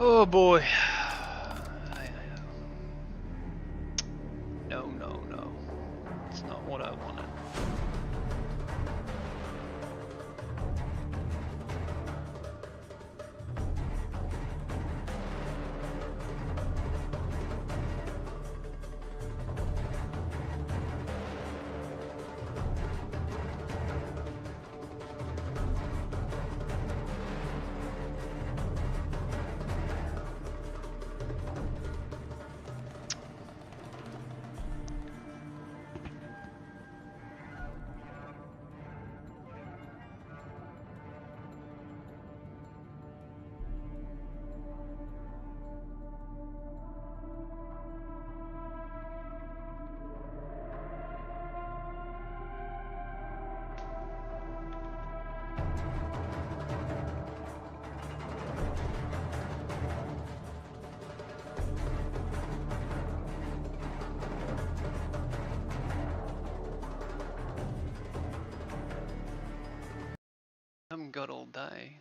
Oh boy. No, no, no. It's not what I wanted. Haven't got all day.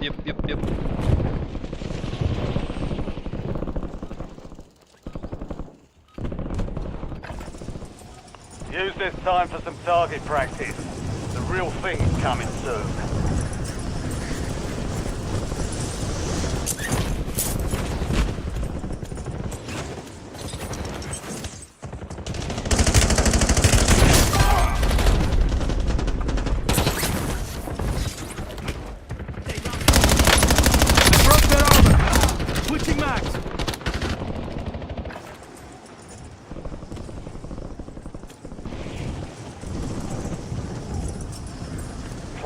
Yep. Use this time for some target practice. The real thing's coming soon.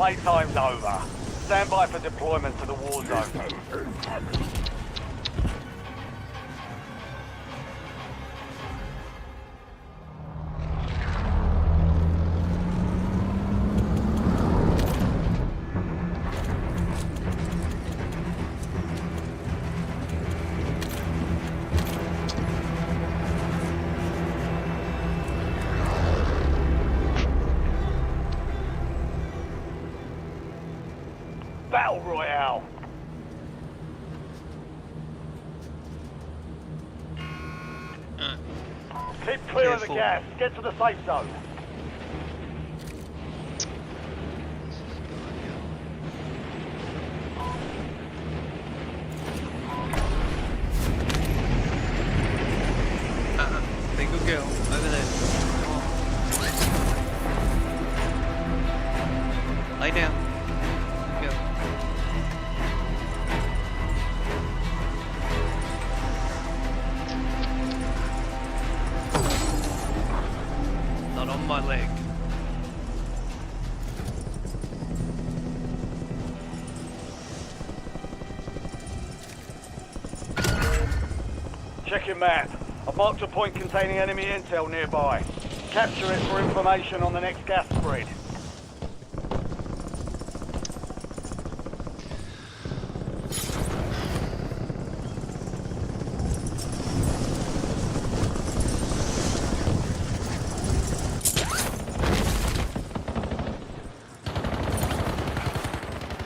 Playtime's over. Stand by for deployment to the war zone. Battle Royale. Keep clear of the Careful. gas. Get to the safe zone. Big good girl over there. Come on. Lay down. Go. Not on my leg. Check your map. I've marked a point containing enemy intel nearby. Capture it for information on the next gas spread.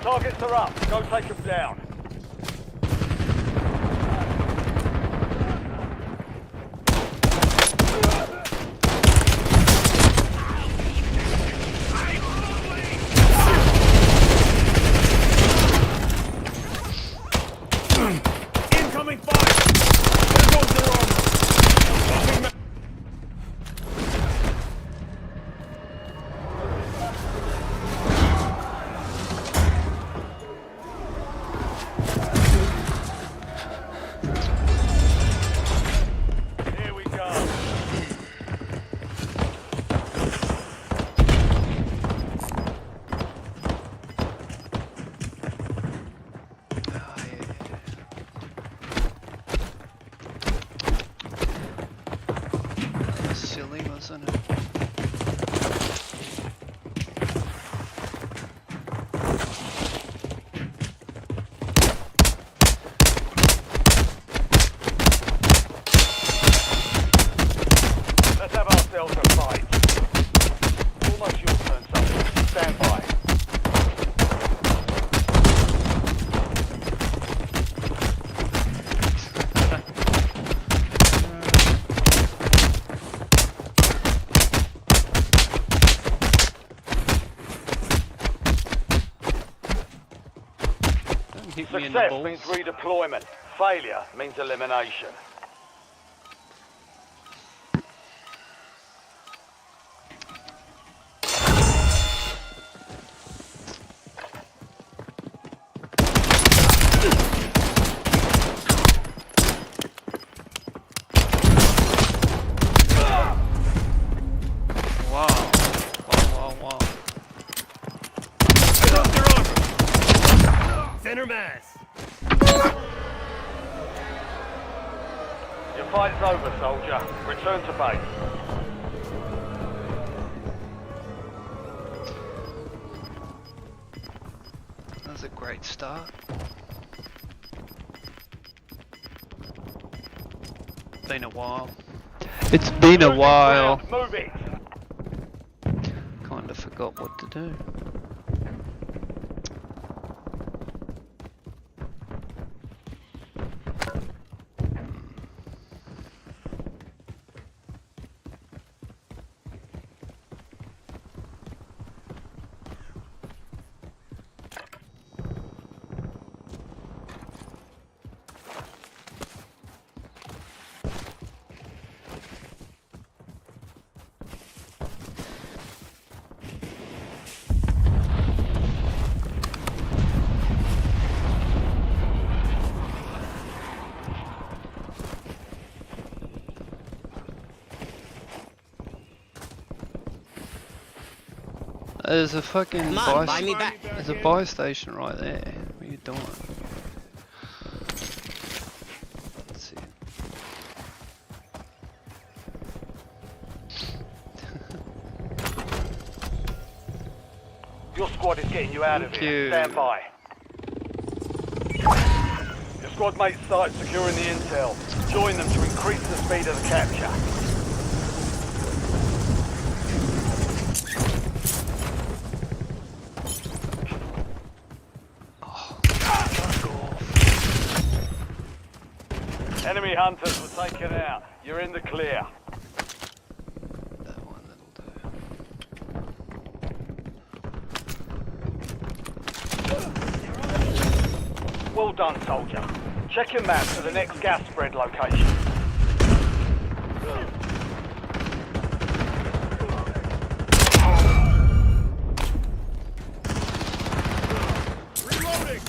Targets are up. Go take them down. Incoming fire! There goes their armor! Here we go. Oh, yeah. Silly, wasn't it? Let's have ourselves a fight. Almost your turn, Sully. Stand by. Don't hit me in the Success balls. means redeployment. Failure means elimination. Wow. Wow, wow, wow. Get off their armor! Center mass! Your fight's over, soldier. Return to base. That was a great start. Been a while. It's been a while. Move it. Kinda forgot what to do. There's a fucking Come on, buy buy. me back. There's a buy station right there. What are you doing? Let's see. Your squad is getting you out of Thank here. you. Stand by. Your squad mates start securing the intel. Join them to increase the speed of the capture. Enemy hunters were taken out. You're in the clear. That one, that'll do. Well done, soldier. Check your map for the next gas spread location. Reloading.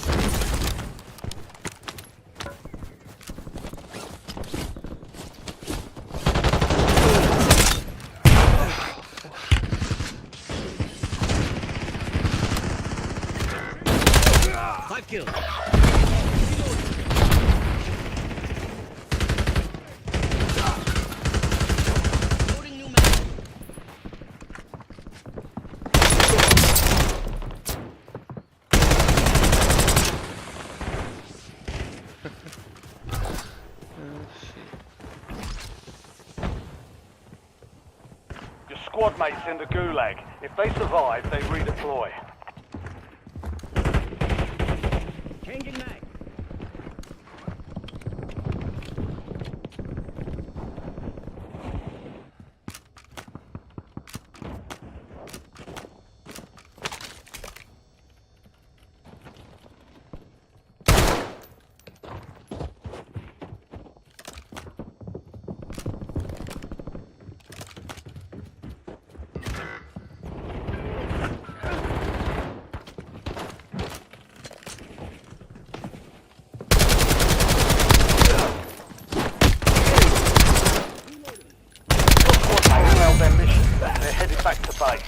Five kills. Loading new mag. Oh shit. Your squad mates in the gulag. If they survive, they redeploy. Changing mag. Your squad mates failed their mission. They're headed back to base.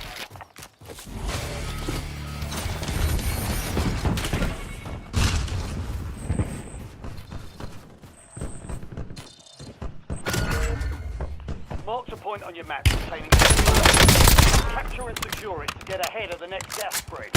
Mark a point on your map containing capture and secure it to get ahead of the next gas spread.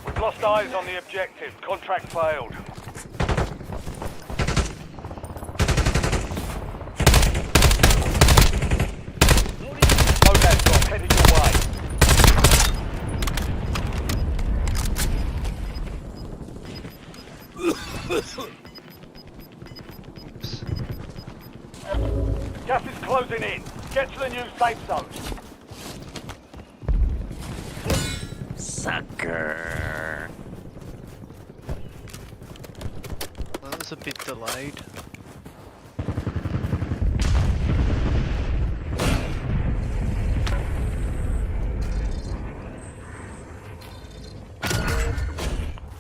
We've lost eyes on the objective. Contract failed. Loadout drop headed your way. Oops. Gas is closing in. Get to the new safe zone. Sucker. That was a bit delayed.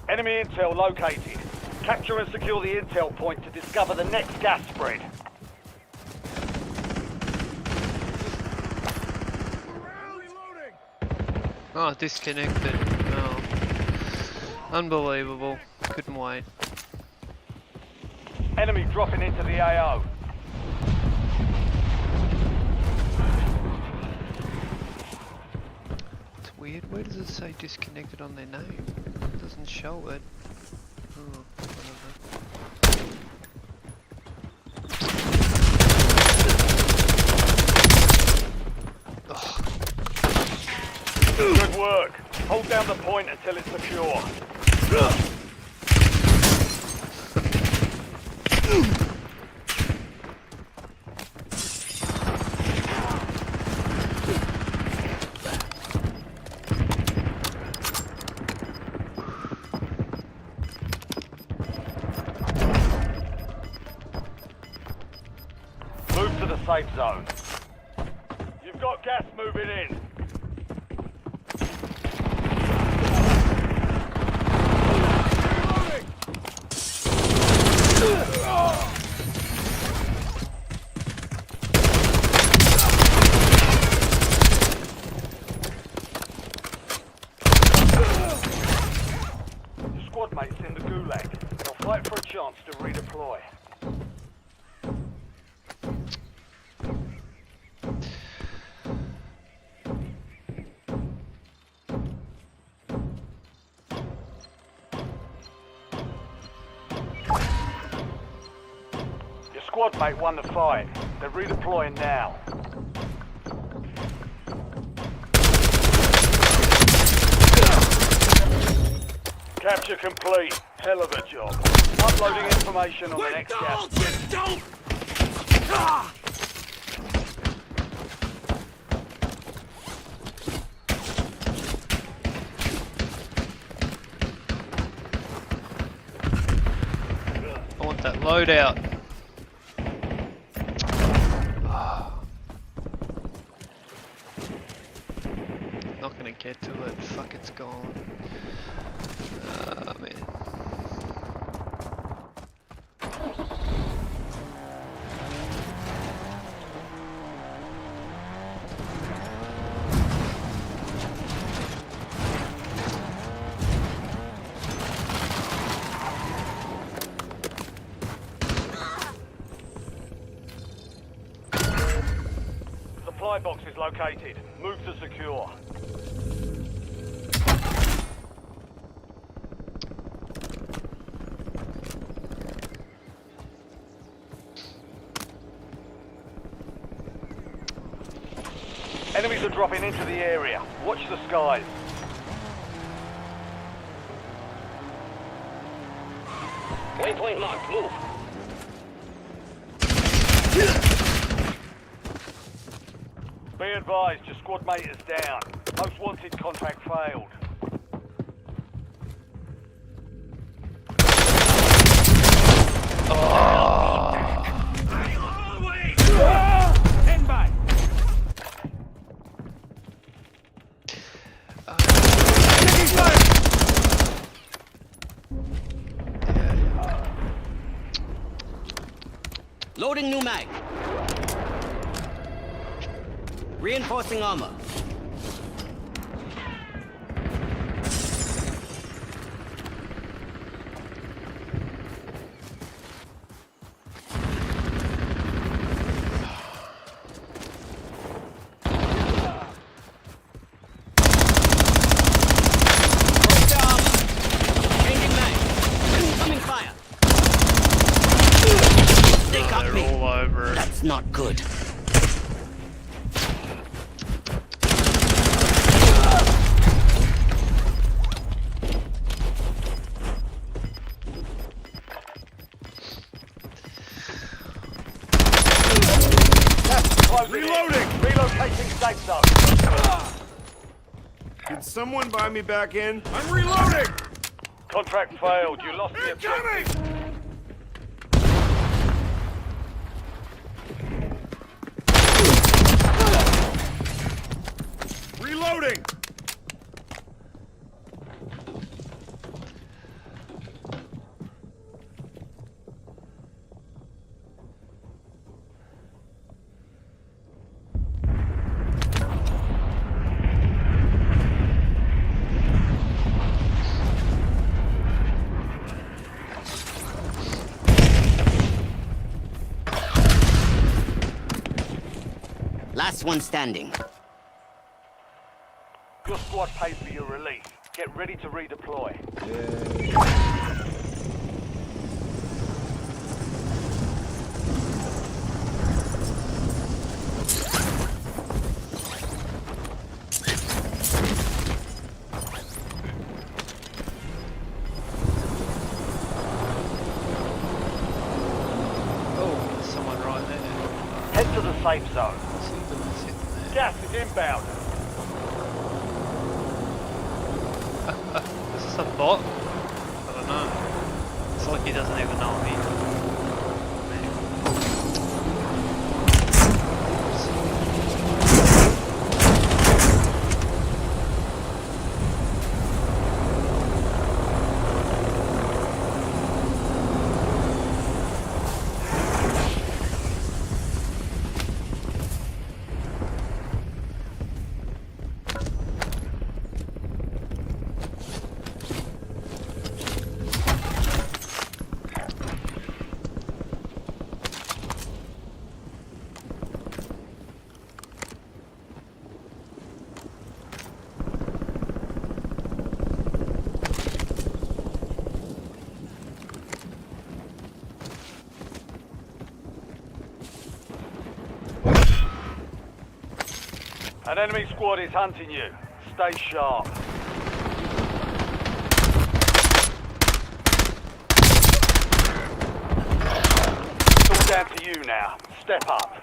Enemy intel located. Capture and secure the intel point to discover the next gas spread. Oh, disconnected. Oh. Unbelievable. Couldn't wait. Enemy dropping into the AO. It's weird. Where does it say disconnected on their name? It doesn't show it. Oh, whatever. Good work. Hold down the point until it's secure. safe zone. You've got gas moving in. Your squad mates in the gulag. They'll fight for a chance to redeploy. Your squad mate won the fight. They're redeploying now. Capture complete. Hell of a job. Uploading information on the next gas. I want that loadout. Not gonna get to it. Fuck, it's gone. Man. Supply box is located. Move to secure. Enemies are dropping into the area. Watch the skies. Waypoint marked. Move. Be advised, your squad mate is down. Most wanted contract failed. Stand by. Loading new mag. Reinforcing armor. Changing mag. Incoming fire. They got They're me. all over it. That's not good. Reloading. Relocating safe zone. Did someone buy me back in? I'm reloading. Contract failed. You lost the objective. Incoming. Reloading. Last one standing. Your squad paid for your release. Get ready to redeploy. Oh, there's someone right there. Head to the safe zone. See them sitting there. Gas is inbound. Is this a bot? I don't know. It's like he doesn't even know I'm here. Man. An enemy squad is hunting you. Stay sharp. It's all down to you now. Step up.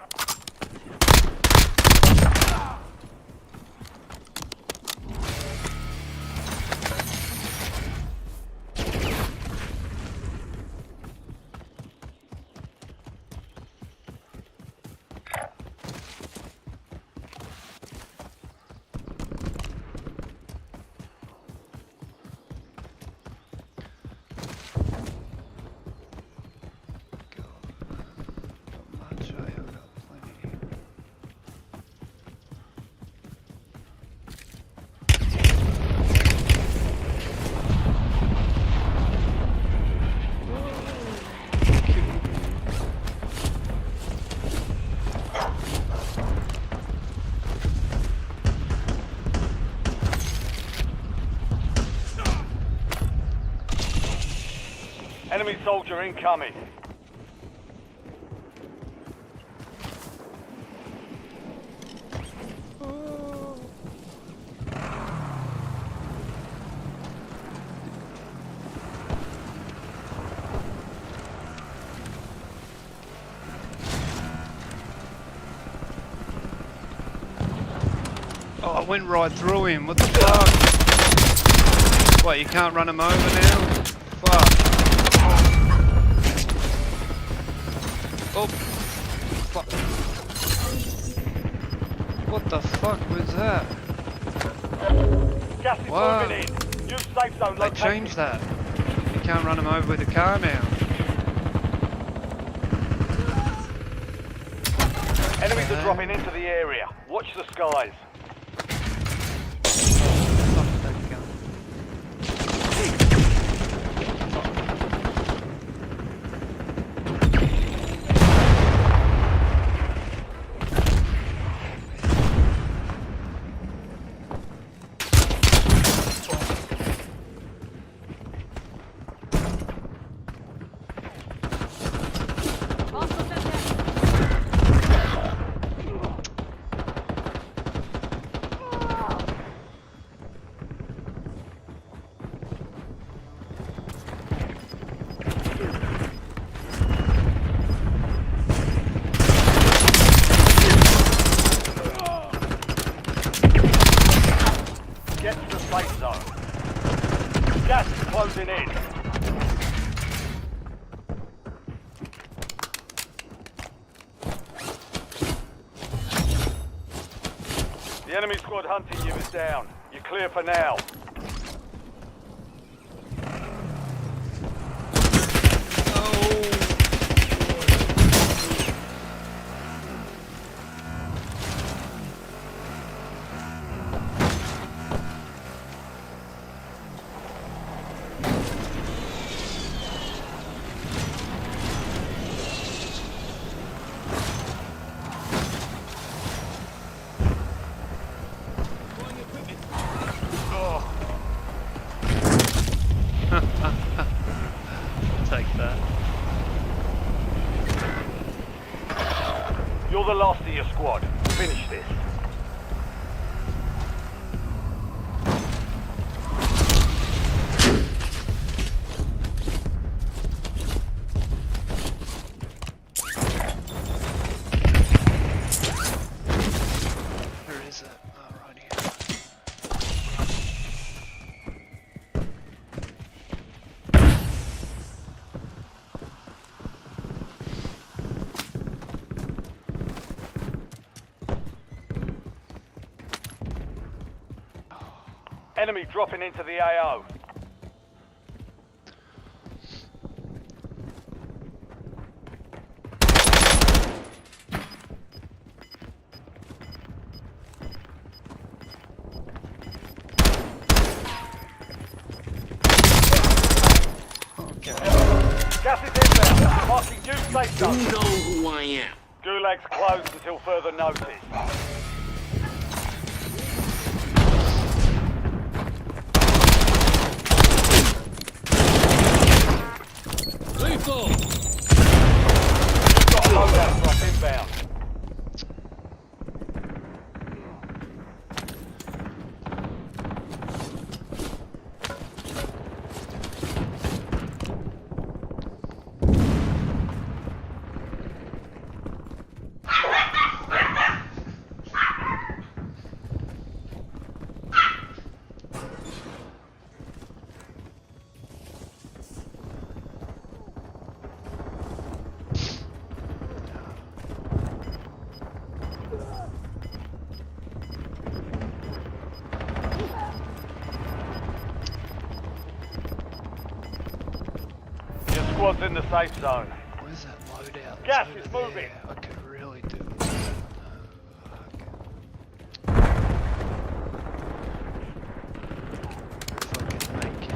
Enemy soldier incoming. Oh, I went right through him. What the fuck? What, you can't run him over now? Fuck. Oh. Fuck. What the fuck was that? Gas is Wow. moving in. New safe zone They located. changed that. You can't run him over with a car now. Enemies are dropping into the area. Watch the skies. Fuck that gun. Get to the safe zone. Gas is closing in. The enemy squad hunting you is down. You're clear for now. Take that. You're the last of your squad. Finish this. Where is it? Oh, right here. Enemy dropping into the AO. Okay. Gas is inbound. Marking new safe zone. You know who I am. Gulag's closed until further notice. Lethal! You've got a loadout drop inbound. squads in the safe zone. Where's that loadout? It's Gas over is moving. there. I could really do with that. Fuck. If I can make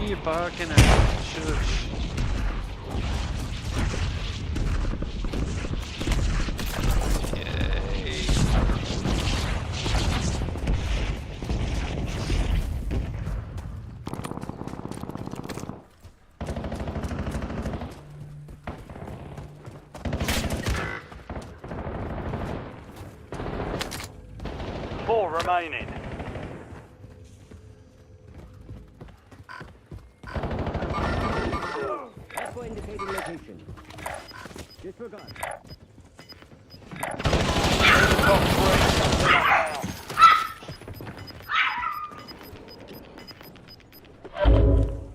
it. You barking at? Shush. Yay. Four remaining. Echo indicating location. Disregard. Top three.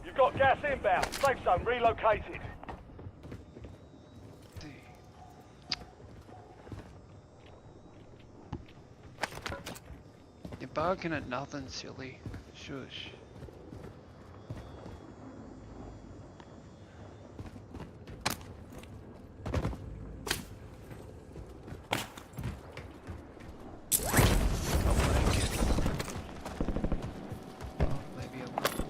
You've got gas inbound. Safe zone relocated. You're barking at nothing, silly. Shush. I'll make it. Oh, maybe I will.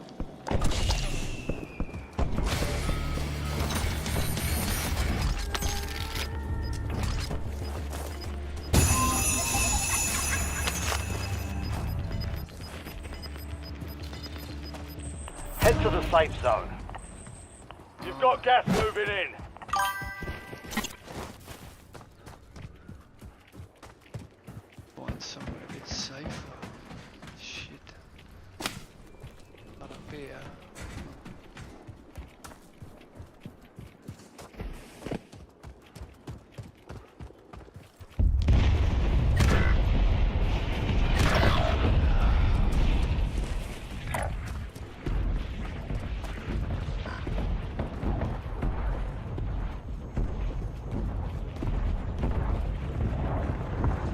Head to the safe zone. You've got gas moving in. Find somewhere a bit safer. Shit. Not up here.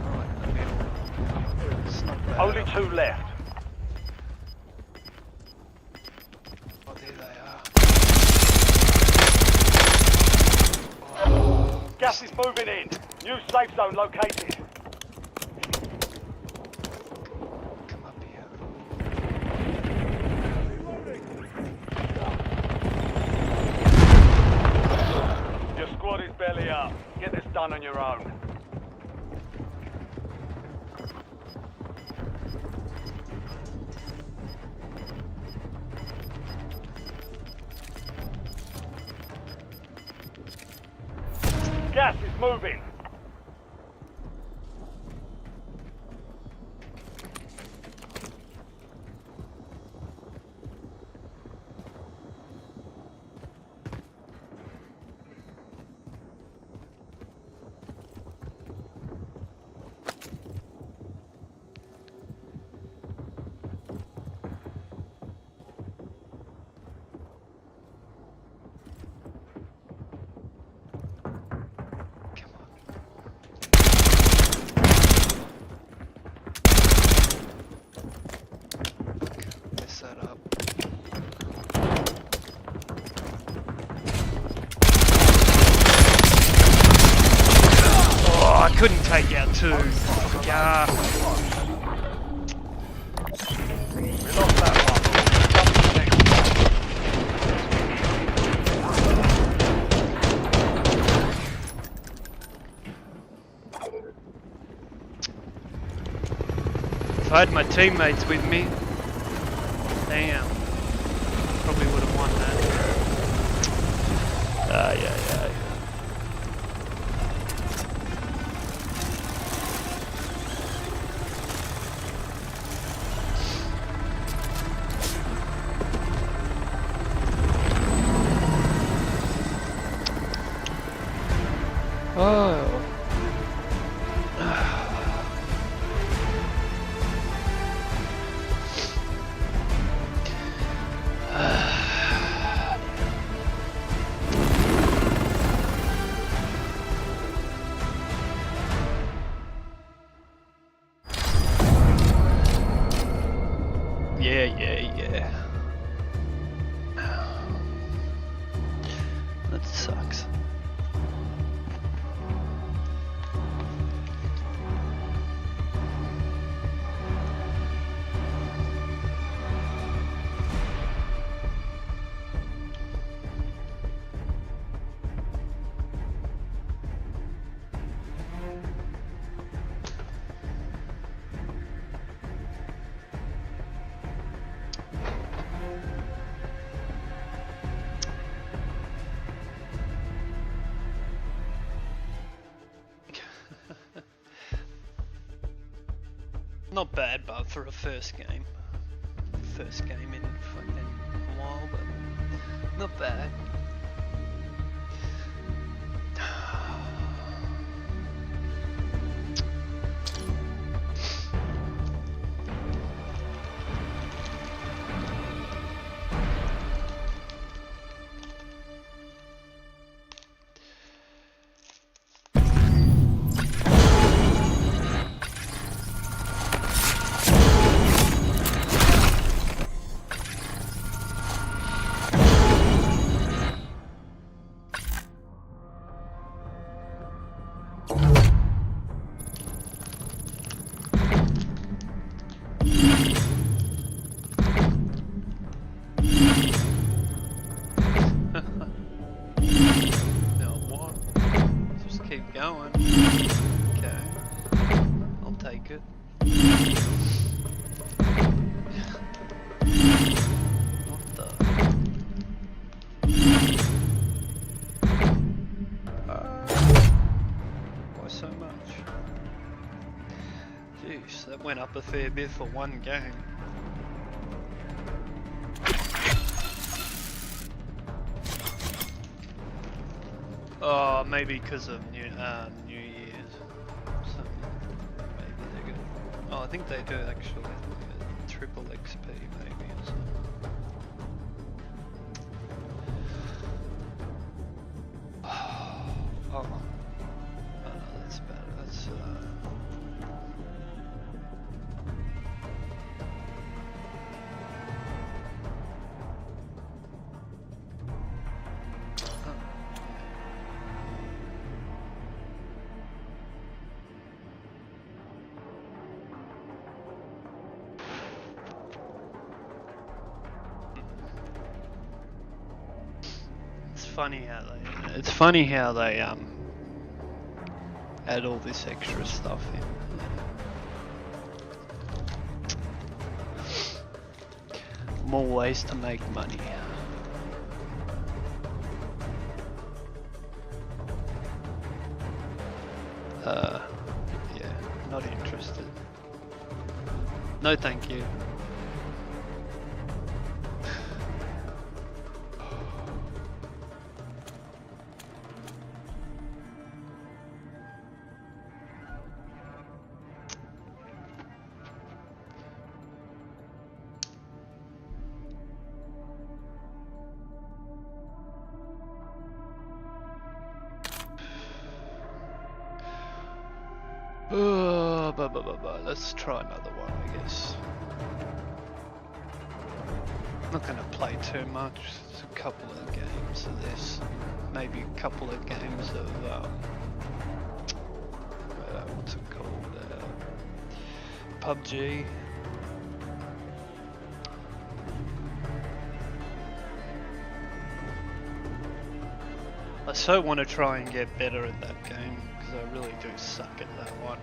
Right in the middle. It's not bad. Only two left. Oh, there they are. Gas is moving in. New safe zone located. Come up here. Your squad is belly up. Get this done on your own. Gas is moving. Come on. Mess that up. Oh, I couldn't take out two. Yeah. We lost that one. Jump to the next If I had my teammates with me, damn, probably would have won that. Yeah. Oh. Yeah. That sucks. Not bad, but for a first game. First game in fucking a while, but not bad. Now what? Just keep going. Okay. I'll take it. What the? Why so much? Jeez, that went up a fair bit for one game. Oh, maybe because of New Year's. So maybe they're good. Oh, I think they do actually. Triple XP maybe or something. Oh no, that's bad. That's It's funny how they add all this extra stuff in. More ways to make money. Yeah, not interested. No, thank you. Let's try another one, I guess. Not gonna play too much. It's a couple of games of this. Maybe a couple of games of what's it called? PUBG. I so want to try and get better at that game because I really do suck at that one.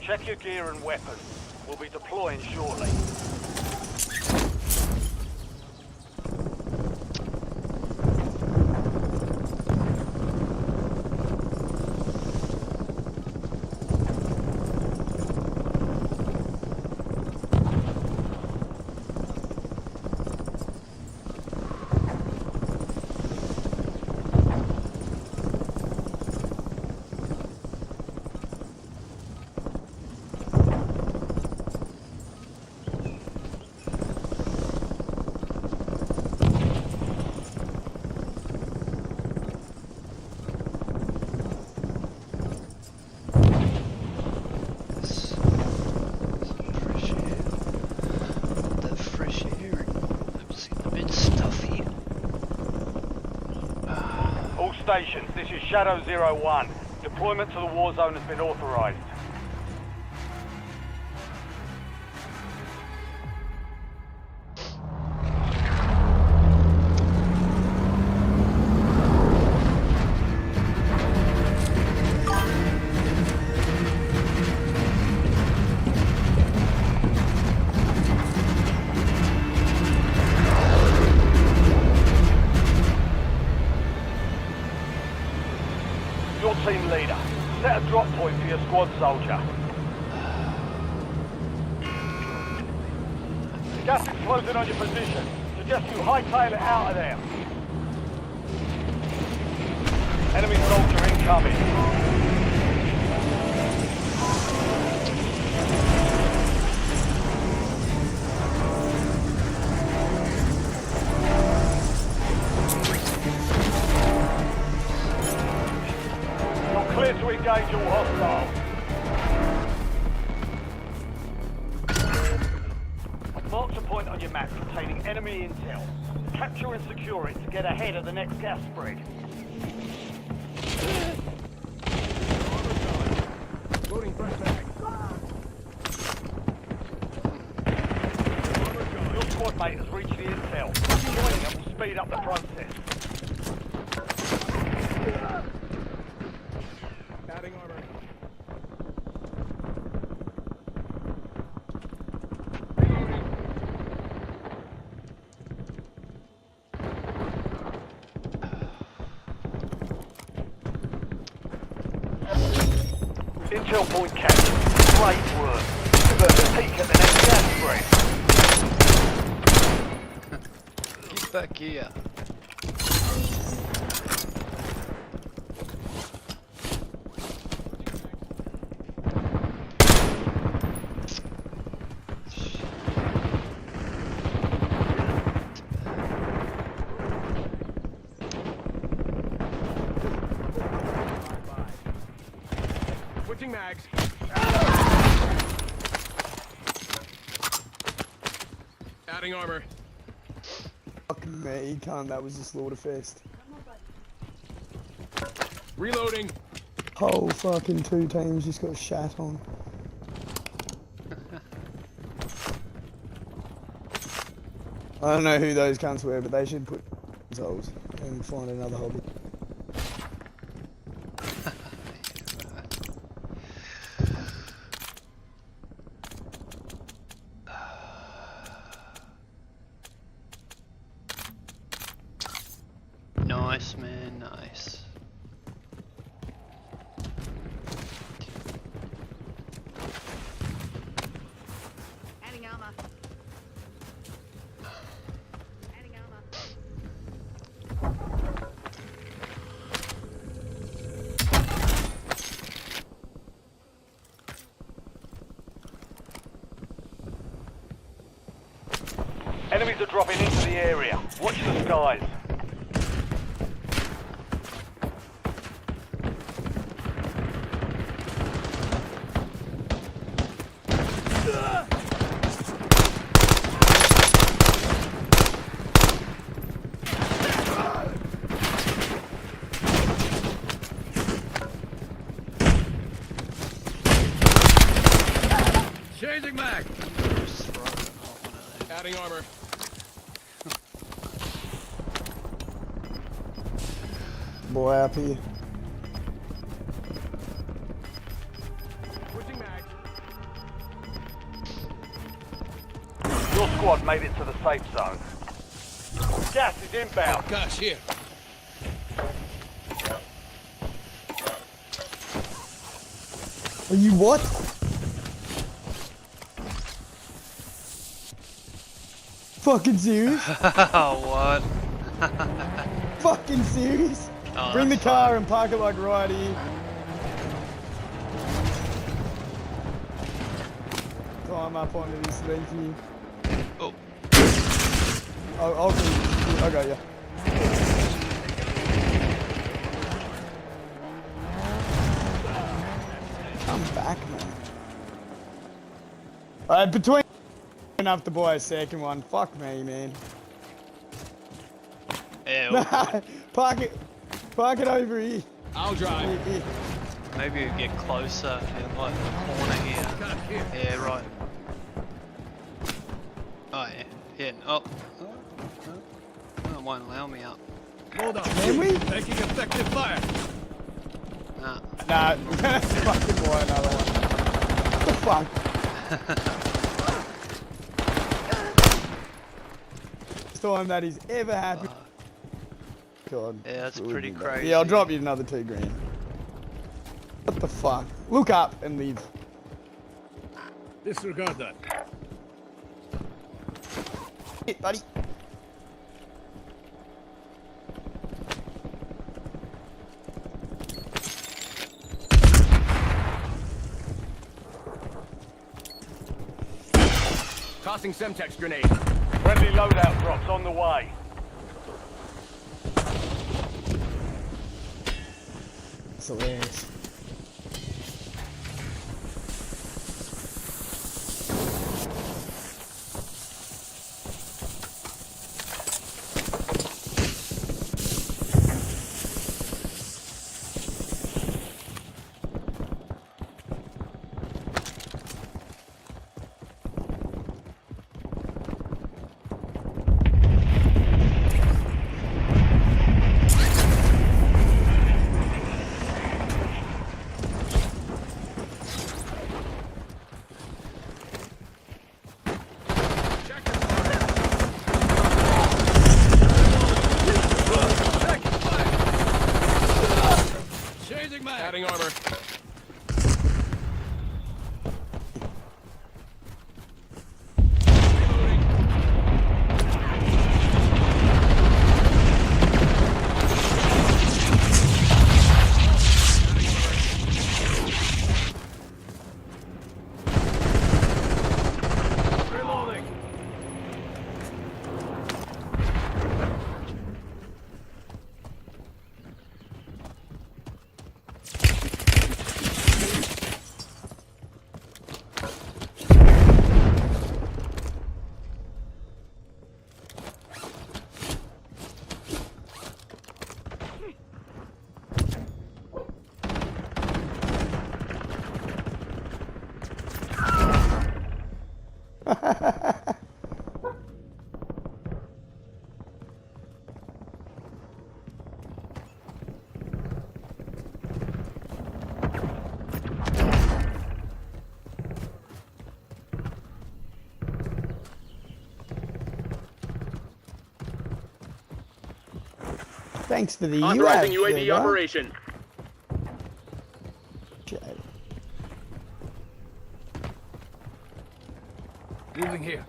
Check your gear and weapons. We'll be deploying shortly. stations. This is Shadow 01. Deployment to the war zone has been authorized. Your team leader. Set a drop point for your squad soldier. Gas is closing on your position. Suggest you hightail it out of there. Enemy soldier incoming. Clear to engage all hostiles. I've marked a point on your map containing enemy intel. Capture and secure it to get ahead of the next gas spread. Loading front mag. Your squad mate has reached the intel. Joining them will speed up the process. Adding armor. Intel point captured. Great work. But a peek at the next gas spread. Get back here. Switching mags. Adding armor. Fuck me, cunt, that was a slaughter fest. Reloading. Whole fucking two teams just got shat on. I don't know who those cunts were, but they should put themselves and find another hobby. Nice, man, nice. Adding armor. Adding armor. Enemies are dropping into the area. Watch the skies. Changing mag. Just throw it off one of them. Adding armor. Boy, up here. Switching mag. Your squad made it to the safe zone. Gas is inbound. Gosh, here. Are you what? Fucking serious? What? Fucking serious? Oh, Bring the that's car fine. and park it like right here. Climb up onto this ledge here. Oh, I'll do it. I got you. Come back, man. Alright, between enough to buy a second one. Fuck me, man. yeah. Nah, park it. Park it over here. I'll drive. Here. Maybe you get closer in like the corner here. Yeah, right. Oh yeah. Yeah. Oh. Oh, it won't allow me up. Hold on. Can we? Taking effective fire. Nah. Nah, we're gonna fucking blow another one. What the fuck? Time that he's ever happy. God. Yeah, that's it would pretty be bad. crazy. Yeah, I'll drop you another 2 grand. What the fuck? Look up and leave. Disregard that. Hit, buddy. Tossing Semtex grenade. Friendly loadout drops on the way. It's hilarious. Adding armor. Reloading. Thanks for the Authorizing UAV UAV operation. Moving here.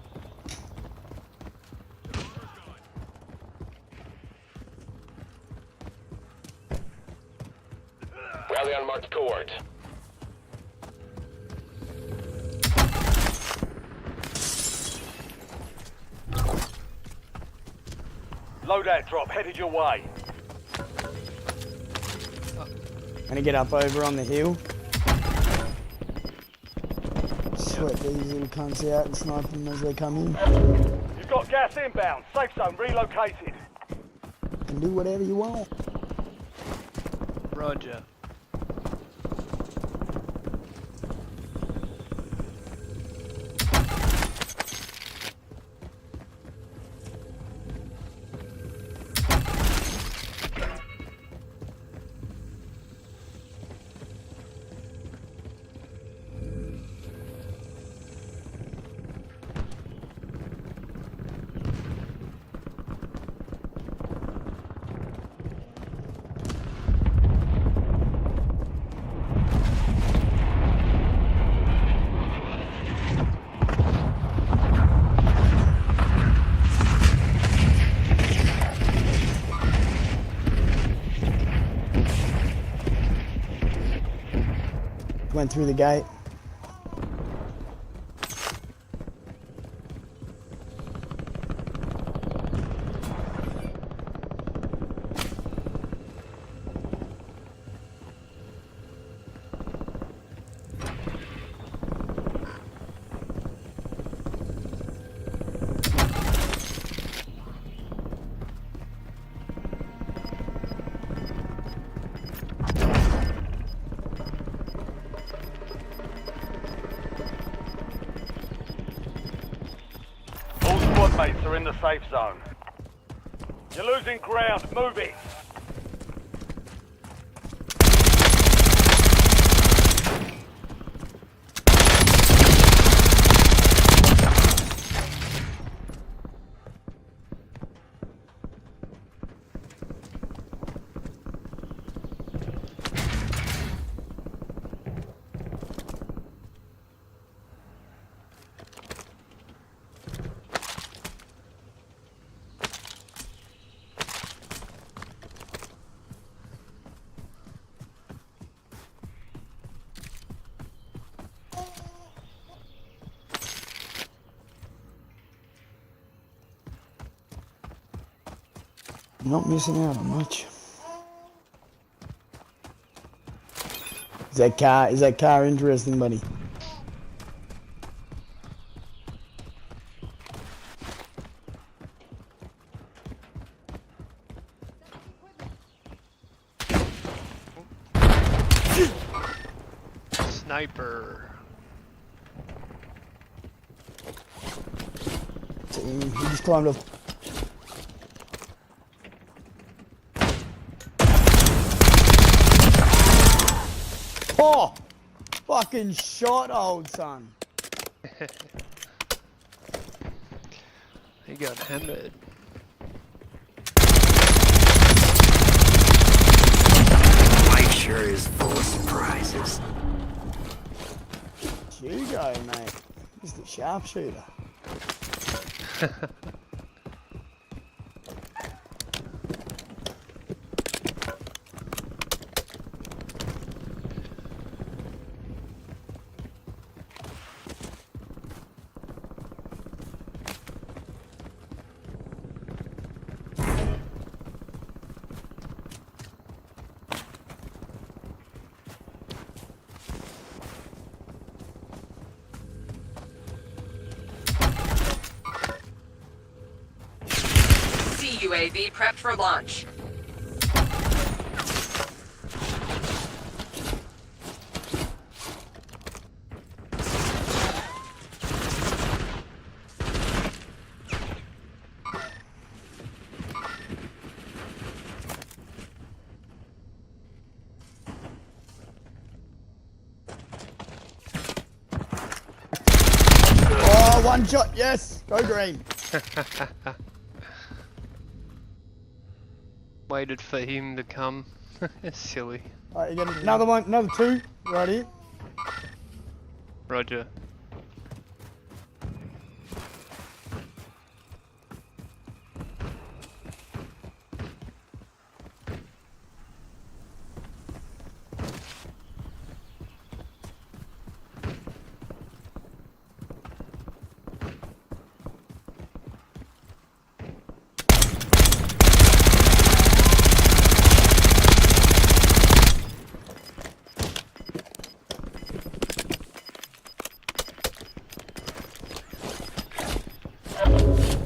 Rally on marked coords. Loadout drop headed your way. Gonna get up over on the hill. Sweat these little cunts out and snipe them as they come in. You've got gas inbound. Safe zone relocated. Can do whatever you want. Roger. Went through the gate. teammates are in the safe zone. You're losing ground. Move it. Not missing out on much. Is that car interesting, buddy? Sniper. He just climbed off. Oh! Fucking shot, old son. He got hammered. Life sure is full of surprises. You go, mate. Just a sharpshooter. UAV prepped for launch. Oh, one shot, yes! Go green. Waited for him to come. Silly. Alright, you get another one, another two, right here. Roger.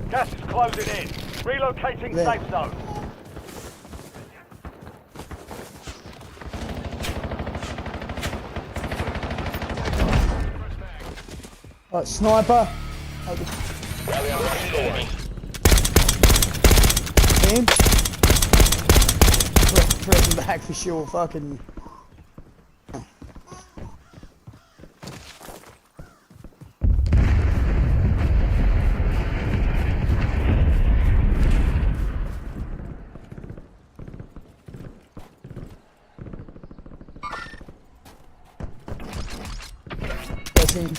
Gas is closing in. Relocating There. safe zone. Alright, sniper. Him. Pressing back for sure, fucking. Pressing.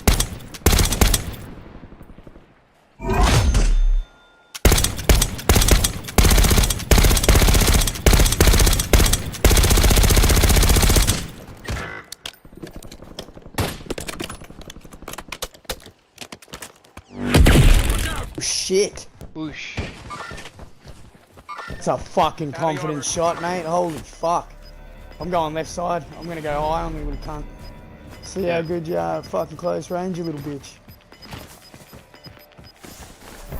Shit. Whoosh. It's a fucking confident shot, mate. Holy fuck. I'm going left side. I'm gonna go high on me, little cunt. See how good you are at fucking close range, you little bitch.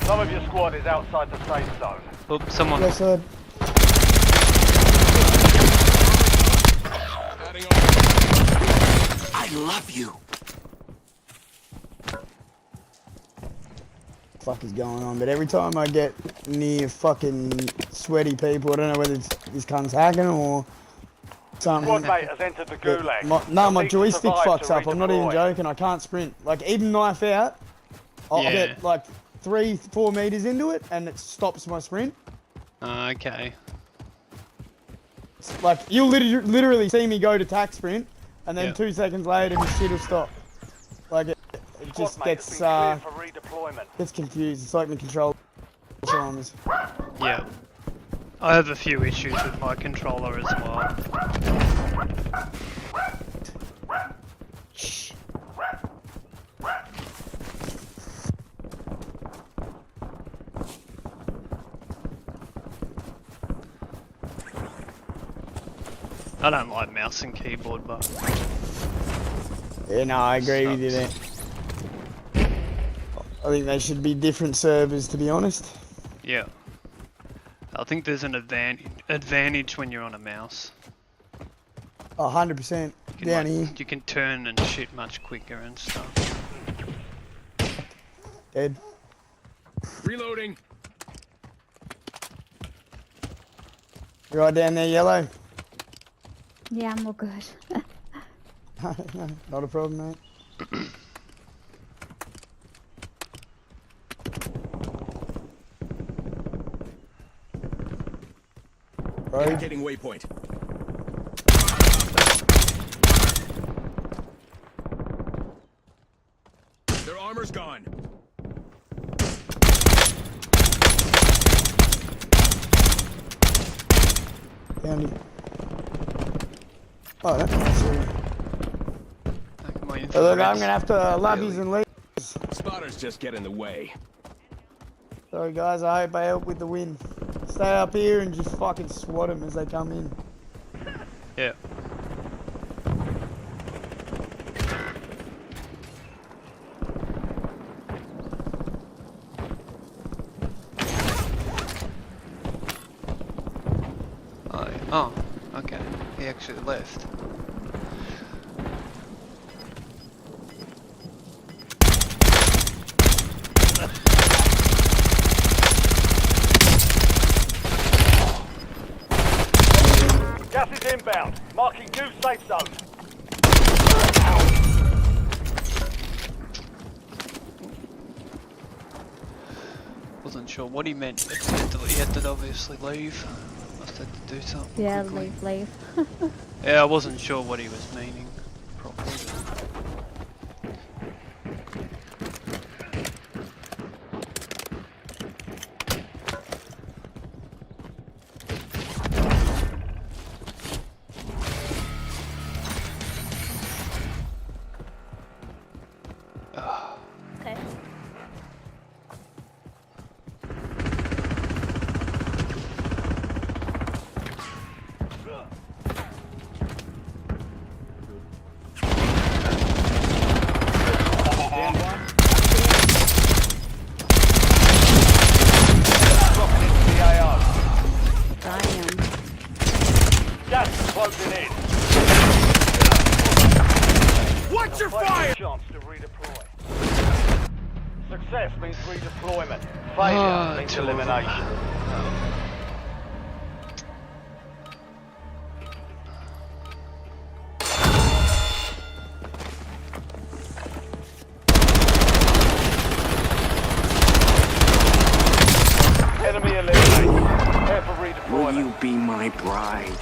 Some of your squad is outside the safe zone. Oop, someone. Left side. I love you. fuck is going on, but every time I get near fucking sweaty people, I don't know whether it's this cunt's hacking or something. Squad mate has entered the gulag. My Seek to joystick survive fucks to up. I'm not even redeploy. joking. I can't sprint. Like even knife out, I'll Yeah. get like 3-4 meters into it, and it stops my sprint. Okay. Like you'll literally see me go to tack sprint, and then Yeah. 2 seconds later, my shit will stop. Like it Squad just mate has gets been cleared for redeployment. gets confused. It's like the control Alzheimer's. Yeah. I have a few issues with my controller as well. Shh. I don't like mouse and keyboard, but Yeah, no, I agree with you there. I think they should be different servers, to be honest. yeah. I think there's an advantage when you're on a mouse. 100% You can, down like, here. you can turn and shit much quicker and stuff. Dead. Reloading. You right down there, yellow? Yeah, I'm all good. No, not a problem, mate. Road. Indicating waypoint. Their armor's gone. Down here. Oh, that's so look, I'm gonna have to love yous and leave. Spotters just get in the way. Sorry guys, I hope I help with the win. Stay up here and just fucking swat them as they come in. Yeah. Oh, okay. He actually left. Gas is inbound. Marking new safe zone. Wasn't sure what he meant. He had to obviously leave. Must have to do something. Yeah, quickly. leave. Yeah, I wasn't sure what he was meaning properly. Okay. Dropping into the AO. Damn. Gas is closing in. Watch your Take fire! a chance to redeploy. Success means redeployment. Failure means two of 'em. elimination. Enemy eliminated. Prepare for Will redeployment. you be my bride?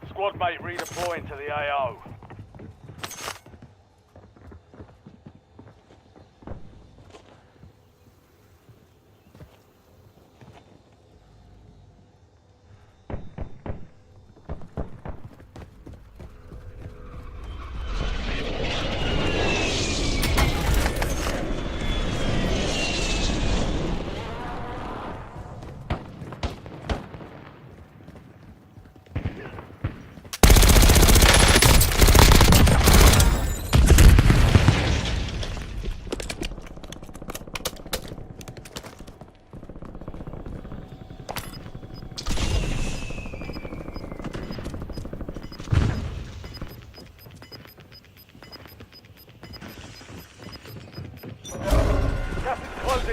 Squad mate redeploying to the AO.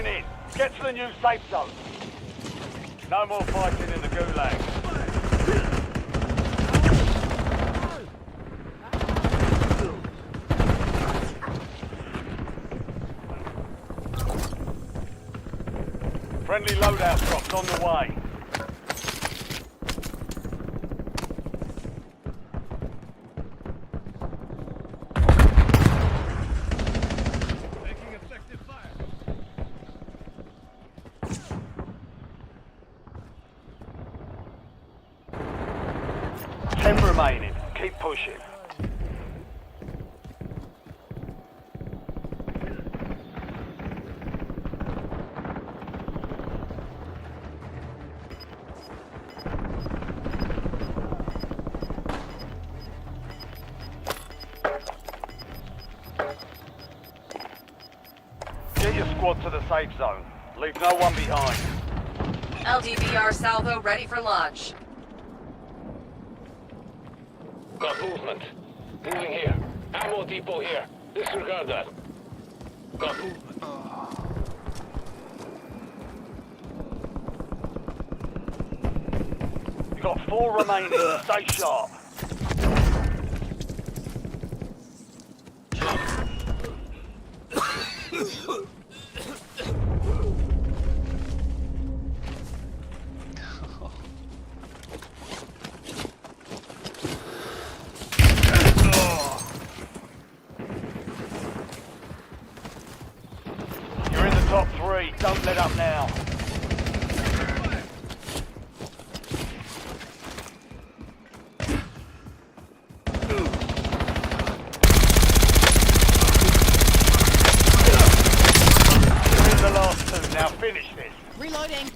in. Get to the new safe zone. No more fighting in the gulag. Friendly loadout drops on the way. Making effective fire. 10 remaining. Keep pushing. Get your squad to the safe zone. Leave no one behind. LDVR salvo ready for launch. Got movement. Moving here. Ammo depot here. Disregard that. Got movement. You got 4 remaining. Stay sharp. You're in the top 3. Don't let up now. You're in the last 2. Now finish this. Reloading.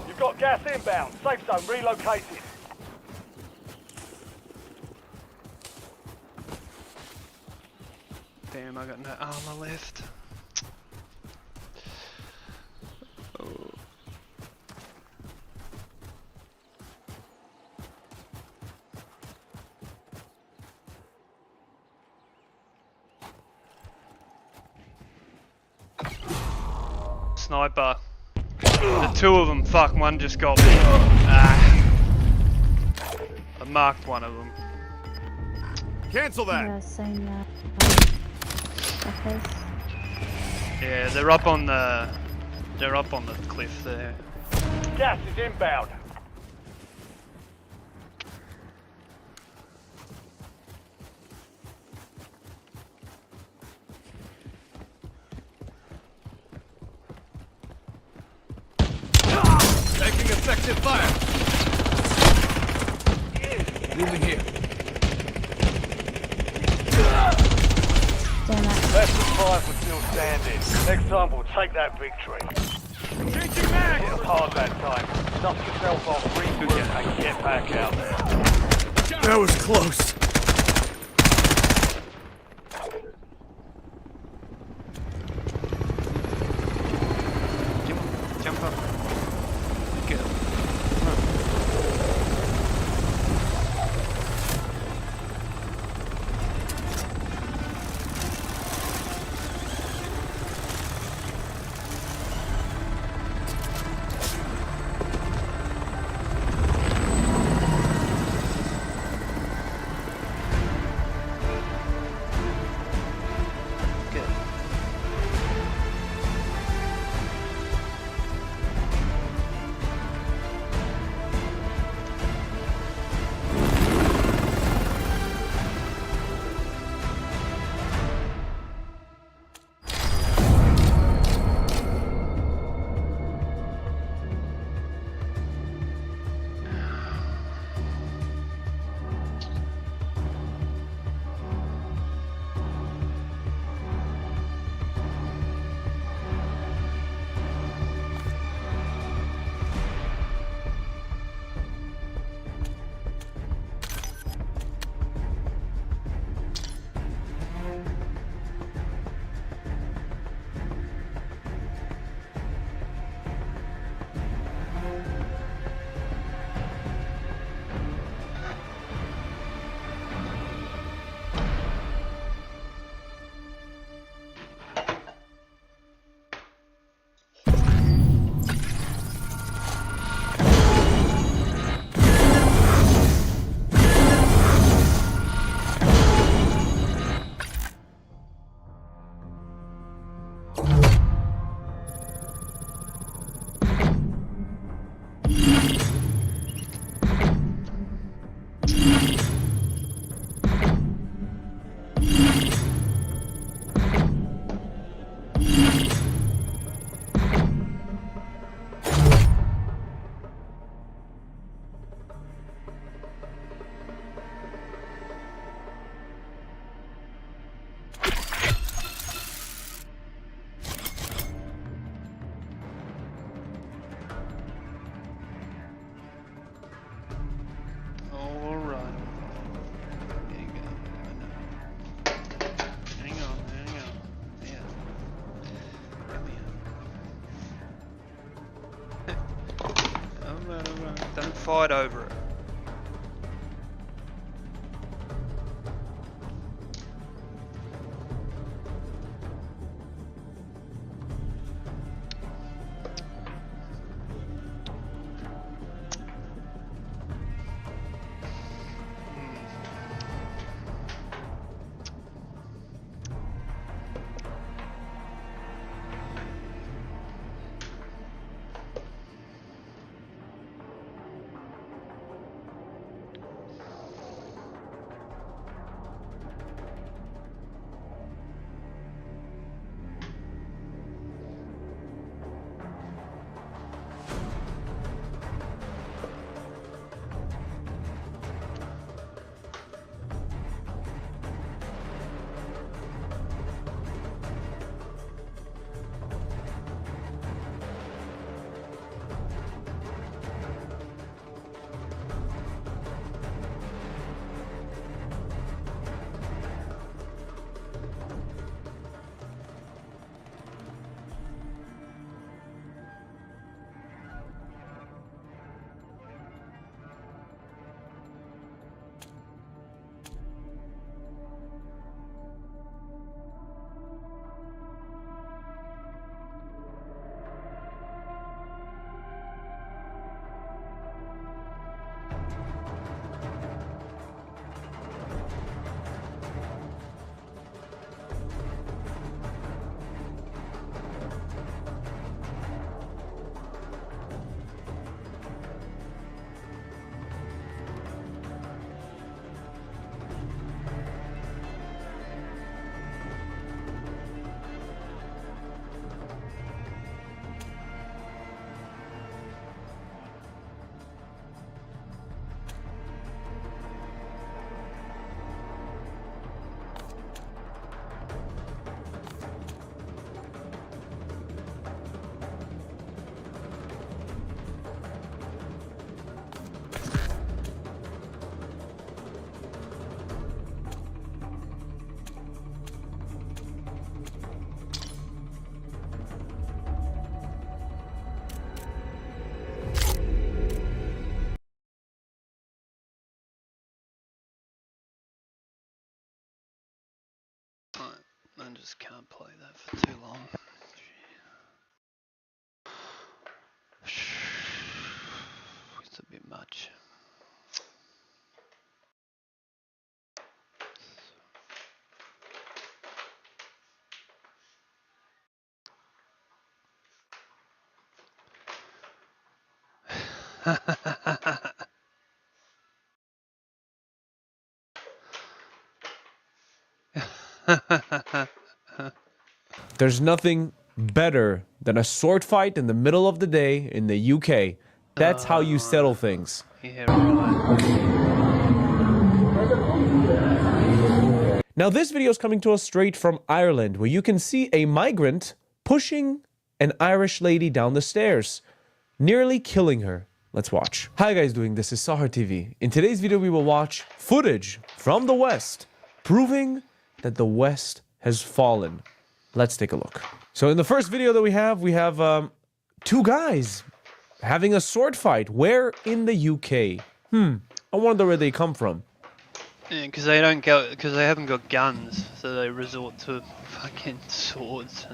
You've got gas inbound. Safe zone relocated. Damn, I got no armor left. Oh. Sniper. The 2 of them, fuck, one just got me. Ah. I marked one of them. Cancel that. Yeah, same office. Yeah, they're up on the cliff there. Gas is inbound. Making effective fire. Moving here. Damn it. Less than 5 were still standing. Next time we'll take that victory. Changing mag. It was hard that time. Dust yourself off, regroup, and get back out there. That was close. Jump up. Get up. fight over it. I just can't play that for too long. It's a bit much. There's nothing better than a sword fight in the middle of the day in the UK. That's how you settle things. Yeah, right. Now this video is coming to us straight from Ireland, where you can see a migrant pushing an Irish lady down the stairs, nearly killing her. Let's watch. Hi guys, this is Sahar TV. In today's video we will watch footage from the West, proving that the West has fallen. Let's take a look. So in the first video that we have two guys having a sword fight. Where in the UK? I wonder where they come from. Yeah, because they haven't got guns, so they resort to fucking swords.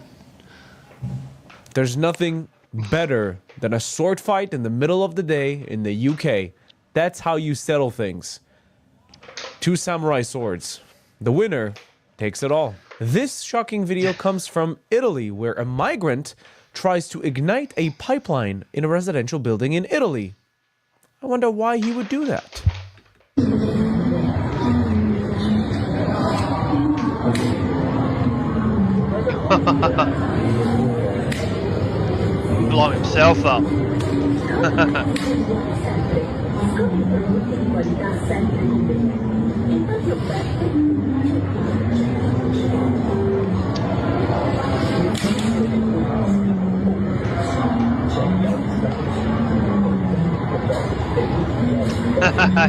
There's nothing better than a sword fight in the middle of the day in the UK. That's how you settle things. Two samurai swords. The winner takes it all. This shocking video comes from Italy, where a migrant tries to ignite a pipeline in a residential building in Italy. I wonder why he would do that. Blow himself up.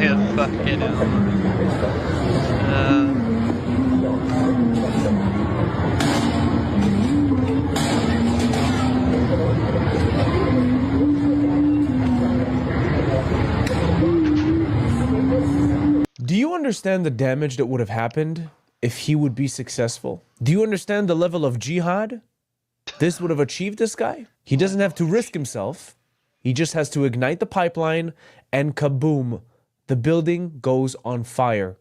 You fucking hell. understand the damage that would have happened if he would be successful? Do you understand the level of jihad this would have achieved this guy? He doesn't have to risk himself. He just has to ignite the pipeline and kaboom, the building goes on fire.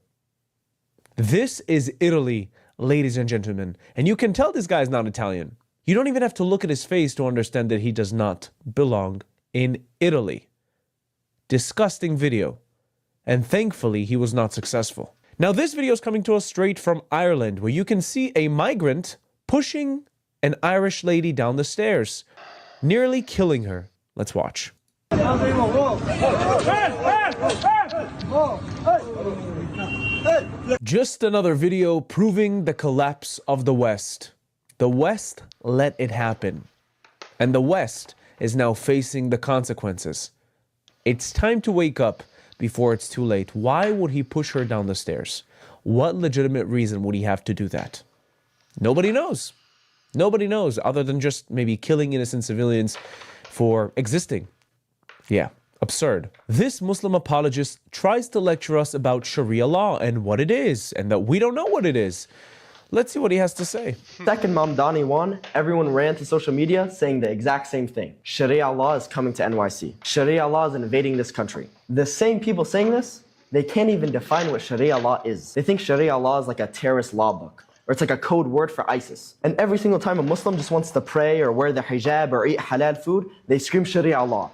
This is Italy, ladies and gentlemen. And you can tell this guy is not Italian. You don't even have to look at his face to understand that he does not belong in Italy. Disgusting video. And thankfully, he was not successful. Now, this video is coming to us straight from Ireland, where you can see a migrant pushing an Irish lady down the stairs, nearly killing her. Let's watch. Just another video proving the collapse of the West. The West let it happen. And the West is now facing the consequences. It's time to wake up before it's too late. Why would he push her down the stairs? What legitimate reason would he have to do that? Nobody knows. Nobody knows, other than just maybe killing innocent civilians for existing. Yeah, absurd. This Muslim apologist tries to lecture us about Sharia law and what it is, and that we don't know what it is. Let's see what he has to say. Second Mamdani won, everyone ran to social media saying the exact same thing. Sharia law is coming to NYC. Sharia law is invading this country. The same people saying this, they can't even define what Sharia law is. They think Sharia law is like a terrorist law book, or it's like a code word for ISIS. And every single time a Muslim just wants to pray or wear the hijab or eat halal food, they scream Sharia law.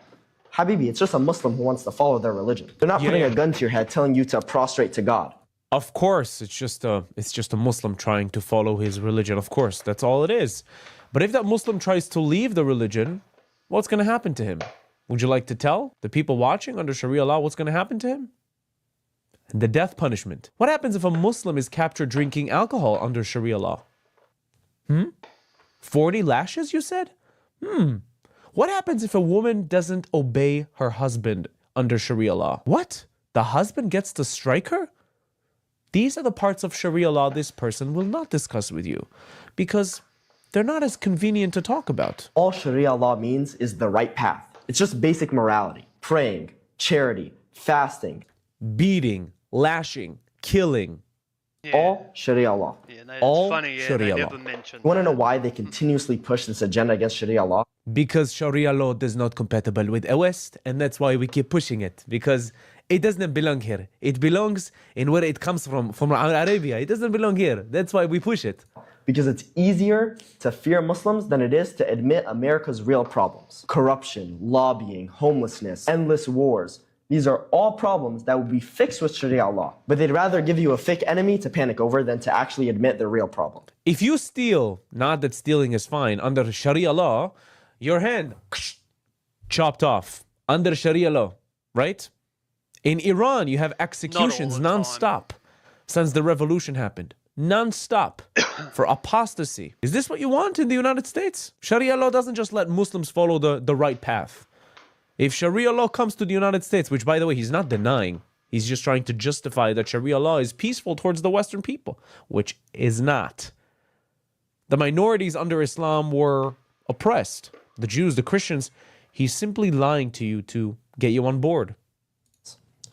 Habibi, it's just a Muslim who wants to follow their religion. They're not putting a gun to your head telling you to prostrate to God. Of course, it's just a Muslim trying to follow his religion. Of course, that's all it is. But if that Muslim tries to leave the religion, what's going to happen to him? Would you like to tell the people watching under Sharia law what's going to happen to him? The death punishment. What happens if a Muslim is captured drinking alcohol under Sharia law? 40 lashes, you said? What happens if a woman doesn't obey her husband under Sharia law? What? The husband gets to strike her? These are the parts of Sharia law this person will not discuss with you because they're not as convenient to talk about. All Sharia law means is the right path. It's just basic morality. Praying, charity, fasting. Beating, lashing, killing. Yeah. All Sharia law. Yeah, no, All it's funny, yeah, Sharia they law. never mentioned You want to that. know why they continuously push this agenda against Sharia law? Because Sharia law is not compatible with the West, and that's why we keep pushing it. Because it doesn't belong here. It belongs in where it comes from Arabia. It doesn't belong here. That's why we push it. Because it's easier to fear Muslims than it is to admit America's real problems. Corruption, lobbying, homelessness, endless wars. These are all problems that will be fixed with Sharia law. But they'd rather give you a fake enemy to panic over than to actually admit the real problem. If you steal, not that stealing is fine, under Sharia law, your hand chopped off under Sharia law, right? In Iran, you have executions non-stop since the revolution happened. Non-stop for apostasy. Is this what you want in the United States? Sharia law doesn't just let Muslims follow the right path. If Sharia law comes to the United States, which by the way, he's not denying, he's just trying to justify that Sharia law is peaceful towards the Western people, which is not. The minorities under Islam were oppressed. The Jews, the Christians, he's simply lying to you to get you on board.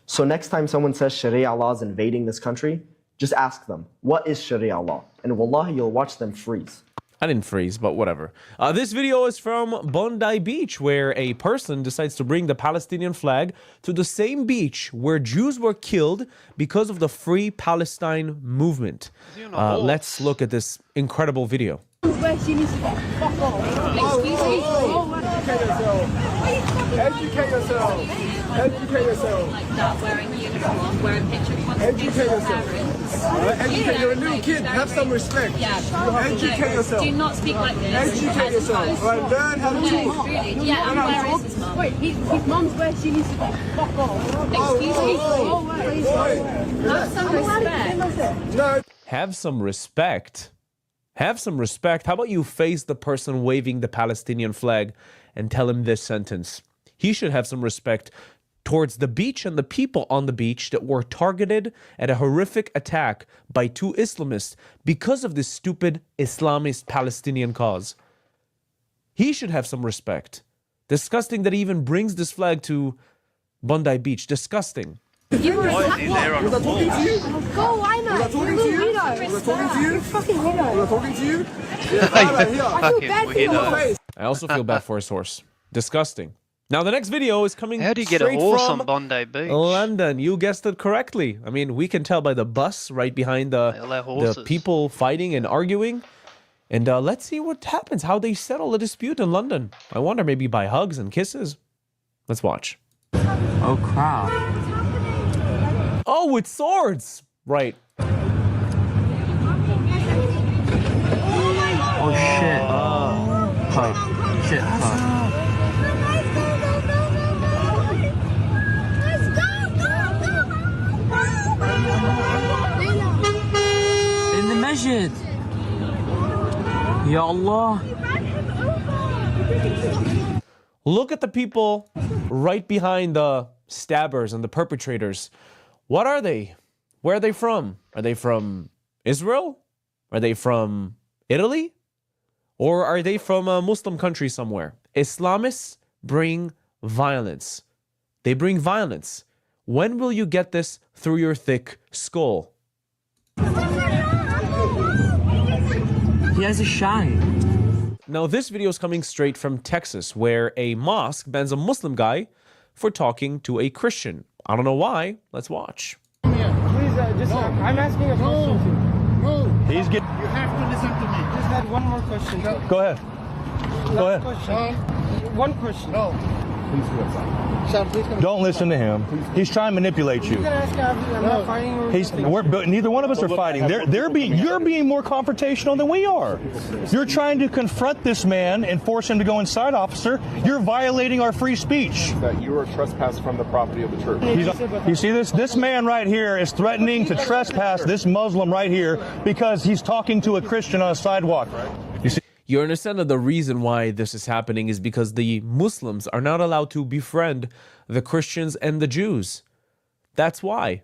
So next time someone says Sharia law is invading this country, just ask them, what is Sharia law? And wallahi, you'll watch them freeze. I didn't freeze, but whatever. This video is from Bondi Beach, where a person decides to bring the Palestinian flag to the same beach where Jews were killed because of the Free Palestine movement. Let's look at this incredible video. Excuse me? Educate yourself. Educate yourself. Like that, wearing uniform, wearing picture Educate yourself. Educate. You're a little kid. Have some respect. Yeah. Educate yourself. Do not speak like this. Educate yourself. Right, learn how to talk. Really. Yeah, and where is his mum? Wait, his mum's where she needs to be. Fuck off. Excuse me? Have some respect. No. Have some respect. Have some respect. How about you face the person waving the Palestinian flag and tell him this sentence? He should have some respect towards the beach and the people on the beach that were targeted at a horrific attack by two Islamists because of this stupid Islamist Palestinian cause. He should have some respect. Disgusting that he even brings this flag to Bondi Beach. Disgusting. You were Why is he there on Was a I talking to you? Go away, mate. Was I talking to you? Was I talking to you? Fucking weirdo. Was I talking to you? Yeah, right here. I feel bad for you. Face. I also feel bad for his horse. Disgusting. Now the next video is coming How do you get a straight horse from on Bondi Beach? London. You guessed it correctly. I mean, we can tell by the bus right behind They allow the horses. people fighting and arguing. And let's see what happens, how they settle the dispute in London. I wonder, maybe by hugs and kisses. Let's watch. Oh, crap. Oh, with swords! Right. Oh, shit. Fuck. Shit, fuck. In the masjid. Ya Allah. Look at the people right behind the stabbers and the perpetrators. What are they? Where are they from? Are they from Israel? Are they from Italy? Or are they from a Muslim country somewhere? Islamists bring violence. They bring violence. When will you get this through your thick skull? He has a shine. Now, this video is coming straight from Texas, where a mosque bans a Muslim guy for talking to a Christian. I don't know why. Let's watch. Please, I'm asking a question to you. No. He's getting. You have to listen to me. Just had one more question. Go ahead. Go ahead. Question. One question. No. Please go outside. Sean, please come. Don't listen to him. He's trying to manipulate you. I'm not fighting or But neither one of us are fighting. You're being more confrontational than we are. You're trying to confront this man and force him to go inside, officer. You're violating our free speech. That you are trespassing from the property of the church. You see this? This man right here is threatening to trespass this Muslim right here because he's talking to a Christian on a sidewalk. You see? You understand that the reason why this is happening is because the Muslims are not allowed to befriend the Christians and the Jews. That's why.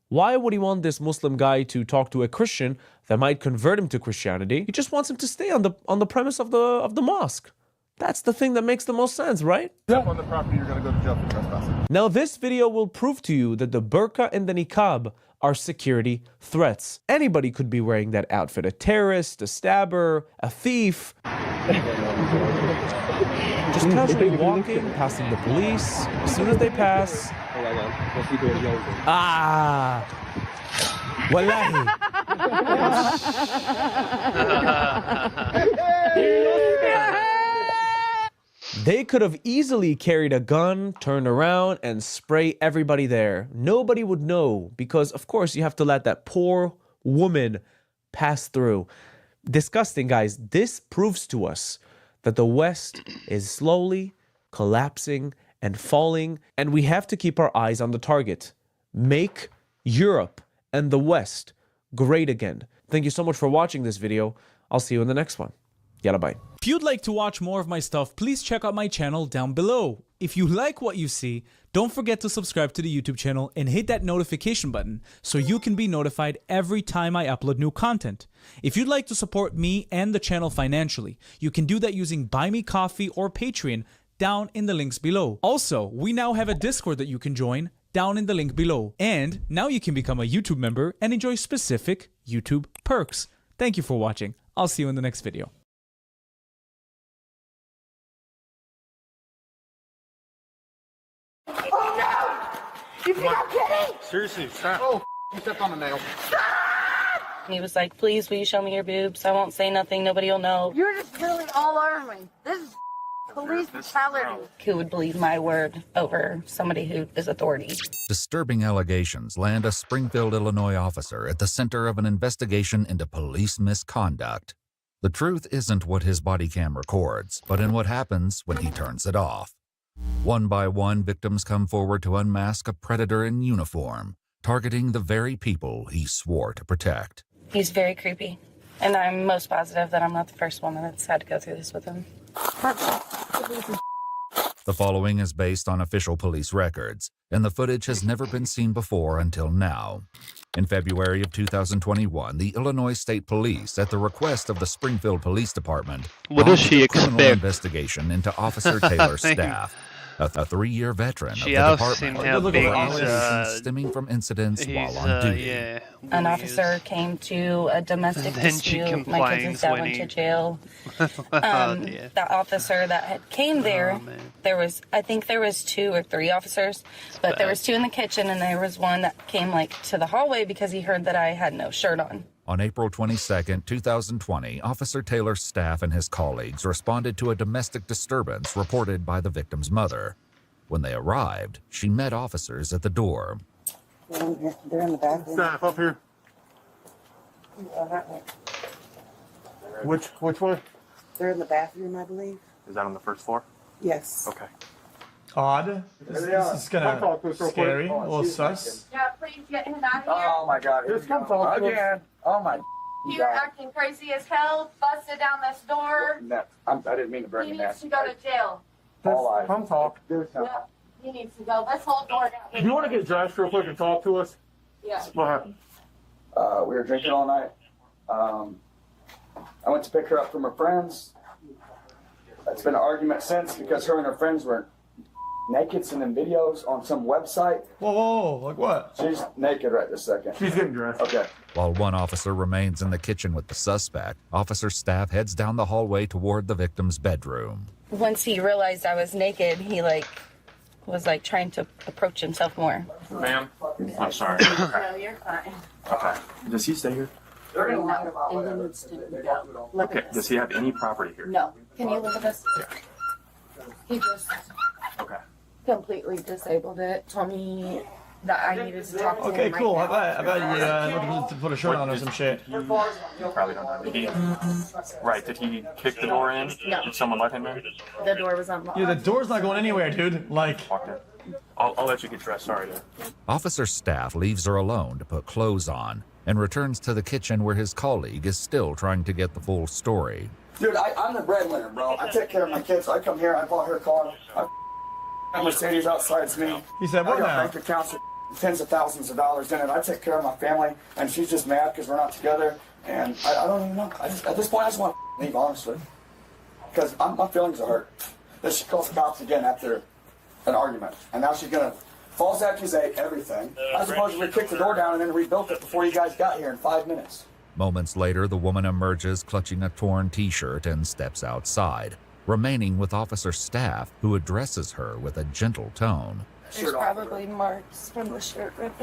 Why would he want this Muslim guy to talk to a Christian that might convert him to Christianity? He just wants him to stay on the premise of the mosque. That's the thing that makes the most sense, right? Step on the property, you're going to go to jail for trespassing. Now, this video will prove to you that the burqa and the niqab are security threats. Anybody could be wearing that outfit. A terrorist, a stabber, a thief. Just casually walking, passing the police. As soon as they pass... Ah! Wallahi! They could have easily carried a gun, turned around, and spray everybody there. Nobody would know because, of course, you have to let that poor woman pass through. Disgusting, guys. This proves to us that the West is slowly collapsing and falling, and we have to keep our eyes on the target. Make Europe and the West great again. Thank you so much for watching this video. I'll see you in the next one. Yalla, bye. If you'd like to watch more of my stuff, please check out my channel down below. If you like what you see, don't forget to subscribe to the YouTube channel and hit that notification button so you can be notified every time I upload new content. If you'd like to support me and the channel financially, you can do that using Buy Me Coffee or Patreon down in the links below. Also, we now have a Discord that you can join down in the link below. And now you can become a YouTube member and enjoy specific YouTube perks. Thank you for watching. I'll see you in the next video. You think I'm kidding? Seriously, stop. Oh, you stepped on a nail. He was like, please, will you show me your boobs? I won't say nothing. Nobody will know. You're just really all over me. This is police brutality. Who would believe my word over somebody who is authority? Disturbing allegations land a Springfield, Illinois officer at the center of an investigation into police misconduct. The truth isn't what his body cam records, but in what happens when he turns it off. One by one, victims come forward to unmask a predator in uniform, targeting the very people he swore to protect. He's very creepy. And I'm most positive that I'm not the first woman that's had to go through this with him. The following is based on official police records, and the footage has never been seen before until now. In February of 2021, the Illinois State Police, at the request of the Springfield Police Department, what does she launched a criminal expect? investigation into Officer Taylor's staff, a 3-year veteran She of the asked him department how big for his, allegations stemming from incidents while on duty. yeah, An officer came to a domestic And then she dispute. My cousin's dad when went to he- jail. Oh, dear. The officer that had came there, I think there was 2 or 3 officers, but there was 2 in the kitchen, and there was one that came like to the hallway because he heard that I had no shirt on. On April 22, 2020, Officer Taylor's staff and his colleagues responded to a domestic disturbance reported by the victim's mother. When they arrived, she met officers at the door. They're in the bathroom. Staff up here. Which one? They're in the bathroom, I believe. Is that on the first floor? Yes. Okay. Odd. This is kind of scary. A little sus. Yeah, please get him out of here. Oh my God. Just come talk again. Oh my. You're acting crazy as hell. Busted down this door. I didn't mean to bring He you needs to go to jail. Come talk. Yeah, he needs to go. Let's hold door down. You want to get dressed real quick and talk to us? Yeah. What happened? We were drinking all night. I went to pick her up from her friends. It's been an argument since because her and her friends were naked sending videos on some website. Whoa, like what? She's naked right this second. She's getting dressed. Okay. While one officer remains in the kitchen with the suspect, officer staff heads down the hallway toward the victim's bedroom. Once he realized I was naked, he was trying to approach himself more. Ma'am, I'm sorry. No, you're fine. Okay. Does he stay here? And he needs to go. Look Okay. at this. Does he have any property here? No. Can you look at this? He just Okay. completely disabled it. Told me that I needed to talk to Okay, him cool. right now. I bet you looking to put a shirt on or some shit. You probably don't know. Did he, right, did he kick the door in? No. Did someone let him in? The door was unlocked. Yeah, the door's not going anywhere, dude. Like. Walked in. I'll let you get dressed. Sorry, dude. Officer staff leaves her alone to put clothes on and returns to the kitchen where his colleague is still trying to get the full story. Dude, I'm the breadwinner, bro. I take care of my kids. I come here. I bought her a car. I Mercedes outsides me. He said, what I got now? bank accounts with tens of thousands of dollars in it. I take care of my family, and she's just mad because we're not together. And I don't even know. At this point, I just want to leave, honestly, because my feelings are hurt. Then she calls the cops again after an argument, and now she's gonna false accusate everything. I suppose we kicked the door down and then rebuilt it before you guys got here in 5 minutes. Moments later, the woman emerges clutching a torn t-shirt and steps outside, remaining with officer staff who addresses her with a gentle tone. There's probably marks from the shirt right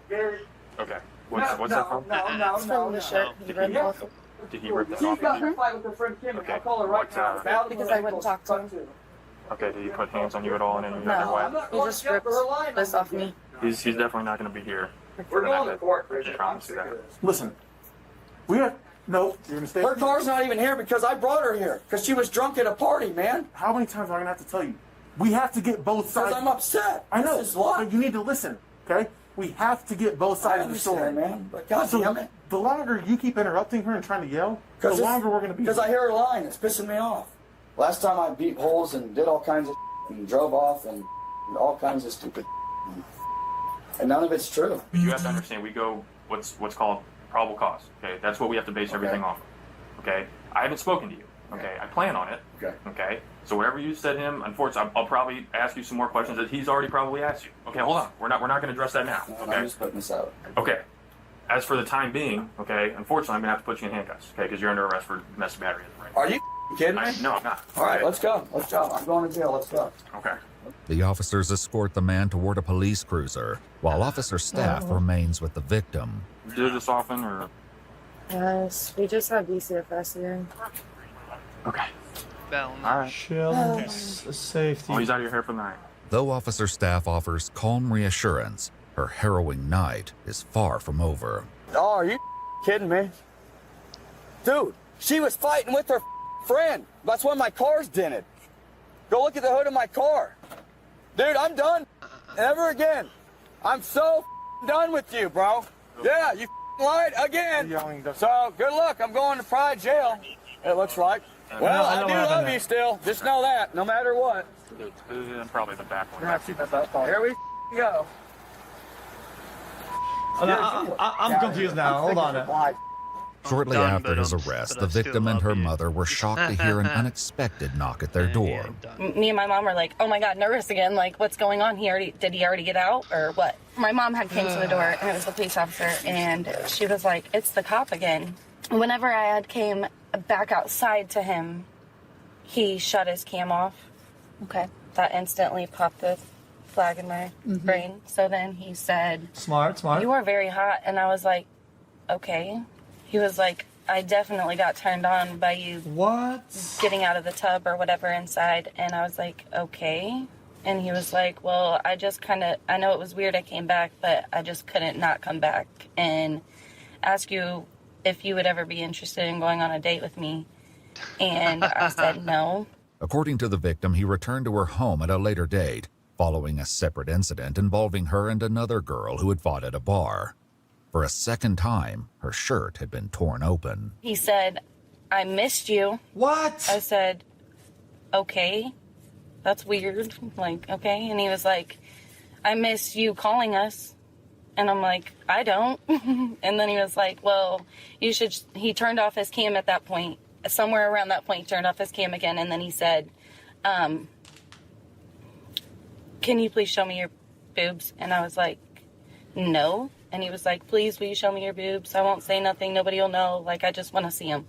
there. Okay. What's that from? It's from the shirt. He ripped off. Did he rip this She's off? got in a fight with her friend Kim. Okay. I'll call her right now. Because I wouldn't talk to him. Okay, did he put hands on you at all and then you got your No, way? he just ripped this off me. He's definitely not going to be here. We're going to court. I promise you that. Listen, we have no. You're gonna stay. Her car's not even here because I brought her here because she was drunk at a party, man. How many times am I gonna have to tell you? We have to get both sides. Because I'm upset. I know. This is why. But you need to listen, okay? We have to get both sides of the story, man. But God damn it. The longer you keep interrupting her and trying to yell, the longer we're gonna be. Because I hear her lying. It's pissing me off. Last time I beat holes and did all kinds of and drove off and all kinds of stupid and none of it's true. But you have to understand, we go what's called probable cause. Okay, that's what we have to base everything off. Okay, I haven't spoken to you. Okay, I plan on it. Okay. So whatever you said to him, unfortunately, I'll probably ask you some more questions that he's already probably asked you. Okay, hold on. We're not going to address that now. Okay. I'm just putting this out. Okay. As for the time being, okay, unfortunately, I'm gonna have to put you in handcuffs. Okay, because you're under arrest for domestic battery. Right. Are you kidding me? No, I'm not. All right, let's go. Let's go. I'm going to jail. Let's go. Okay. The officers escort the man toward a police cruiser, while officer staff remains with the victim. You do this often, or? Yes, we just have DCFS here. Okay. All right. Chill. Safety. Oh, he's out of your hair for the night. Though officer staff offers calm reassurance, her harrowing night is far from over. Oh, are you kidding me? Dude, she was fighting with her friend. That's when my car's dented. Go look at the hood of my car. Dude, I'm done. Never again. I'm so done with you, bro. Yeah, you lied again. So, good luck. I'm going to Pride Jail, it looks like. Well, I do love you still. Just know that, no matter what. Probably the back one. Here we go. I'm confused now. Hold on. Shortly done, after but his I'm- arrest, but the I still victim and love her you. mother were shocked to hear an unexpected knock at their door. Me and my mom were like, oh my God, nervous again. Like, what's going on? Did he already get out or what? My mom had came to the door and it was the police officer and she was like, it's the cop again. Whenever I had came back outside to him, he shut his cam off. Okay. That instantly popped the flag in my brain. So then he said, Smart. you are very hot. And I was like, okay. He was like, I definitely got turned on by you getting out of the tub or whatever inside. And I was like, okay. And he was like, well, I know it was weird I came back, but I just couldn't not come back and ask you if you would ever be interested in going on a date with me. And I said no. According to the victim, he returned to her home at a later date, following a separate incident involving her and another girl who had fought at a bar. For a second time, her shirt had been torn open. He said, I missed you. What? I said, okay, that's weird. Like, okay. And he was like, I miss you calling us. And I'm like, I don't. And then he was like, well, you should. He turned off his cam at that point. Somewhere around that point, he turned off his cam again. And then he said, can you please show me your boobs? And I was like, no. And he was like, please, will you show me your boobs? I won't say nothing. Nobody will know. Like, I just want to see them.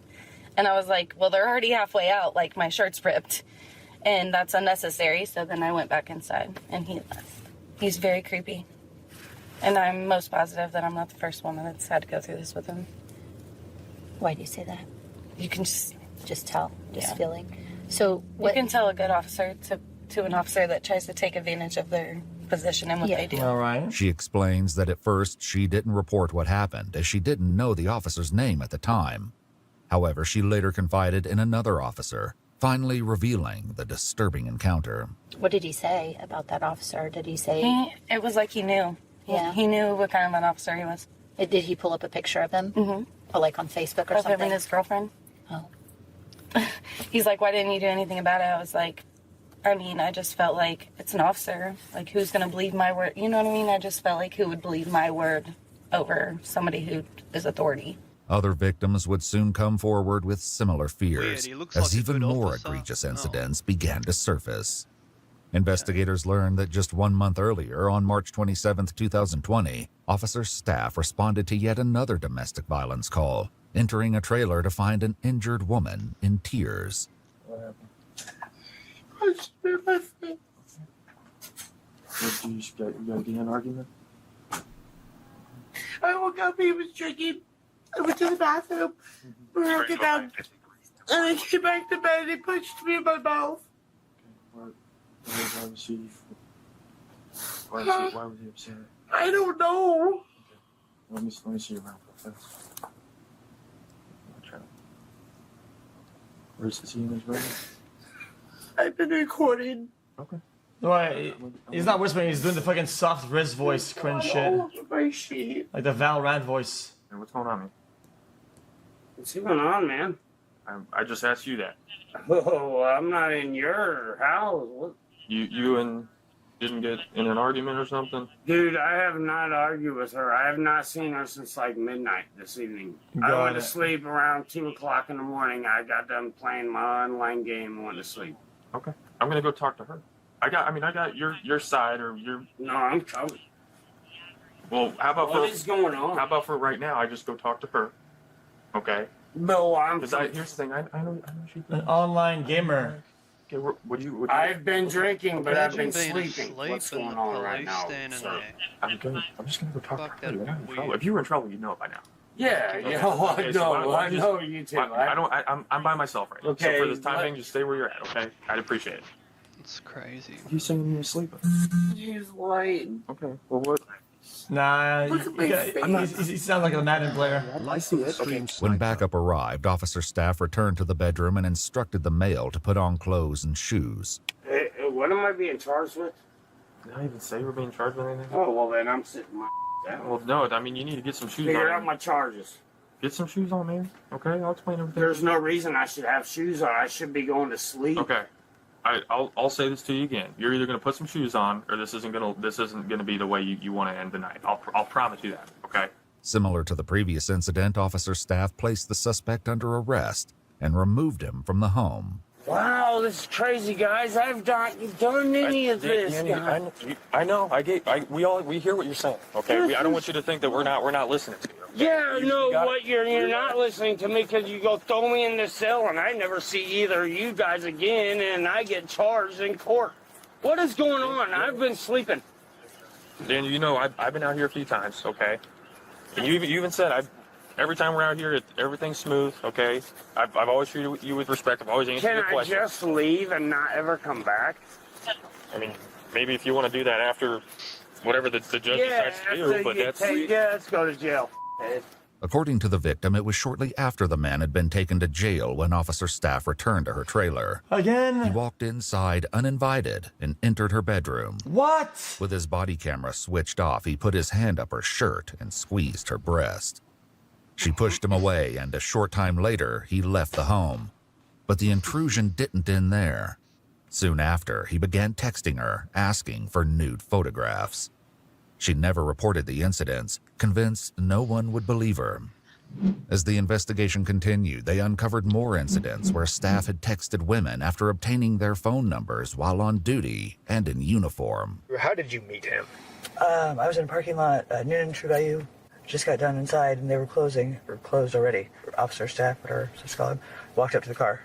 And I was like, well, they're already halfway out. Like, my shirt's ripped. And that's unnecessary. So then I went back inside and he left. He's very creepy. And I'm most positive that I'm not the first woman that's had to go through this with him. Why do you say that? You can just tell, feeling. So you can tell a good officer to an officer that tries to take advantage of their position and what they do. All right. She explains that at first she didn't report what happened, as she didn't know the officer's name at the time. However, she later confided in another officer, finally revealing the disturbing encounter. What did he say about that officer? Did he say... It was like he knew. Yeah. He knew what kind of an officer he was. Did he pull up a picture of him? Mm-hmm. Or like on Facebook or Of something? him and his girlfriend. Oh. He's like, why didn't you do anything about it? I was like, I mean, I just felt like it's an officer. Like, who's going to believe my word? You know what I mean? I just felt like who would believe my word over somebody who is authority. Other victims would soon come forward with similar fears, he looks as like a even good more officer. egregious incidents began to surface. Investigators learned that just 1 month earlier, on March 27, 2020, officer staff responded to yet another domestic violence call, entering a trailer to find an injured woman in tears. What happened? I spit my face. You got to get an argument? I woke up, he was drinking. I went to the bathroom. We were looking down. And I came back to bed and he punched me in my mouth. Why was he upset? I don't know. Let me see your mouth. Where's he in his room? I've been recording. Okay. Why? He's not whispering. He's doing the fucking soft wrist voice, cringe shit. My sheet. Like the Valorant voice. Hey, what's going on, man? What's going on, man? I just asked you that. Oh, I'm not in your house. What? You and didn't get in an argument or something? Dude, I have not argued with her. I have not seen her since like midnight this evening. I went to sleep around 2 o'clock in the morning. I got done playing my online game and went to sleep. Okay. I'm gonna go talk to her. I got your side or your. No, I'm coming. Well, how about What is going on? How about for right now? I just go talk to her. Okay. No, I'm. Here's the thing. I know she. An online gamer. Okay. What do you? I've been drinking, but I've been Imagine being sleeping. asleep What's and going the on right police now, standing sir? there. I'm just gonna go talk Fuck, to her. that'd You're not in be trouble. weird. If you were in trouble, you know it by now. Yeah, Okay. you know, Okay, so I know you too. I'm by myself right now. Okay, So for this time being, just stay where you're at. Okay. I'd appreciate it. It's crazy. He's saying you're asleep. He's late. Okay. Well, what? Nah, Look at my face. he sounds like a Madden player. I see it. Okay. When backup arrived, officer staff returned to the bedroom and instructed the male to put on clothes and shoes. Hey, what am I being charged with? Did I even say we're being charged with anything? Oh, well, then I'm sitting my down. Well, no. I mean, you need to get some shoes Figure on. out my charges. Get some shoes on, man. Okay, I'll explain everything. There's no reason I should have shoes on. I should be going to sleep. Okay. I'll say this to you again. You're either gonna put some shoes on, or this isn't gonna be the way you want to end the night. I'll promise you that. Okay. Similar to the previous incident, officer staff placed the suspect under arrest and removed him from the home. Wow, this is crazy, guys. I've not done any of this. I know. We hear what you're saying. Okay. I don't want you to think that we're not listening to you. Okay? Yeah, no, what you're not listening to me because you go throw me in the cell and I never see either of you guys again and I get charged in court. What is going on? I've been sleeping. Dan, you know I've been out here a few times. Okay. And you even said every time we're out here, everything's smooth, okay? I've always treated you with respect. I've always answered your questions. Can I just leave and not ever come back? I mean, maybe if you want to do that after whatever the judge decides to do, but that's... Yeah, let's go to jail. According to the victim, it was shortly after the man had been taken to jail when officer staff returned to her trailer. Again? He walked inside uninvited and entered her bedroom. What? With his body camera switched off, he put his hand up her shirt and squeezed her breast. She pushed him away, and a short time later, he left the home. But the intrusion didn't end there. Soon after, he began texting her, asking for nude photographs. She never reported the incidents, convinced no one would believe her. As the investigation continued, they uncovered more incidents where staff had texted women after obtaining their phone numbers while on duty and in uniform. How did you meet him? I was in a parking lot at noon, True Value. Just got done inside and they were closing, or closed already. Officer staff, whatever, let's call him, walked up to the car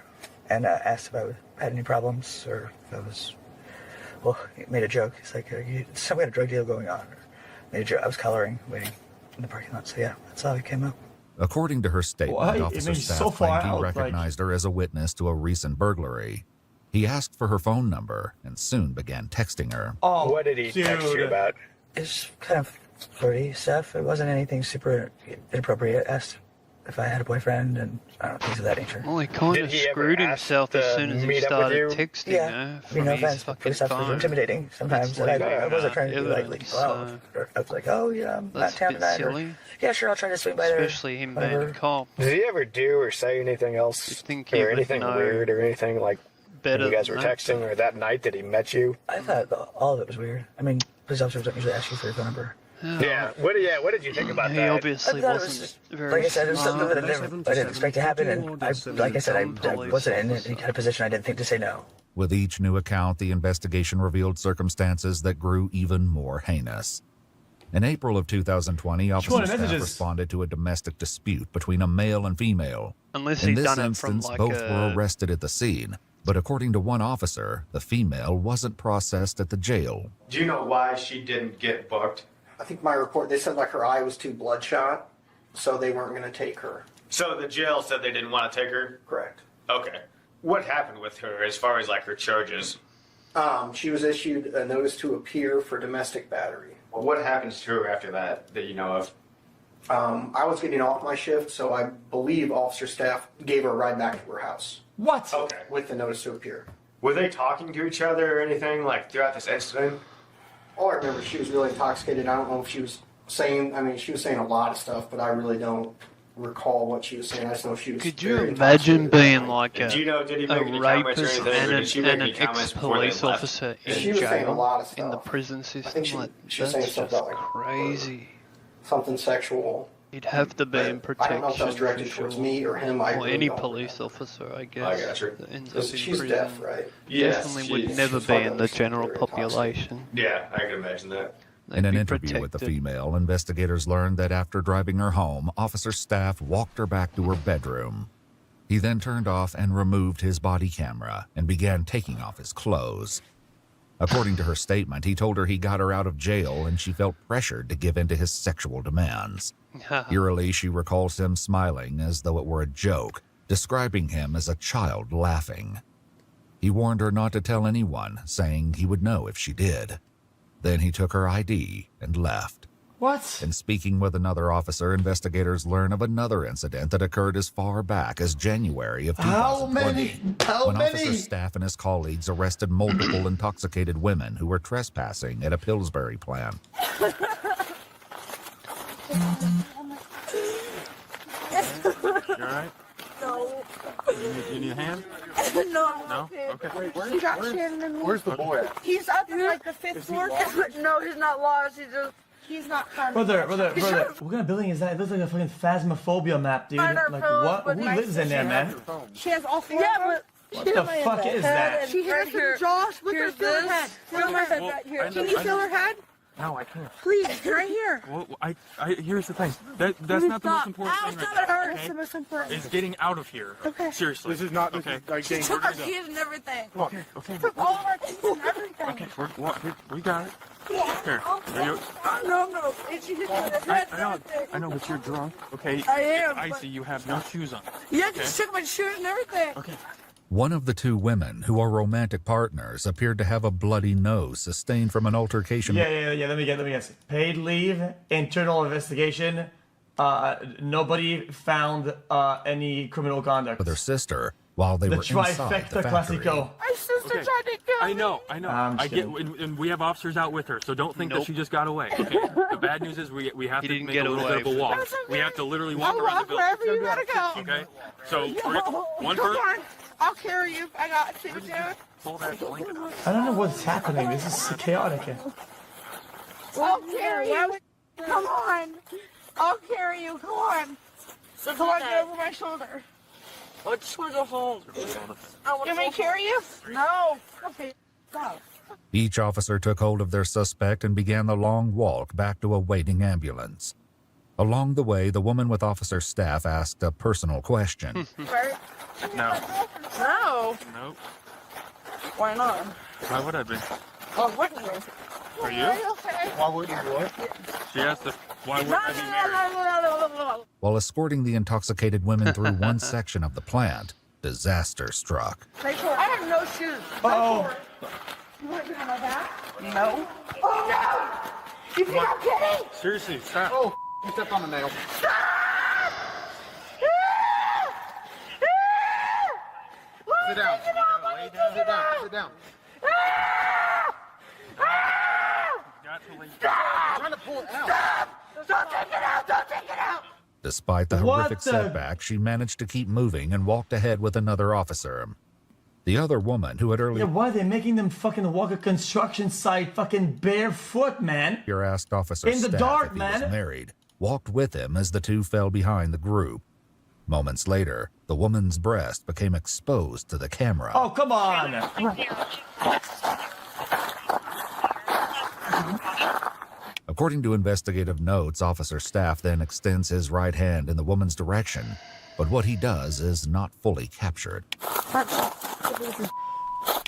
and asked if I had any problems or if I was, well, he made a joke. He's like, some kind of drug deal going on. Or made a joke. I was coloring, waiting in the parking lot. So yeah, that's how it came up. According to her statement, officer staff claimed he recognized her as a witness to a recent burglary. He asked for her phone number and soon began texting her. Oh, what did he text you about? It's kind of flirty stuff. It wasn't anything super inappropriate. Asked if I had a boyfriend and I don't know, things of that nature. Well, he kind of screwed himself as soon as he started texting her from his fucking stuff was phone. intimidating sometimes. And I wasn't trying to like leave out. I was like, oh yeah, I'm not town tonight. Or, yeah, sure, I'll try to swing by there. Especially him being a cop. Did he ever do or say anything else or anything weird or anything like when you guys were texting or that night that he met you? I thought all of it was weird. I mean, police officers don't usually ask you for your phone number. Yeah. What did you think about that? He obviously wasn't very like I said, it was something smart. that I didn't expect to happen, and I wasn't in any kind of position I didn't think to say no. With each new account, the investigation revealed circumstances that grew even more heinous. In April of 2020, officer staff responded to a domestic dispute between a male and female. Unless in he'd this done it instance, from like both were arrested at the scene. But according to one officer, the female wasn't processed at the jail. Do you know why she didn't get booked? I think my report, they said like her eye was too bloodshot, so they weren't going to take her. So the jail said they didn't want to take her? Correct. Okay. What happened with her as far as like her charges? She was issued a notice to appear for domestic battery. Well, what happens to her after that you know of? I was getting off my shift, so I believe officer staff gave her a ride back to her house. What? Okay. With the notice to appear. Were they talking to each other or anything like throughout this incident? All I remember, she was really intoxicated. I don't know if she was saying, she was saying a lot of stuff, but I really don't recall what she was saying. I just know she was. Could you imagine being like a, did he make any rapist or anything, and an ex-police officer in she was saying a jail lot of stuff. in the prison system? She Like, was saying that's stuff just about like crazy. Something sexual. You'd have to be in protection. I don't know if that was directed for towards sure. me or him. Or any police officer, I guess. I got you. That ends up in She's prison. deaf, right? Definitely would never be in the general population. Yeah, I can imagine that. In an interview with the female, investigators learned that after driving her home, officer staff walked her back to her bedroom. He then turned off and removed his body camera and began taking off his clothes. According to her statement, he told her he got her out of jail and she felt pressured to give in to his sexual demands. Eerily, she recalls him smiling as though it were a joke, describing him as a child laughing. He warned her not to tell anyone, saying he would know if she did. Then he took her ID and left. What? In speaking with another officer, investigators learn of another incident that occurred as far back as January of 2020. When officer staff and his colleagues arrested multiple intoxicated women who were trespassing at a Pillsbury plant. You alright? No. You need a hand? No. Okay. Where's the boy at? He's up in like the 5th floor. No, he's not lost. He's just He's not coming. Brother. What kind of building is that? It looks like a fucking phasmophobia map, dude. Murder Like pills, what? but Who nice lives in there, man? She has all four. Yeah, of them. but What the fuck is that? She hit us in the jaw. Look at her head. Feel her head right here. Can you feel her head? No, I can't. Please, right here. Well, here's the thing. That's not the most important thing right now. That's the most important. Is getting out of here. Okay. Seriously. This is not okay. like She getting. took our keys and everything. Okay. Took all of our keys and everything. Okay. We got it. Yeah. Here. Are you? No. She hit her head. I know, but you're drunk. Okay. I am, I but- see you have no shoes on. Yeah, Okay. just took my shoes and everything. Okay. One of the two women, who are romantic partners, appeared to have a bloody nose sustained from an altercation. Yeah. Let me guess. Paid leave, internal investigation. Nobody found any criminal conduct. With her sister while they The were inside trifecta the factory. classico. My sister tried to kill me. I know. I'm I just get, and we have officers out with her, so don't think that she just got away. Okay. The bad news is we have to didn't make get a little away bit of a from walk. That's okay. We have to literally walk I'll around the walk building. wherever you gotta go. Okay. So one Come person. on. I'll carry you. I got you, dude. Pull that blanket out. I don't know what's happening. This is chaotic. I'll carry you. Come on. I'll carry you. Come on. Come on, get over my shoulder. I just want to go home. You may carry you? No. Okay. Stop. Each officer took hold of their suspect and began the long walk back to a waiting ambulance. Along the way, the woman with officer staff asked a personal question. No. No. Nope. Why not? Why would I be? Oh, what is it? Are you? Okay. Why would you what? She asked if why would I be married? No. While escorting the intoxicated women through one section of the plant, disaster struck. I have no shoes. Oh. You want to get on my back? No. Oh, no. You think I'm kidding? Seriously, stop. Oh, you stepped on a nail. Sit down. Sit down. Sit down. I'm trying to pull it out. Don't take it out. Don't take it out. Despite the What horrific the- setback, she managed to keep moving and walked ahead with another officer. The other woman, who had Yeah, earlier why are they making them fucking walk a construction site fucking barefoot, man? asked Officer In the Staff dark, if he man. was married, walked with him as the two fell behind the group. Moments later, the woman's breast became exposed to the camera. Oh, come on. According to investigative notes, Officer Staff then extends his right hand in the woman's direction, but what he does is not fully captured.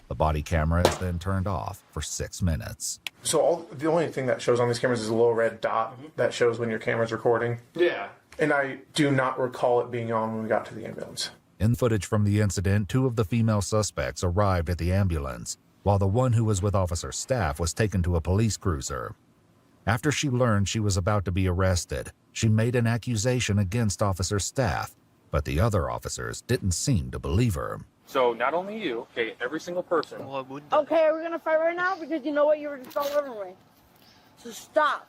The body camera is then turned off for 6 minutes. So the only thing that shows on these cameras is a little red dot that shows when your camera's recording. Yeah. And I do not recall it being on when we got to the ambulance. In footage from the incident, 2 of the female suspects arrived at the ambulance, while the one who was with Officer Staff was taken to a police cruiser. After she learned she was about to be arrested, she made an accusation against Officer Staff, but the other officers didn't seem to believe her. So not only you, okay, every single person. Okay, are we going to fight right now? Because you know what? You were just all over me. So stop.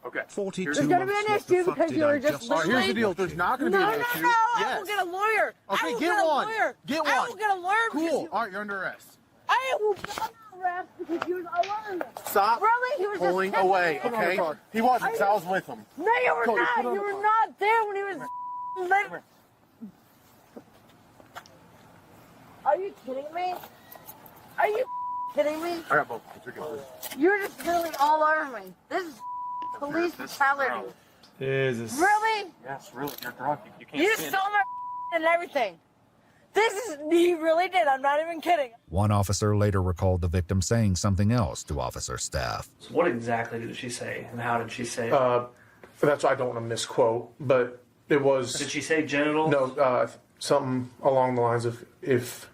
Okay. 42 There's going to be an issue because you were just All right, here's the deal. There's not going to be an issue. No. I Yes. will get a lawyer. Okay, I will get a one. lawyer. Get I one. will get a lawyer. because Cool. you- All right, you're under arrest. I will get an arrest because you was all over me. Stop Really? He was just pulling hitting away, me. okay? He wasn't, 'cause I was with him. No, you were Cody, not. put on You the were car. not there when he was. Are you kidding me? Are you kidding me? I got both. You're good. You're just really all over me. This is police brutality. Jesus. Really? Yes, really, you're drunk. You can't You stand stole my and everything. This is, he really did. I'm not even kidding. One officer later recalled the victim saying something else to Officer Staff. What exactly did she say, and how did she say it? That's why I don't want to misquote, but it was. Did she say genital? No, something along the lines of if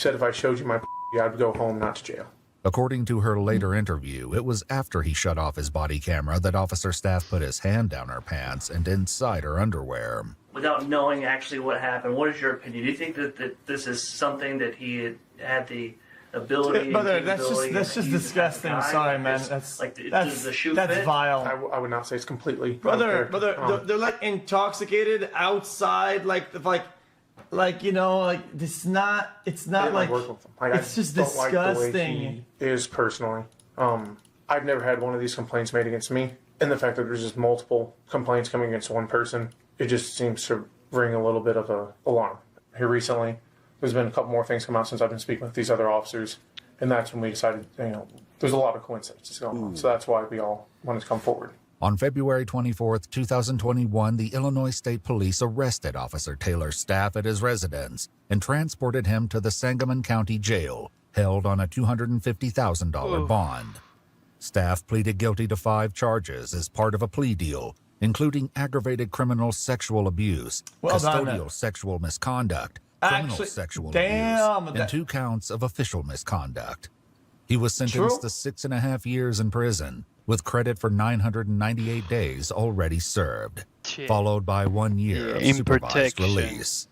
I showed you my I'd go home, not to jail. According to her later interview, it was after he shut off his body camera that Officer Staff put his hand down her pants and inside her underwear. Without knowing actually what happened, what is your opinion? Do you think that this is something that he had the ability? Brother, and that's just disgusting. Sorry, man. That's does the shoe that's fit? vile. I would not say it's completely. Brother, they're like intoxicated outside, like you know, like it's not like it's just disgusting. He is personally. I've never had one of these complaints made against me. and the fact that there's just multiple complaints coming against one person, it just seems to ring a little bit of a alarm. Here recently, there's been a couple more things come out since I've been speaking with these other officers, and that's when we decided, there's a lot of coincidences going on. So that's why we all wanted to come forward. On February 24th, 2021, the Illinois State Police arrested Officer Taylor's staff at his residence and transported him to the Sangamon County Jail, held on a $250,000 bond. Staff pleaded guilty to 5 charges as part of a plea deal, including aggravated criminal sexual abuse, custodial sexual misconduct, criminal sexual abuse, and 2 counts of official misconduct. He was sentenced to 6.5 years in prison, with credit for 998 days already served, followed by 1 year of supervised release.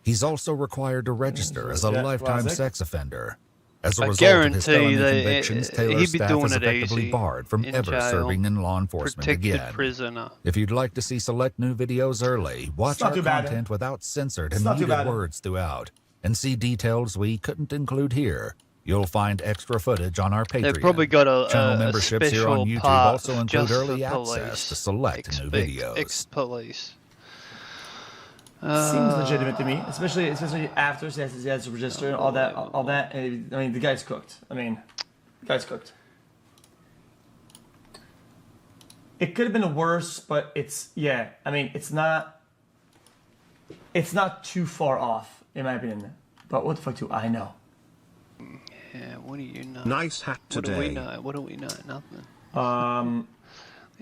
He's also required to register as a lifetime sex offender. As a result of his felony convictions, Taylor's staff is effectively barred from ever serving in law enforcement again. Prisoner. If you'd like to see select new videos early, watch our content without censored and muted words throughout, and see details we couldn't include here, you'll find extra footage on our Patreon. They've probably got Channel a memberships here on YouTube also include early access to select new videos. Ex-police. Seems legitimate to me, especially after he has to register and all that. I mean, the guy's cooked. It could have been worse, but it's not too far off in my opinion. But what the fuck do I know? Yeah, what do you know? Nice hat today. What do we know? Nothing.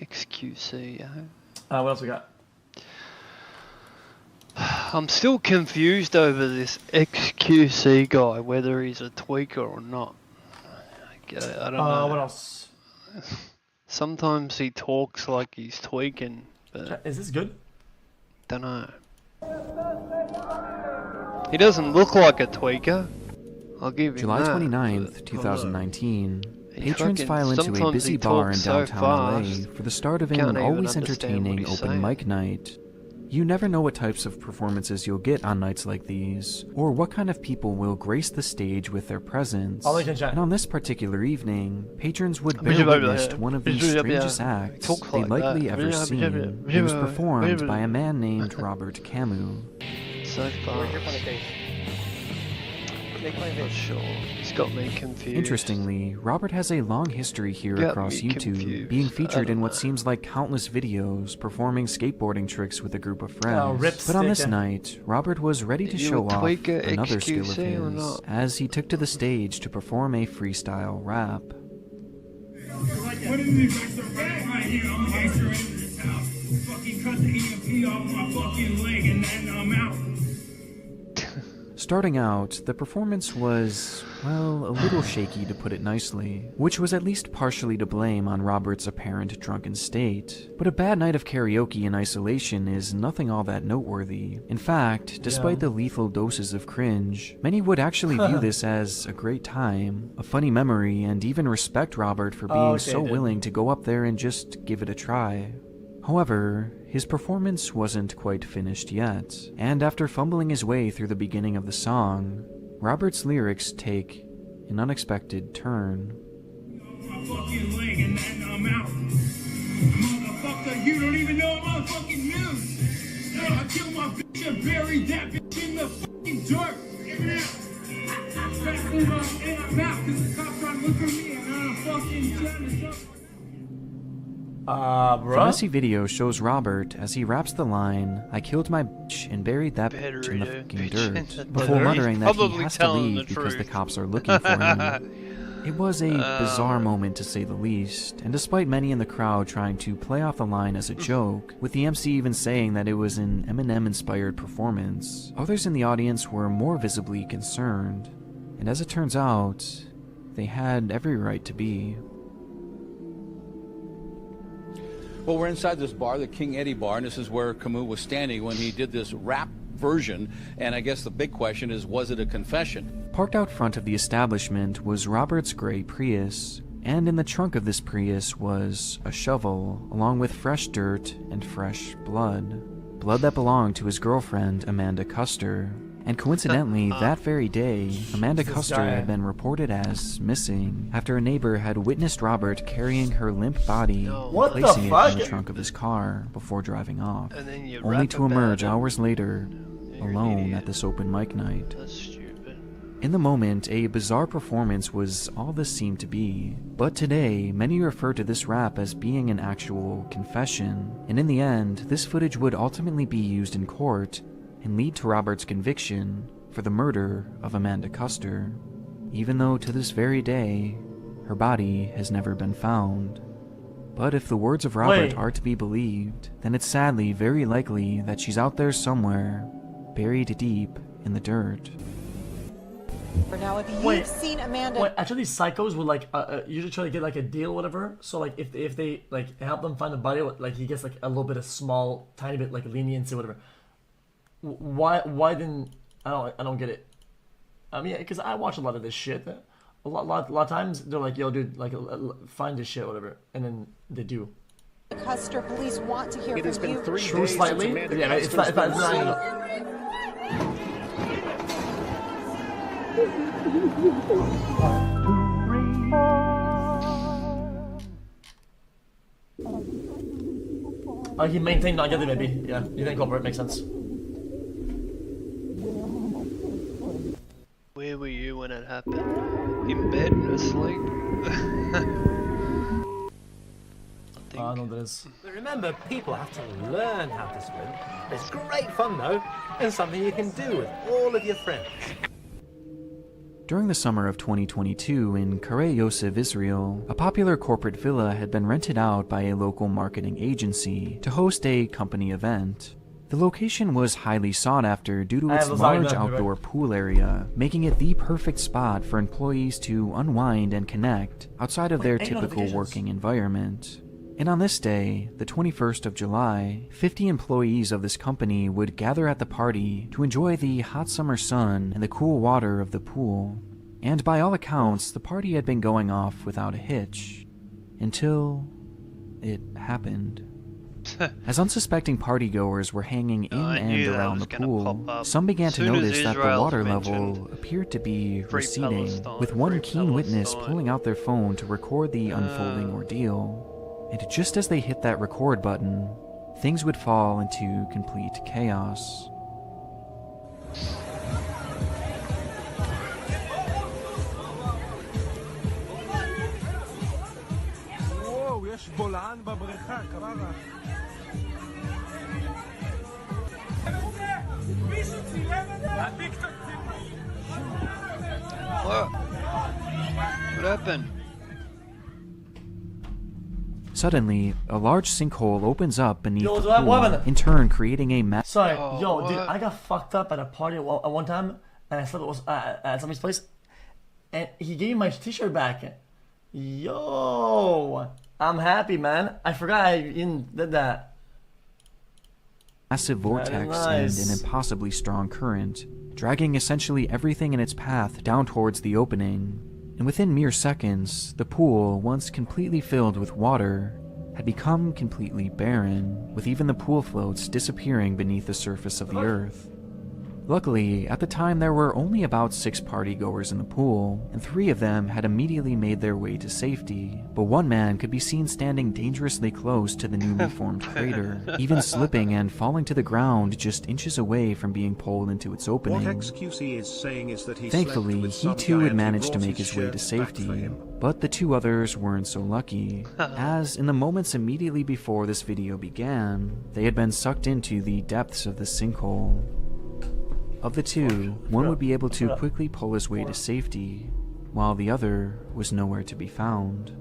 XQC, yeah. What else we got? I'm still confused over this XQC guy, whether he's a tweaker or not. I don't know. What else? Sometimes he talks like he's tweaking, but... Is this good? Don't know. He doesn't look like a tweaker. I'll give you July that. 29th, 2019. Patrons file into a busy bar in downtown LA for the start of an always entertaining open mic night. You never know what types of performances you'll get on nights like these, or what kind of people will grace the stage with their presence. And on this particular evening, patrons would bear witness to one of the strangest acts they'd likely ever seen. It was performed by a man named Robert Camus. So far. Not sure. It's got me confused. Interestingly, Robert has a long history here across YouTube, being featured in what seems like countless videos, performing skateboarding tricks with a group of friends. But on this night, Robert was ready to show off another skill of his, as he took to the stage to perform a freestyle rap. Starting out, the performance was, well, a little shaky to put it nicely, which was at least partially to blame on Robert's apparent drunken state. But a bad night of karaoke in isolation is nothing all that noteworthy. In fact, despite the lethal doses of cringe, many would actually view this as a great time, a funny memory, and even respect Robert for being so willing to go up there and just give it a try. However, his performance wasn't quite finished yet, and after fumbling his way through the beginning of the song, Robert's lyrics take an unexpected turn. Motherfucker, you don't even know my fucking news. I killed my bitch and buried that bitch in the fucking dirt. Back in my mouth, cause the cops trying to look for me and I'm fucking trying to jump. The messy video shows Robert as he raps the line, "I killed my bitch and buried that bitch in the fucking dirt," before muttering that he has to leave because the cops are looking for him. It was a bizarre moment to say the least, and despite many in the crowd trying to play off the line as a joke, with the MC even saying that it was an Eminem-inspired performance, others in the audience were more visibly concerned, and as it turns out, they had every right to be. Well, we're inside this bar, the King Eddie bar, and this is where Camus was standing when he did this rap version, and I guess the big question is, was it a confession? Parked out front of the establishment was Robert's gray Prius, and in the trunk of this Prius was a shovel, along with fresh dirt and fresh blood. Blood that belonged to his girlfriend, Amanda Custer, And coincidentally, that very day, Amanda This Custer guy. had been reported as missing after a neighbor had witnessed Robert carrying her limp body What and the placing it fuck? in the trunk of his car before driving off, And then you only rap to about emerge it. hours later, You're an alone idiot. at this open mic night. That's stupid. In the moment, a bizarre performance was all this seemed to be, but today, many refer to this rap as being an actual confession, and in the end, this footage would ultimately be used in court and lead to Robert's conviction for the murder of Amanda Custer, even though to this very day, her body has never been found. But if the words of Robert Wait. are to be believed, then it's sadly very likely that she's out there somewhere, buried deep in the dirt. For now, if you've Wait. seen Amanda. Wait, actually, psychos would like usually try to get like a deal, or whatever. So like if they like help them find the body, like he gets like a little bit of small, tiny bit like leniency, or whatever. Why didn't I don't get it. I mean, because I watch a lot of this shit. A lot of times they're like, yo, dude, like find this shit, or whatever, and then they do. Custer police want to hear It has from been you. 3 True days slightly. since Amanda Yeah, it's Custer's not been even. He maintained not getting maybe. Yeah, you didn't cooperate. Makes sense. Where were you when it happened? In bed, asleep? I know this. But remember, people have to learn how to swim. It's great fun though, and something you can do with all of your friends. During the summer of 2022 in Karei Yosef, Israel, a popular corporate villa had been rented out by a local marketing agency to host a company event. The location was highly sought after due to its large outdoor pool area, making it the perfect spot for employees to unwind and connect outside of their typical working environment. And on this day, the 21st of July, 50 employees of this company would gather at the party to enjoy the hot summer sun and the cool water of the pool. And by all accounts, the party had been going off without a hitch. Until it happened. As unsuspecting partygoers were hanging in and around the pool, some began to notice that the water level appeared to be receding, with one keen witness pulling out their phone to record the unfolding ordeal. And just as they hit that record button, things would fall into complete chaos. וואו, יש בולען בבריכה, קרה רע. מישהו צילם את זה? הטיקטוק What? What happened? Suddenly, a large sinkhole opens up beneath Yo, the what pool, happened? in turn creating a mass. Sorry, Oh, yo, dude, what? I got fucked up at a party at one time, and I slept at somebody's place, and he gave me my t-shirt back. Yo, I'm happy, man. I forgot I even did that. Massive vortex nice. and an impossibly strong current, dragging essentially everything in its path down towards the opening. And within mere seconds, the pool, once completely filled with water, had become completely barren, with even the pool floats disappearing beneath the surface of the earth. Luckily, at the time there were only about 6 partygoers in the pool, and 3 of them had immediately made their way to safety, but one man could be seen standing dangerously close to the newly formed crater, even slipping and falling to the ground just inches away from being pulled into its opening. What XQC is saying is that he Thankfully, slept with he some too guy had and he managed to brought make his his way to shirt back for safety, him. but the 2 others weren't so lucky, as in the moments immediately before this video began, they had been sucked into the depths of the sinkhole. Of the 2, one would be able to quickly pull his way to safety, while the other was nowhere to be found.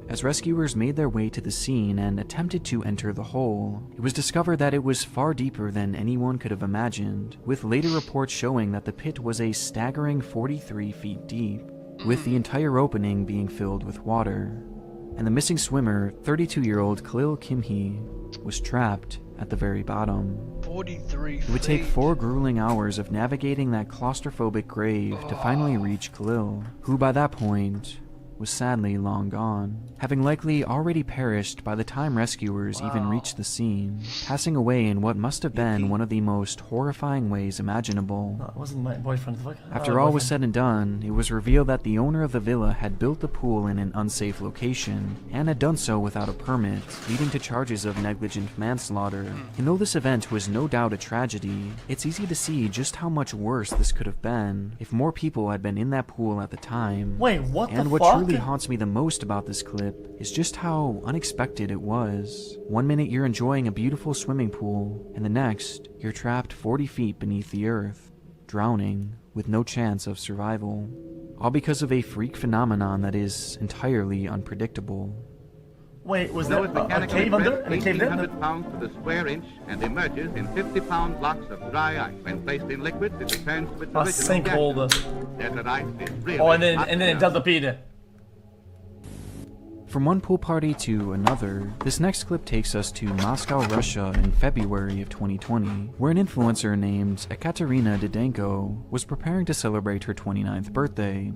As rescuers made their way to the scene and attempted to enter the hole, it was discovered that it was far deeper than anyone could have imagined, with later reports showing that the pit was a staggering 43 feet deep, with the entire opening being filled with water. And the missing swimmer, 32-year-old Khalil Kimhi, was trapped at the very bottom. 43 It would take 4 grueling hours of navigating that claustrophobic grave to finally reach Khalil, who by that point was sadly long gone, having likely already perished by the time rescuers even reached the scene, passing away in what must have been one of the most horrifying ways imaginable. No, it wasn't my boyfriend. Fuck. After all was said and done, it was revealed that the owner of the villa had built the pool in an unsafe location, and had done so without a permit, leading to charges of negligent manslaughter. And though this event was no doubt a tragedy, it's easy to see just how much worse this could have been if more people had been in that pool at the time. Wait, what the fuck? And what truly haunts me the most about this clip is just how unexpected it was. 1 minute you're enjoying a beautiful swimming pool, and the next, you're trapped 40 feet beneath the earth, drowning, with no chance of survival. All because of a freak phenomenon that is entirely unpredictable. Wait, was there a cave under? And a cave in? 1,800 pounds to the square inch and emerges in 50-pound blocks of dry ice. When placed in liquid, it returns to its original gas. Desert ice is really and then it does the Peter. From one pool party to another, this next clip takes us to Moscow, Russia in February of 2020, where an influencer named Ekaterina Didenko was preparing to celebrate her 29th birthday.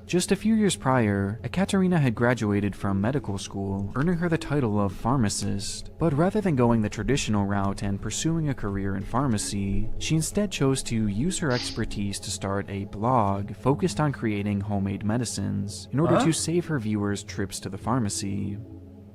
Just a few years prior, Ekaterina had graduated from medical school, earning her the title of pharmacist. But rather than going the traditional route and pursuing a career in pharmacy, she instead chose to use her expertise to start a blog focused on creating homemade medicines in order to save her viewers trips to the pharmacy.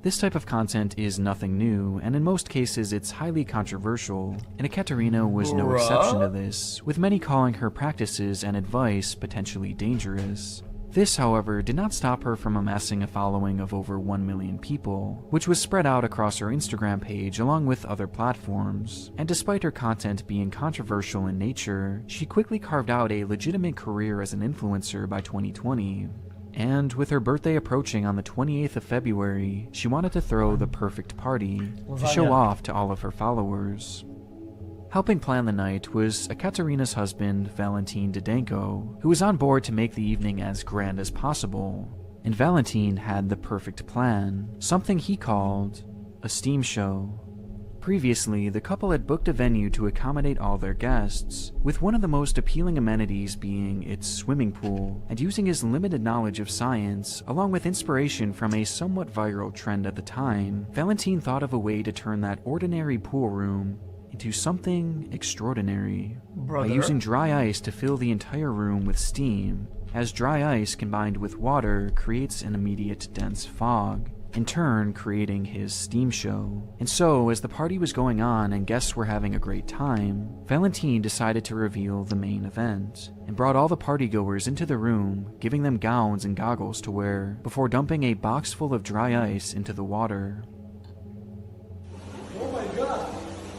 This type of content is nothing new, and in most cases it's highly controversial, and Ekaterina was no exception to this, with many calling her practices and advice potentially dangerous. This, however, did not stop her from amassing a following of over 1 million people, which was spread out across her Instagram page along with other platforms. And despite her content being controversial in nature, she quickly carved out a legitimate career as an influencer by 2020. And with her birthday approaching on the 28th of February, she wanted to throw the perfect party to show off to all of her followers. Helping plan the night was Ekaterina's husband, Valentin Didenko, who was on board to make the evening as grand as possible. And Valentin had the perfect plan, something he called a steam show. Previously, the couple had booked a venue to accommodate all their guests, with one of the most appealing amenities being its swimming pool, and using his limited knowledge of science, along with inspiration from a somewhat viral trend at the time, Valentin thought of a way to turn that ordinary pool room into something extraordinary by using dry ice to fill the entire room with steam, as dry ice combined with water creates an immediate dense fog, in turn creating his steam show. And so, as the party was going on and guests were having a great time, Valentin decided to reveal the main event, and brought all the partygoers into the room, giving them gowns and goggles to wear, before dumping a box full of dry ice into the water.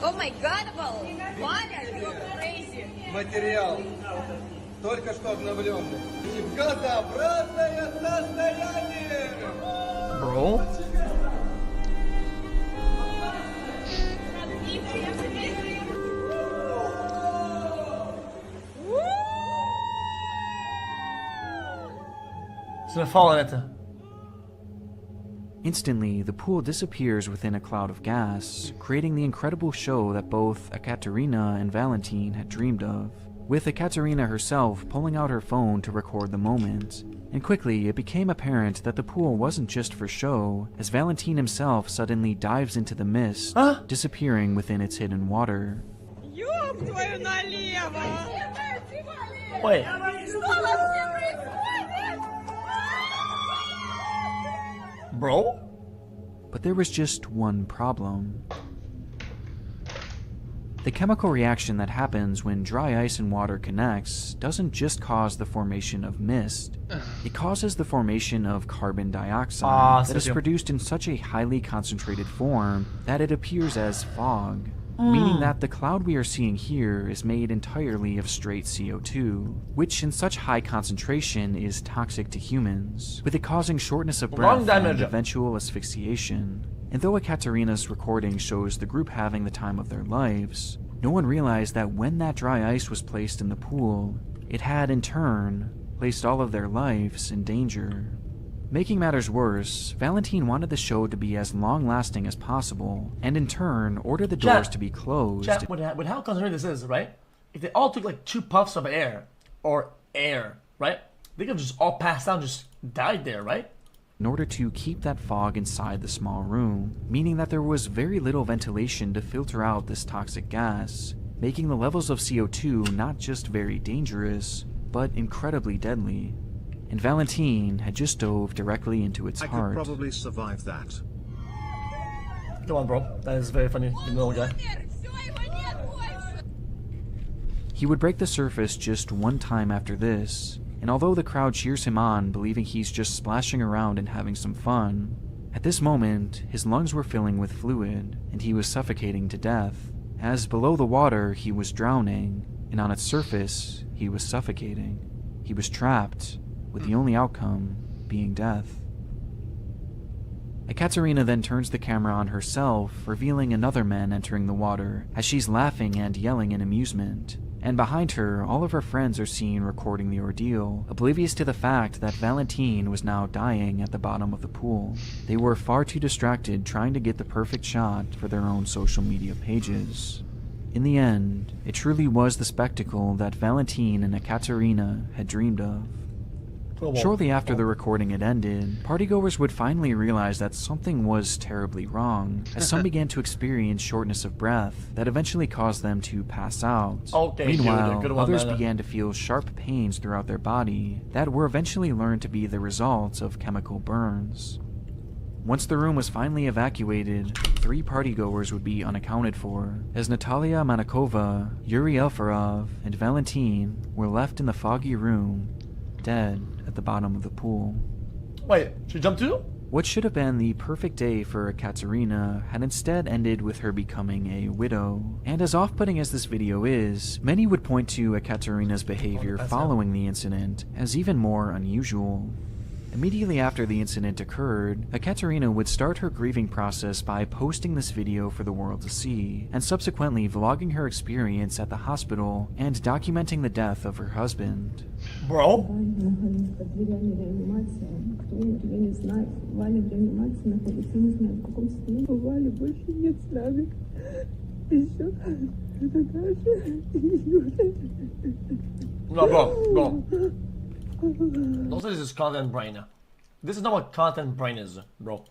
Oh my God, Ваня, you're crazy. Материал только что обновленный. И в газообразное состояние. Bro? It's gonna fall in it. Instantly, the pool disappears within a cloud of gas, creating the incredible show that both Ekaterina and Valentin had dreamed of, with Ekaterina herself pulling out her phone to record the moment. And quickly, it became apparent that the pool wasn't just for show, as Valentin himself suddenly dives into the mist, disappearing within its hidden water. Ёб твою налево! Wait. Bro? But there was just one problem. The chemical reaction that happens when dry ice and water connects doesn't just cause the formation of mist, it causes the formation of carbon dioxide that is produced in such a highly concentrated form that it appears as fog. Meaning that the cloud we are seeing here is made entirely of straight CO2, which in such high concentration is toxic to humans, with it causing shortness of breath and eventual asphyxiation. And though Ekaterina's recording shows the group having the time of their lives, no one realized that when that dry ice was placed in the pool, it had in turn placed all of their lives in danger. Making matters worse, Valentin wanted the show to be as long-lasting as possible, and in turn, ordered the doors to be closed. With how concentrated this is, right? If they all took like 2 puffs of air, right? They could just all pass down just died there, right? In order to keep that fog inside the small room, meaning that there was very little ventilation to filter out this toxic gas, making the levels of CO2 not just very dangerous, but incredibly deadly. And Valentine had just dove directly into its heart. I could probably survive that. Come on, bro. That is very funny. You know, guy. He would break the surface just one time after this, and although the crowd cheers him on, believing he's just splashing around and having some fun, at this moment, his lungs were filling with fluid, and he was suffocating to death, as below the water he was drowning, and on its surface he was suffocating. He was trapped, with the only outcome being death. Ekaterina then turns the camera on herself, revealing another man entering the water, as she's laughing and yelling in amusement. And behind her, all of her friends are seen recording the ordeal, oblivious to the fact that Valentine was now dying at the bottom of the pool. They were far too distracted trying to get the perfect shot for their own social media pages. In the end, it truly was the spectacle that Valentine and Ekaterina had dreamed of. Shortly after the recording had ended, partygoers would finally realize that something was terribly wrong, as some began to experience shortness of breath that eventually caused them to pass out. Meanwhile, others began to feel sharp pains throughout their body that were eventually learned to be the result of chemical burns. Once the room was finally evacuated, 3 partygoers would be unaccounted for, as Natalia Manakova, Yuri Elfarov, and Valentine were left in the foggy room, dead at the bottom of the pool. Wait, she jumped too? What should have been the perfect day for Ekaterina had instead ended with her becoming a widow. And as off-putting as this video is, many would point to Ekaterina's behavior following the incident as even more unusual. Immediately after the incident occurred, Ekaterina would start her grieving process by posting this video for the world to see, and subsequently vlogging her experience at the hospital and documenting the death of her husband. Bro? No, bro. Don't say this is content brain. This is not what content brain is, bro.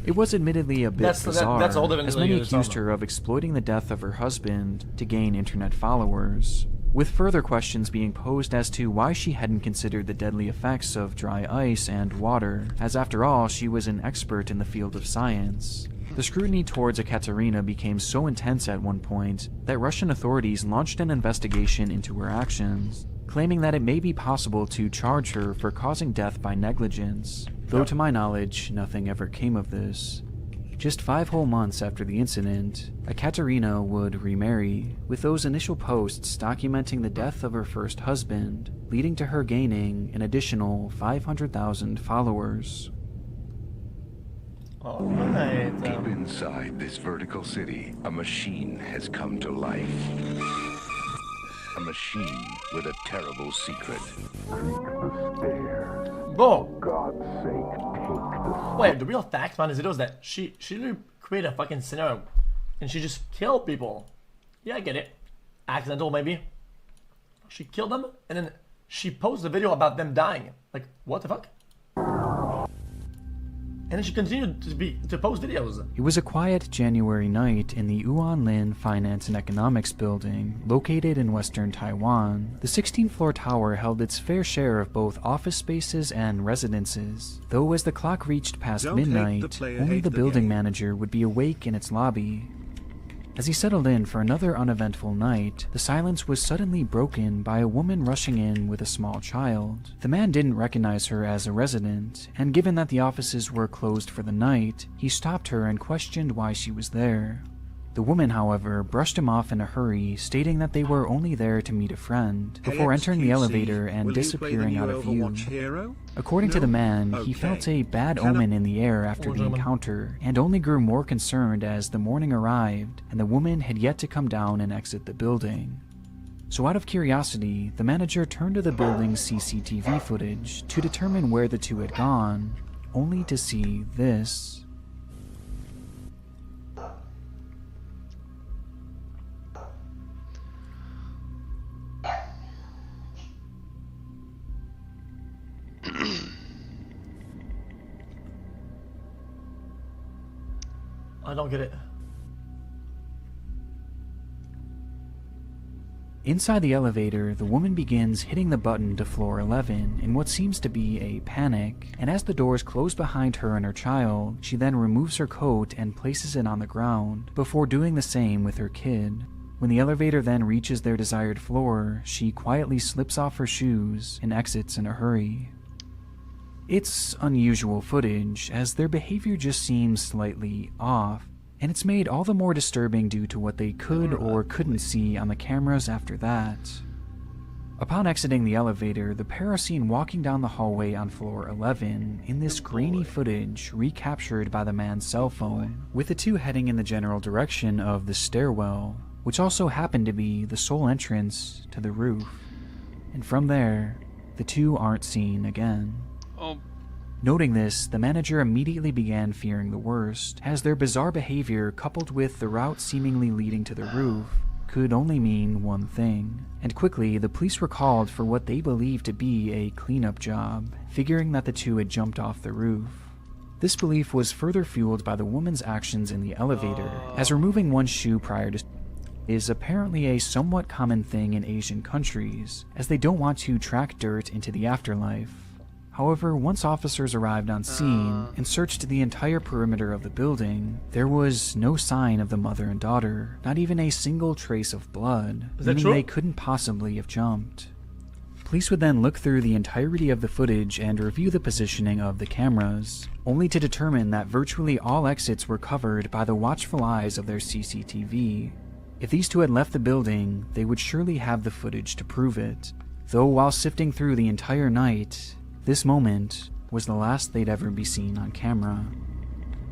It was admittedly a bit bizarre, that's all as many accused her of exploiting the death of her husband to gain internet followers, with further questions being posed as to why she hadn't considered the deadly effects of dry ice and water, as after all, she was an expert in the field of science. The scrutiny towards Ekaterina became so intense at one point that Russian authorities launched an investigation into her actions, claiming that it may be possible to charge her for causing death by negligence, though to my knowledge, nothing ever came of this. Just 5 whole months after the incident, Ekaterina would remarry, with those initial posts documenting the death of her first husband, leading to her gaining an additional 500,000 followers. Alright. Deep inside this vertical city, a machine has come to life. A machine with a terrible secret. Creak the stairs. Bro. For God's sake, take the... Wait, the real fact behind this video is that she literally created a fucking scenario and she just killed people. Yeah, I get it. Accidental, maybe. She killed them and then she posted a video about them dying. Like, what the fuck? And then she continued to post videos. It was a quiet January night in the Yuanlin Finance and Economics building, located in western Taiwan. The 16th floor tower held its fair share of both office spaces and residences, though as the clock reached past midnight, only the building manager would be awake in its lobby. As he settled in for another uneventful night, the silence was suddenly broken by a woman rushing in with a small child. The man didn't recognize her as a resident, and given that the offices were closed for the night, he stopped her and questioned why she was there. The woman, however, brushed him off in a hurry, stating that they were only there to meet a friend, before entering the elevator and disappearing out of view. According to the man, he felt a bad omen in the air after the encounter, and only grew more concerned as the morning arrived and the woman had yet to come down and exit the building. So out of curiosity, the manager turned to the building's CCTV footage to determine where the two had gone, only to see this. I don't get it. Inside the elevator, the woman begins hitting the button to floor 11 in what seems to be a panic, and as the doors close behind her and her child, she then removes her coat and places it on the ground, before doing the same with her kid. When the elevator then reaches their desired floor, she quietly slips off her shoes and exits in a hurry. It's unusual footage, as their behavior just seems slightly off, and it's made all the more disturbing due to what they could or couldn't see on the cameras after that. Upon exiting the elevator, the pair are seen walking down the hallway on floor 11 in this grainy footage recaptured by the man's cell phone, with the two heading in the general direction of the stairwell, which also happened to be the sole entrance to the roof. And from there, the two aren't seen again. Noting this, the manager immediately began fearing the worst, as their bizarre behavior coupled with the route seemingly leading to the roof could only mean one thing. And quickly, the police were called for what they believed to be a cleanup job, figuring that the two had jumped off the roof. This belief was further fueled by the woman's actions in the elevator, as removing one shoe prior to is apparently a somewhat common thing in Asian countries, as they don't want to track dirt into the afterlife. However, once officers arrived on scene and searched the entire perimeter of the building, there was no sign of the mother and daughter, not even a single trace of blood, meaning they couldn't possibly have jumped. Police would then look through the entirety of the footage and review the positioning of the cameras, only to determine that virtually all exits were covered by the watchful eyes of their CCTV. If these two had left the building, they would surely have the footage to prove it, though while sifting through the entire night, this moment was the last they'd ever be seen on camera.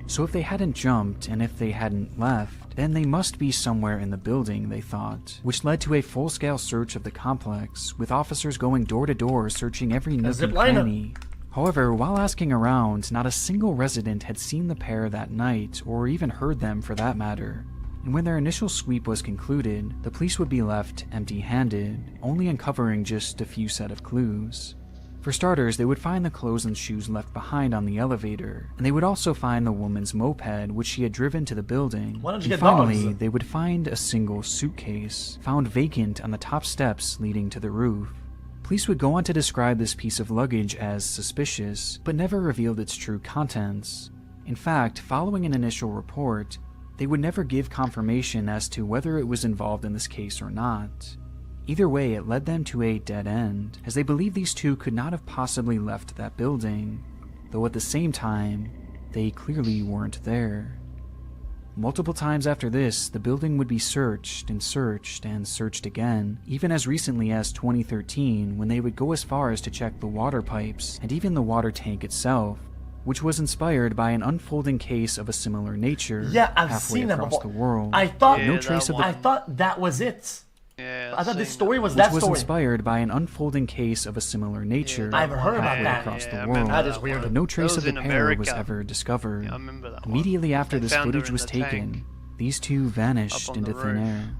So if they hadn't jumped and if they hadn't left, then they must be somewhere in the building, they thought, which led to a full-scale search of the complex, with officers going door to door searching every nook and cranny. However, while asking around, not a single resident had seen the pair that night, or even heard them for that matter. And when their initial sweep was concluded, the police would be left empty-handed, only uncovering just a few set of clues. For starters, they would find the clothes and shoes left behind on the elevator, and they would also find the woman's moped, which she had driven to the building. Why don't you and get finally, dogs? they would find a single suitcase, found vacant on the top steps leading to the roof. Police would go on to describe this piece of luggage as suspicious, but never revealed its true contents. In fact, following an initial report, they would never give confirmation as to whether it was involved in this case or not. Either way, it led them to a dead end, as they believed these two could not have possibly left that building, though at the same time, they clearly weren't there. Multiple times after this, the building would be searched and searched and searched again, even as recently as 2013, when they would go as far as to check the water pipes and even the water tank itself, which was inspired by an unfolding case of a similar nature I've seen that across before. the world. I thought no trace of the I thought that was it. Yeah, I thought this story was which that was story. inspired by an unfolding case of a similar nature I've heard about halfway that. across the I world. remember That is weird. But no trace of the in pair was America. ever discovered. Yeah, I remember that one. Immediately after They this found her footage in was the taken, tank. these two vanished Up on into the thin roof. air.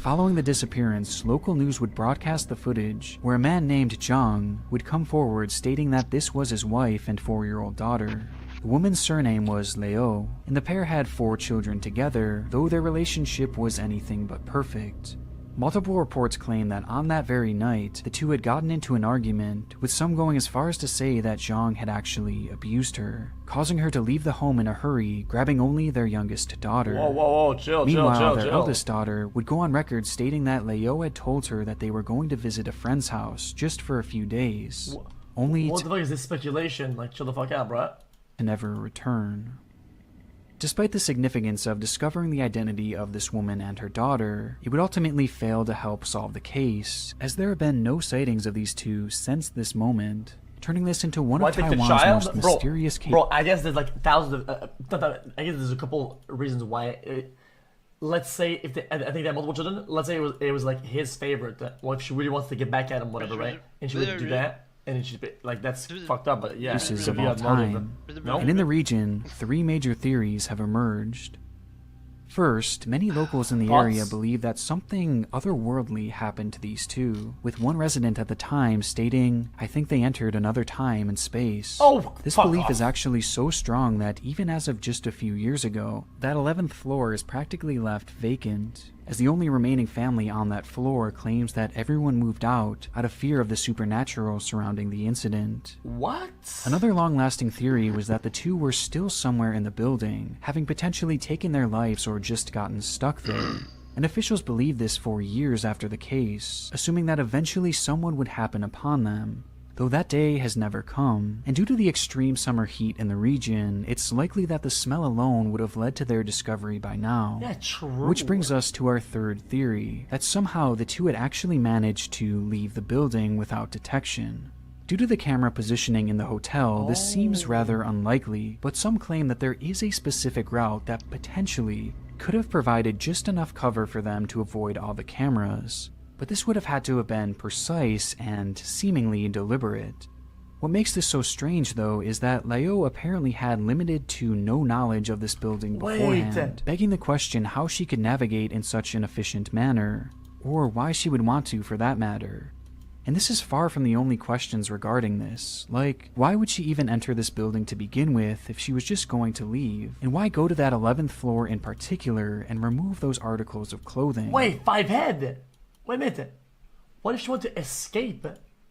Following the disappearance, local news would broadcast the footage, where a man named Zhang would come forward stating that this was his wife and 4-year-old daughter. The woman's surname was Leo, and the pair had 4 children together, though their relationship was anything but perfect. Multiple reports claim that on that very night, the two had gotten into an argument, with some going as far as to say that Zhang had actually abused her, causing her to leave the home in a hurry, grabbing only their youngest daughter. Whoa, chill, Meanwhile, their chill. eldest daughter would go on record stating that Leo had told her that they were going to visit a friend's house just for a few days, only What the fuck is this speculation? Like, chill the fuck out, bro. to never return. Despite the significance of discovering the identity of this woman and her daughter, it would ultimately fail to help solve the case, as there have been no sightings of these two since this moment, turning this into one of Taiwan's most mysterious cases. Bro, I guess there's like thousands of... I guess there's a couple reasons why... let's say if they, I think they had multiple children. Let's say it was like his favorite. Well, if she really wants to get back at him, whatever, right? And she would do that. And she's like, that's fucked up, but yeah. Cases of all time. No? And in the region, 3 major theories have emerged. First, many locals in the area believe that something otherworldly happened to these two, with one resident at the time stating, "I think they entered another time and space." This belief is actually so strong that even as of just a few years ago, that 11th floor is practically left vacant, as the only remaining family on that floor claims that everyone moved out of fear of the supernatural surrounding the incident. What? Another long-lasting theory was that the two were still somewhere in the building, having potentially taken their lives or just gotten stuck there. And officials believed this for years after the case, assuming that eventually someone would happen upon them. Though that day has never come, and due to the extreme summer heat in the region, it's likely that the smell alone would have led to their discovery by now. Yeah, true. Which brings us to our third theory, that somehow the two had actually managed to leave the building without detection. Due to the camera positioning in the hotel, this seems rather unlikely, but some claim that there is a specific route that potentially could have provided just enough cover for them to avoid all the cameras. But this would have had to have been precise and seemingly deliberate. What makes this so strange, though, is that Lao apparently had limited to no knowledge of this building beforehand, begging the question how she could navigate in such an efficient manner, or why she would want to for that matter. And this is far from the only questions regarding this. Like, why would she even enter this building to begin with if she was just going to leave? And why go to that 11th floor in particular and remove those articles of clothing? Wait, Five Head! Wait a minute. What if she wanted to escape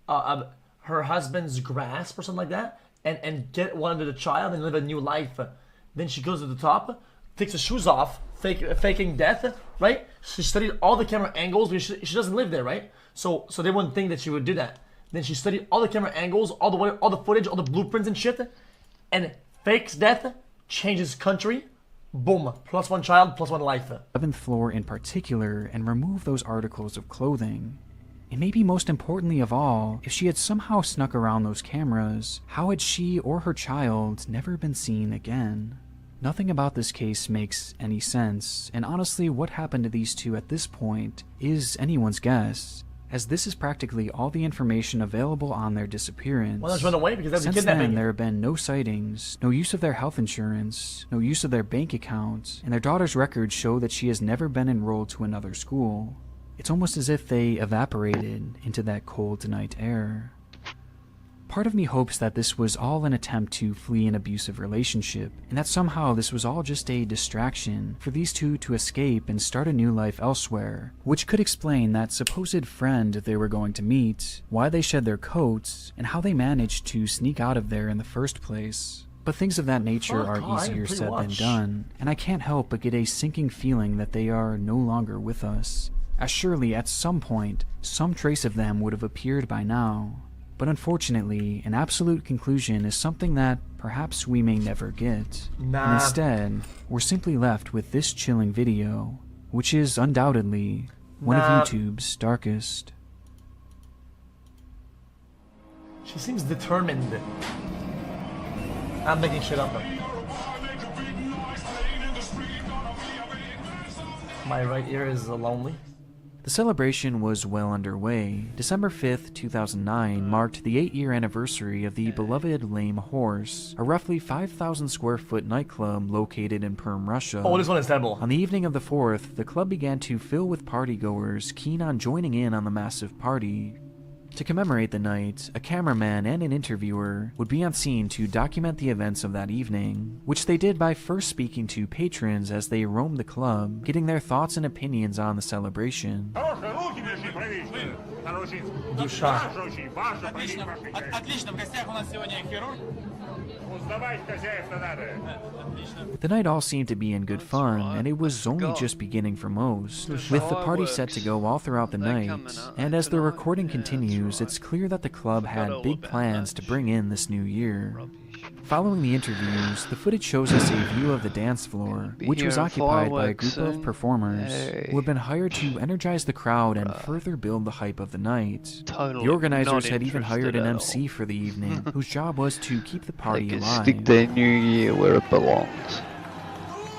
her husband's grasp or something like that, and get one under the child and live a new life? Then she goes to the top, takes her shoes off, faking death, right? She studied all the camera angles because she doesn't live there, right? So they wouldn't think that she would do that. Then she studied all the camera angles, all the footage, all the blueprints and shit, and fakes death, changes country. Boom, +1 child, +1 life. 11th floor in particular, and remove those articles of clothing. And maybe most importantly of all, if she had somehow snuck around those cameras, how had she or her child never been seen again? Nothing about this case makes any sense, and honestly what happened to these two at this point is anyone's guess, as this is practically all the information available on their disappearance. Why not run away? Because Since then, there have been no sightings, no use of their health insurance, no use of their bank accounts, and their daughter's records show that she has never been enrolled to another school. It's almost as if they evaporated into that cold night air. Part of me hopes that this was all an attempt to flee an abusive relationship, and that somehow this was all just a distraction for these two to escape and start a new life elsewhere, which could explain that supposed friend they were going to meet, why they shed their coats, and how they managed to sneak out of there in the first place. But things of that nature are easier said than done, and I can't help but get a sinking feeling that they are no longer with us, as surely at some point, some trace of them would have appeared by now. But unfortunately, an absolute conclusion is something that perhaps we may never get. And instead, we're simply left with this chilling video, which is undoubtedly one of YouTube's darkest. She seems determined. I'm making shit up. My right ear is lonely. The celebration was well underway. December 5th, 2009 marked the 8-year anniversary of the beloved Lame Horse, a roughly 5,000 square foot nightclub located in Perm, Russia. Oh, this one is terrible. On the evening of the 4th, the club began to fill with partygoers keen on joining in on the massive party. To commemorate the night, a cameraman and an interviewer would be on scene to document the events of that evening, which they did by first speaking to patrons as they roamed the club, getting their thoughts and opinions on the celebration. Душа. The night all seemed to be in good fun, and it was only just beginning for most, with the party set to go all throughout the night, and as the recording continues, it's clear that the club had big plans to bring in this new year. Following the interviews, the footage shows us a view of the dance floor, which was occupied by a group of performers who had been hired to energize the crowd and further build the hype of the night. The organizers had even hired an MC for the evening, whose job was to keep the party alive. Stick their new year where it belongs,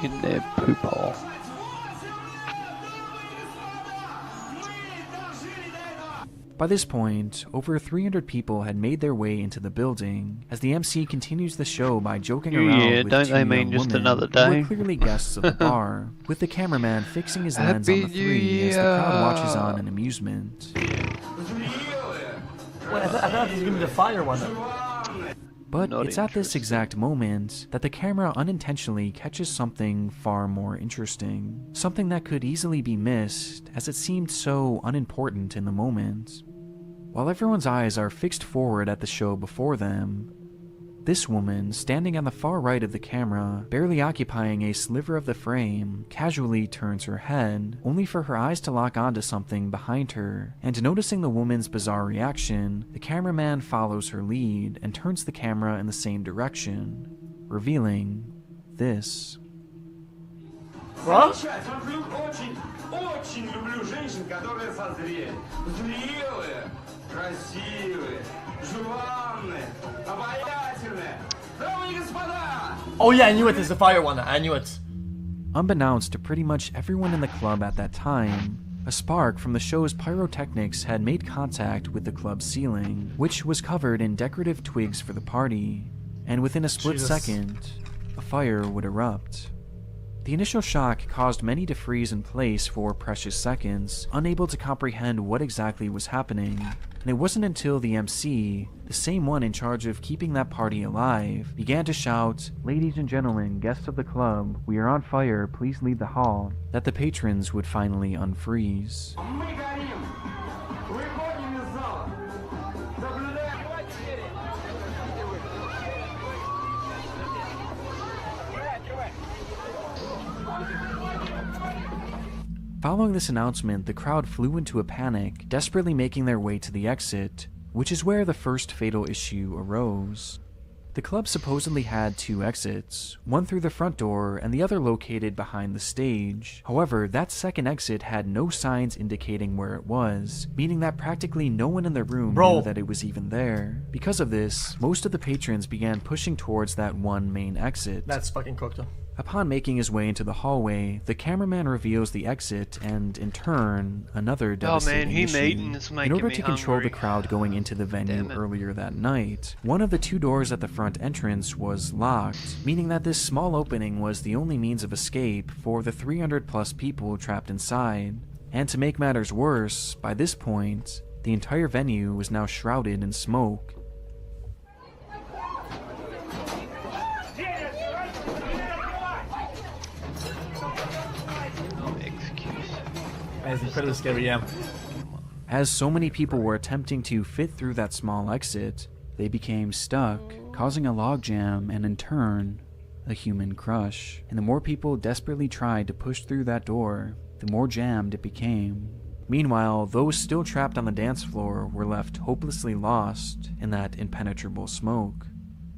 in their poop hole. By this point, over 300 people had made their way into the building, as the MC continues the show by joking New around Year, with don't two they young mean just women another who were day? clearly guests of the bar, with the cameraman fixing his lens on the Happy New three as the crowd watches Year. on in amusement. Wait, I thought this was gonna be the fire one. But Not it's at this exact moment that the camera unintentionally catches something far more interesting. Something that could easily be missed, as it seemed so unimportant in the moment. While everyone's eyes are fixed forward at the show before them, this woman, standing on the far right of the camera, barely occupying a sliver of the frame, casually turns her head, only for her eyes to lock onto something behind her, and noticing the woman's bizarre reaction, the cameraman follows her lead and turns the camera in the same direction, revealing this. Очень люблю женщин, которые созрели. Зрелые, красивые, желанные, обаятельные. Дамы и господа! Oh yeah, I knew it. It's the fire one. I knew it. Unbeknownst to pretty much everyone in the club at that time, a spark from the show's pyrotechnics had made contact with the club's ceiling, which was covered in decorative twigs for the party, and within a split second, a fire would erupt. The initial shock caused many to freeze in place for precious seconds, unable to comprehend what exactly was happening, and it wasn't until the MC, the same one in charge of keeping that party alive, began to shout, "Ladies and gentlemen, guests of the club, we are on fire, please leave the hall," that the patrons would finally unfreeze. Мы горим! Выходим из зала! Соблюдаем! Following this announcement, the crowd flew into a panic, desperately making their way to the exit, which is where the first fatal issue arose. The club supposedly had two exits, one through the front door and the other located behind the stage. However, that second exit had no signs indicating where it was, meaning that practically no one in the room knew that it was even there. Because of this, most of the patrons began pushing towards that one main exit. That's fucking cooked up. Upon making his way into the hallway, the cameraman reveals the exit and, in turn, another devastating issue. In order to control the crowd going into the venue earlier that night, one of the two doors at the front entrance was locked, meaning that this small opening was the only means of escape for the 300 plus people trapped inside. And to make matters worse, by this point, the entire venue was now shrouded in smoke. It's incredibly scary, yeah. As so many people were attempting to fit through that small exit, they became stuck, causing a logjam and in turn, a human crush. And the more people desperately tried to push through that door, the more jammed it became. Meanwhile, those still trapped on the dance floor were left hopelessly lost in that impenetrable smoke.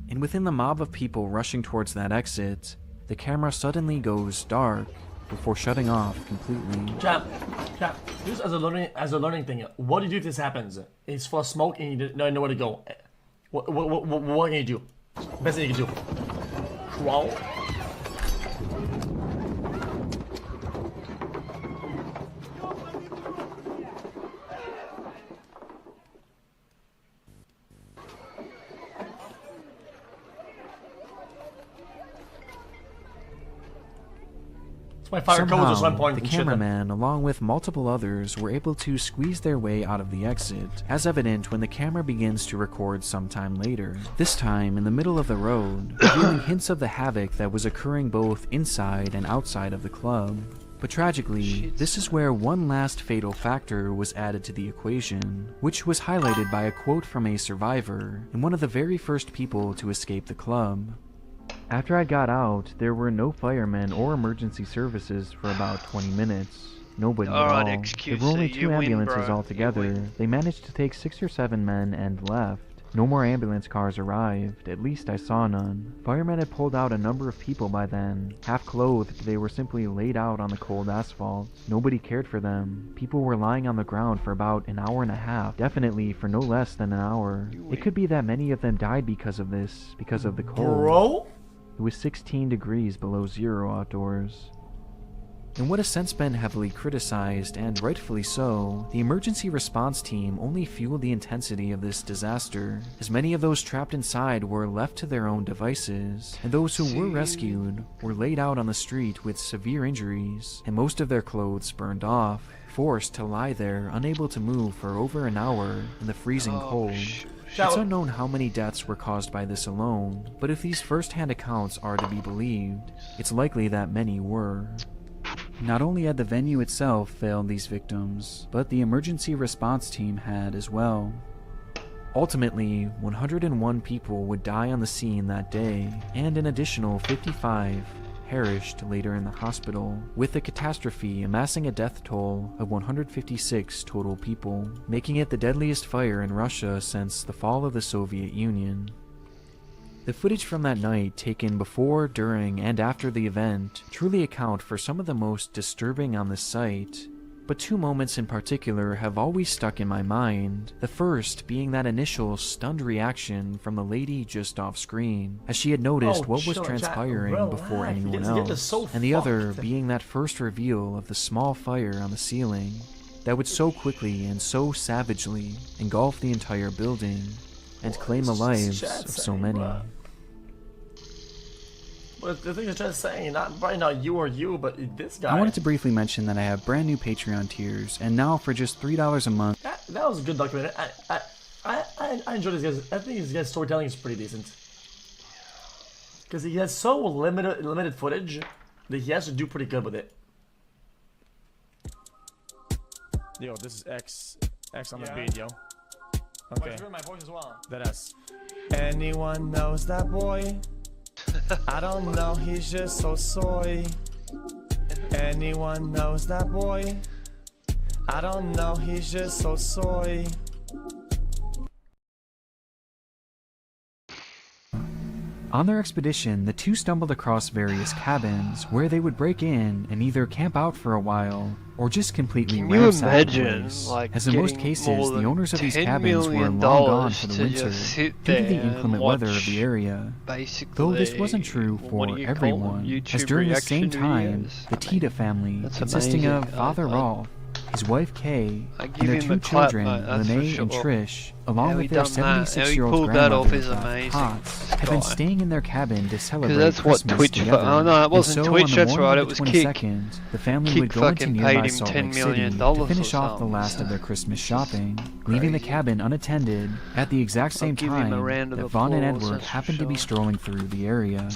And within the mob of people rushing towards that exit, the camera suddenly goes dark, before shutting off completely. Chap, just as a learning thing, what do you do if this happens? It's full of smoke and you don't know where to go. What can you do? Best thing you can do. Crawl. Somehow, the cameraman, along with multiple others, were able to squeeze their way out of the exit, as evident when the camera begins to record sometime later. This time, in the middle of the road, revealing hints of the havoc that was occurring both inside and outside of the club. But tragically, this is where one last fatal factor was added to the equation, which was highlighted by a quote from a survivor and one of the very first people to escape the club. "After I got out, there were no firemen or emergency services for about 20 minutes. Nobody at all. There were only 2 ambulances altogether. They managed to take 6 or 7 men and left. No more ambulance cars arrived, at least I saw none. Firemen had pulled out a number of people by then. Half clothed, they were simply laid out on the cold asphalt. Nobody cared for them. People were lying on the ground for about an hour and a half, definitely for no less than an hour. It could be that many of them died because of this, because of the cold. Bro? It was 16 degrees below zero outdoors." In what has since been heavily criticized, and rightfully so, the emergency response team only fueled the intensity of this disaster, as many of those trapped inside were left to their own devices, and those who were rescued were laid out on the street with severe injuries, and most of their clothes burned off, forced to lie there unable to move for over an hour in the freezing cold. It's unknown how many deaths were caused by this alone, but if these first-hand accounts are to be believed, it's likely that many were. Not only had the venue itself failed these victims, but the emergency response team had as well. Ultimately, 101 people would die on the scene that day, and an additional 55 perished later in the hospital, with the catastrophe amassing a death toll of 156 total people, making it the deadliest fire in Russia since the fall of the Soviet Union. The footage from that night, taken before, during, and after the event, truly account for some of the most disturbing on this site, but two moments in particular have always stuck in my mind, the first being that initial stunned reaction from the lady just off screen, as she had noticed what was transpiring before anyone else, and the other being that first reveal of the small fire on the ceiling that would so quickly and so savagely engulf the entire building and claim the lives of so many. But the thing is just saying, probably not you or you, but this guy. I wanted to briefly mention that I have brand new Patreon tiers, and now for just $3 a month. That was a good documentary. I enjoy this guy's. I think this guy's storytelling is pretty decent. Because he has so limited footage that he has to do pretty good with it. Yo, this is X on the beat, yo. Okay. My voice as well. That S. Anyone knows that boy? I don't know, he's just so soy. Anyone knows that boy? I don't know, he's just so soy. On their expedition, the two stumbled across various cabins where they would break in and either camp out for a while or just completely ransack the place. Like, as in most cases, the owners of these cabins were long gone for the winter due to the inclement weather of the area. Though this wasn't true for everyone, as during the same time, the Tita family, consisting of Father Rolf, his wife Kay, and their two children, Lene and Trish, along with their 76-year-old grandmother, Potts, had been staying in their cabin to celebrate Christmas together. Oh no, it wasn't Twitch, that's right, it was Kick. The family Kick would go into fucking nearby paid him Salt $10 Lake City million to finish off the last of their Christmas shopping, leaving the cabin unattended at the exact same time that Vaughn and Edward happened to be strolling through the area.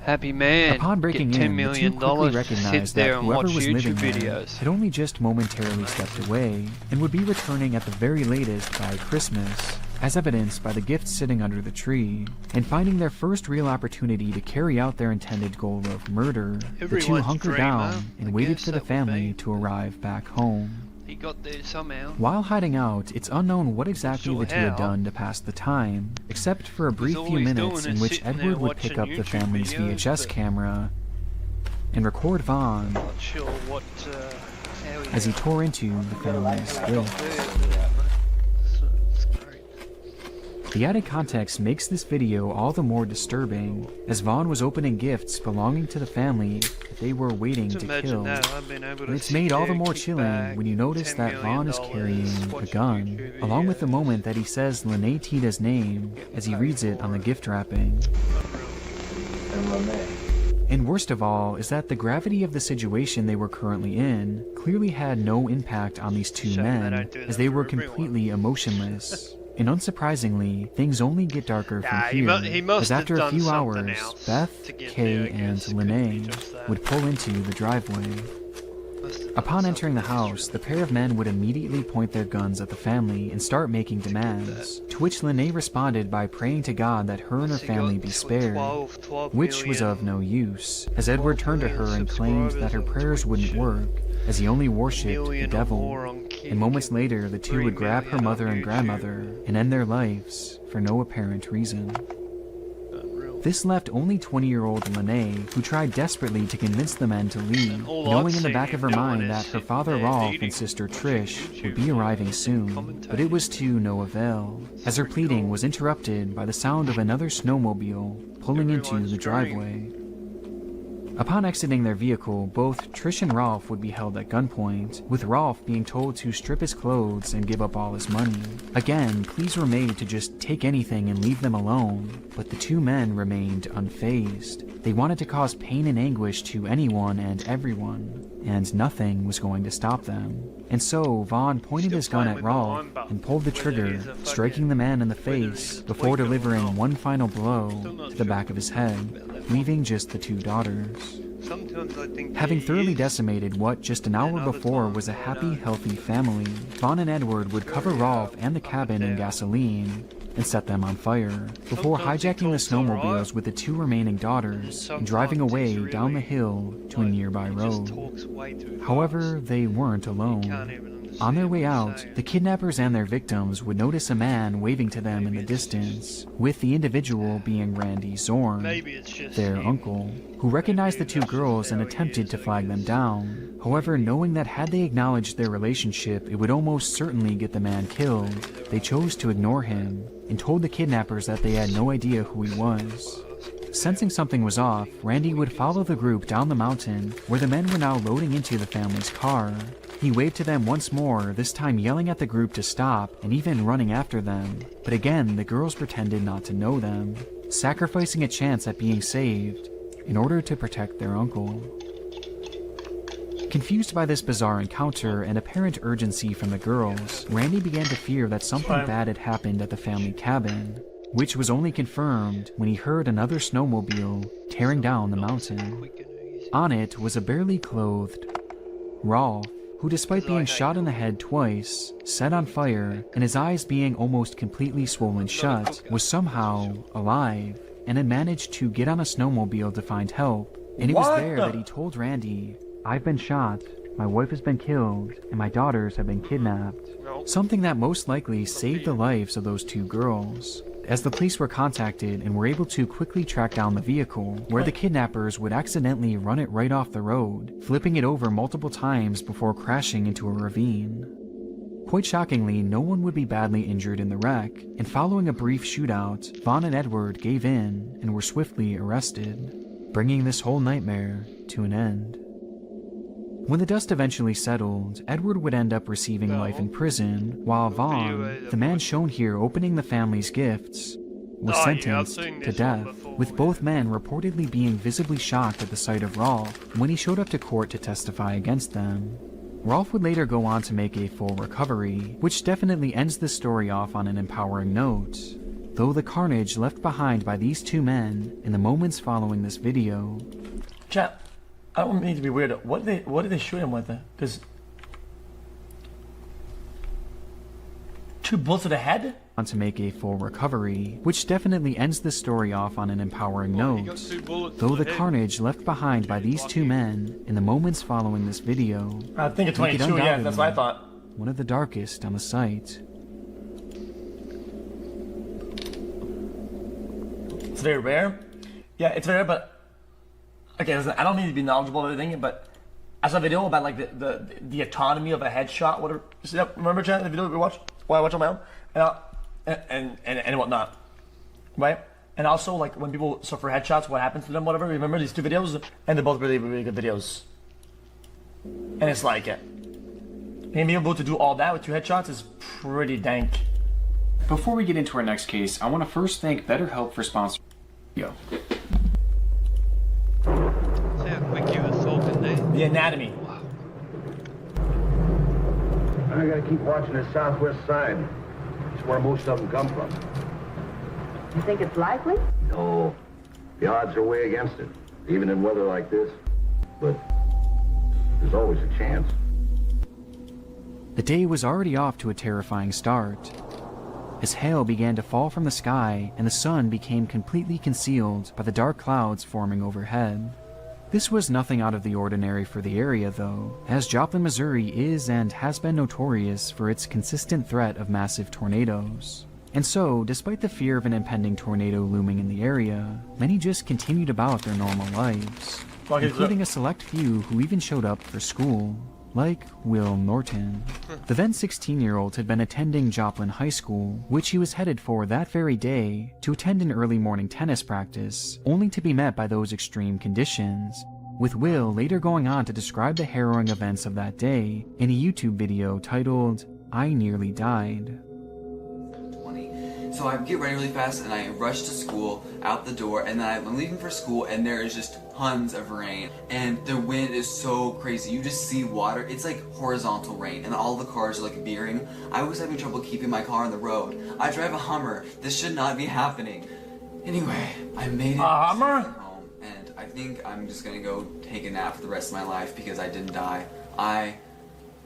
Happy man. Upon breaking get $10 in, the two million quickly to recognized sit there that and whoever watch was YouTube living there videos. had only just momentarily stepped away, and would be returning at the very latest by Christmas, as evidenced by the gifts sitting under the tree, and finding their first real opportunity to carry out their intended goal of murder. The two hunkered down and waited for the family to arrive back home. He got there somehow. While hiding out, it's unknown what exactly the two had done to pass the time, except for a brief few minutes in which Edward would pick up the family's VHS camera and record Vaughn as he tore into the family's gift. The added context makes this video all the more disturbing, as Vaughn was opening gifts belonging to the family that they were waiting to kill. And it's made all the more chilling when you notice that Vaughn is carrying a gun, along with the moment that he says Lene Tita's name as he reads it on the gift wrapping. And worst of all is that the gravity of the situation they were currently in clearly had no impact on these two men, as they were completely emotionless. And unsurprisingly, things only get darker from here, as after a few hours, Beth, Kay, and Lene would pull into the driveway. Upon entering the house, the pair of men would immediately point their guns at the family and start making demands, to which Lene responded by praying to God that her and her family be spared, which was of no use, as Edward turned to her and claimed that her prayers wouldn't work, as he only worshipped the devil. And moments later, the two would grab her mother and grandmother and end their lives for no apparent reason. This left only 20-year-old Lene, who tried desperately to convince the men to leave, knowing in the back of her mind that her father Rolf and sister Trish would be arriving soon. But it was to no avail, as her pleading was interrupted by the sound of another snowmobile pulling into the driveway. Upon exiting their vehicle, both Trish and Rolf would be held at gunpoint, with Rolf being told to strip his clothes and give up all his money. Again, pleas were made to just take anything and leave them alone, but the two men remained unfazed. They wanted to cause pain and anguish to anyone and everyone, and nothing was going to stop them. And so, Vaughn pointed his gun at Rolf and pulled the trigger, striking the man in the face before delivering one final blow to the back of his head, leaving just the two daughters. Having thoroughly decimated what just an hour before was a happy, healthy family, Vaughn and Edward would cover Rolf and the cabin in gasoline and set them on fire, before hijacking the snowmobiles with the two remaining daughters and driving away down the hill to a nearby road. However, they weren't alone. On their way out, the kidnappers and their victims would notice a man waving to them in the distance, with the individual being Randy Zorn, their uncle, who recognized the two girls and attempted to flag them down. However, knowing that had they acknowledged their relationship, it would almost certainly get the man killed, they chose to ignore him and told the kidnappers that they had no idea who he was. Sensing something was off, Randy would follow the group down the mountain, where the men were now loading into the family's car. He waved to them once more, this time yelling at the group to stop and even running after them. But again, the girls pretended not to know them, sacrificing a chance at being saved in order to protect their uncle. Confused by this bizarre encounter and apparent urgency from the girls, Randy began to fear that something bad had happened at the family cabin, which was only confirmed when he heard another snowmobile tearing down the mountain. On it was a barely clothed Rolf, who despite being shot in the head twice, set on fire, and his eyes being almost completely swollen shut, was somehow alive, and had managed to get on a snowmobile to find help. And it was there that he told Randy, "I've been shot, my wife has been killed, and my daughters have been kidnapped." Something that most likely saved the lives of those two girls, as the police were contacted and were able to quickly track down the vehicle, where the kidnappers would accidentally run it right off the road, flipping it over multiple times before crashing into a ravine. Quite shockingly, no one would be badly injured in the wreck, and following a brief shootout, Vaughn and Edward gave in and were swiftly arrested, bringing this whole nightmare to an end. When the dust eventually settled, Edward would end up receiving life in prison, while Vaughn, the man shown here opening the family's gifts, was sentenced to death, with both men reportedly being visibly shocked at the sight of Rolf when he showed up to court to testify against them. Rolf would later go on to make a full recovery, which definitely ends the story off on an empowering note, though the carnage left behind by these two men in the moments following this video. Chat, I don't mean to be weird. What did they shoot him with? Because 2 bullets to the head? On to make a full recovery, which definitely ends the story off on an empowering note, though the carnage left behind by these two men in the moments following this video. I think it's 22, yeah, that's what I thought. One of the darkest on the site. It's very rare. Yeah, it's very rare, but okay, listen, I don't need to be knowledgeable of everything, but I saw a video about like the autonomy of a headshot. Whatever. See that? Remember, Chad, the video we watched? Well, I watched on my own, and whatnot, right? And also like when people suffer headshots, what happens to them? Whatever. Remember these 2 videos, and they're both really, really good videos. And it's like being able to do all that with 2 headshots is pretty dank. Before we get into our next case, I want to first thank BetterHelp for sponsoring the video. The anatomy. Wow. I gotta keep watching the southwest side. It's where most of them come from. You think it's likely? No. The odds are way against it, even in weather like this. But there's always a chance. The day was already off to a terrifying start, as hail began to fall from the sky and the sun became completely concealed by the dark clouds forming overhead. This was nothing out of the ordinary for the area though, as Joplin, Missouri is and has been notorious for its consistent threat of massive tornadoes. And so, despite the fear of an impending tornado looming in the area, many just continued about their normal lives, including a select few who even showed up for school, like Will Norton. The then 16-year-old had been attending Joplin High School, which he was headed for that very day to attend an early morning tennis practice, only to be met by those extreme conditions, with Will later going on to describe the harrowing events of that day in a YouTube video titled, "I Nearly Died." So I get ready really fast and I rush to school, out the door, and then I'm leaving for school and there is just tons of rain. And the wind is so crazy. You just see water. It's like horizontal rain and all the cars are like veering. I was having trouble keeping my car on the road. I drive a Hummer. This should not be happening. Anyway, I made it home and I think I'm just gonna go take a nap for the rest of my life because I didn't die. Oh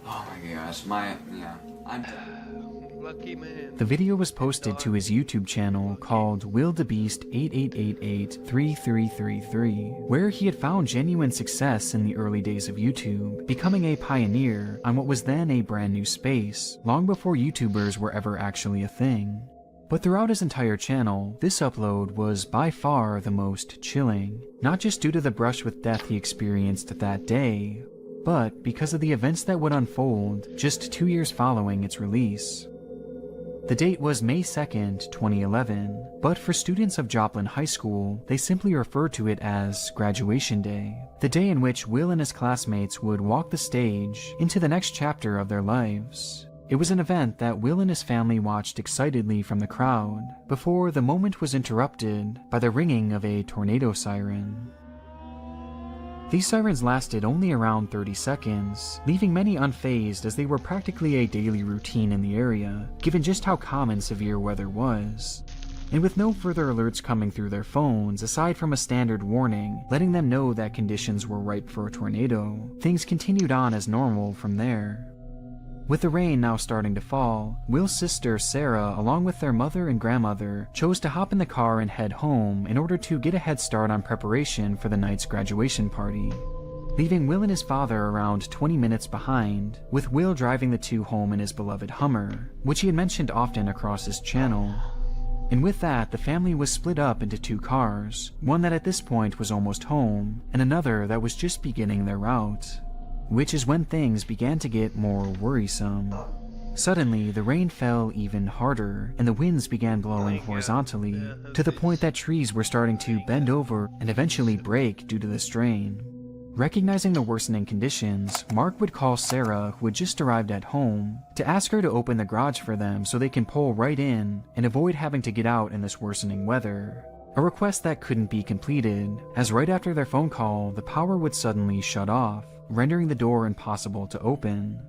my gosh, I'm done. Lucky man. The video was posted to his YouTube channel called WildeBeast88883333, where he had found genuine success in the early days of YouTube, becoming a pioneer on what was then a brand new space, long before YouTubers were ever actually a thing. But throughout his entire channel, this upload was by far the most chilling, not just due to the brush with death he experienced that day, but because of the events that would unfold just 2 years following its release. The date was May 2nd, 2011, but for students of Joplin High School, they simply referred to it as Graduation Day, the day in which Will and his classmates would walk the stage into the next chapter of their lives. It was an event that Will and his family watched excitedly from the crowd, before the moment was interrupted by the ringing of a tornado siren. These sirens lasted only around 30 seconds, leaving many unfazed as they were practically a daily routine in the area, given just how common severe weather was. And with no further alerts coming through their phones, aside from a standard warning letting them know that conditions were ripe for a tornado, things continued on as normal from there. With the rain now starting to fall, Will's sister Sarah, along with their mother and grandmother, chose to hop in the car and head home in order to get a head start on preparation for the night's graduation party, leaving Will and his father around 20 minutes behind, with Will driving the two home in his beloved Hummer, which he had mentioned often across his channel. And with that, the family was split up into two cars, one that at this point was almost home, and another that was just beginning their route. Which is when things began to get more worrisome. Suddenly, the rain fell even harder, and the winds began blowing horizontally, to the point that trees were starting to bend over and eventually break due to the strain. Recognizing the worsening conditions, Mark would call Sarah, who had just arrived at home, to ask her to open the garage for them so they can pull right in and avoid having to get out in this worsening weather. A request that couldn't be completed, as right after their phone call, the power would suddenly shut off, rendering the door impossible to open.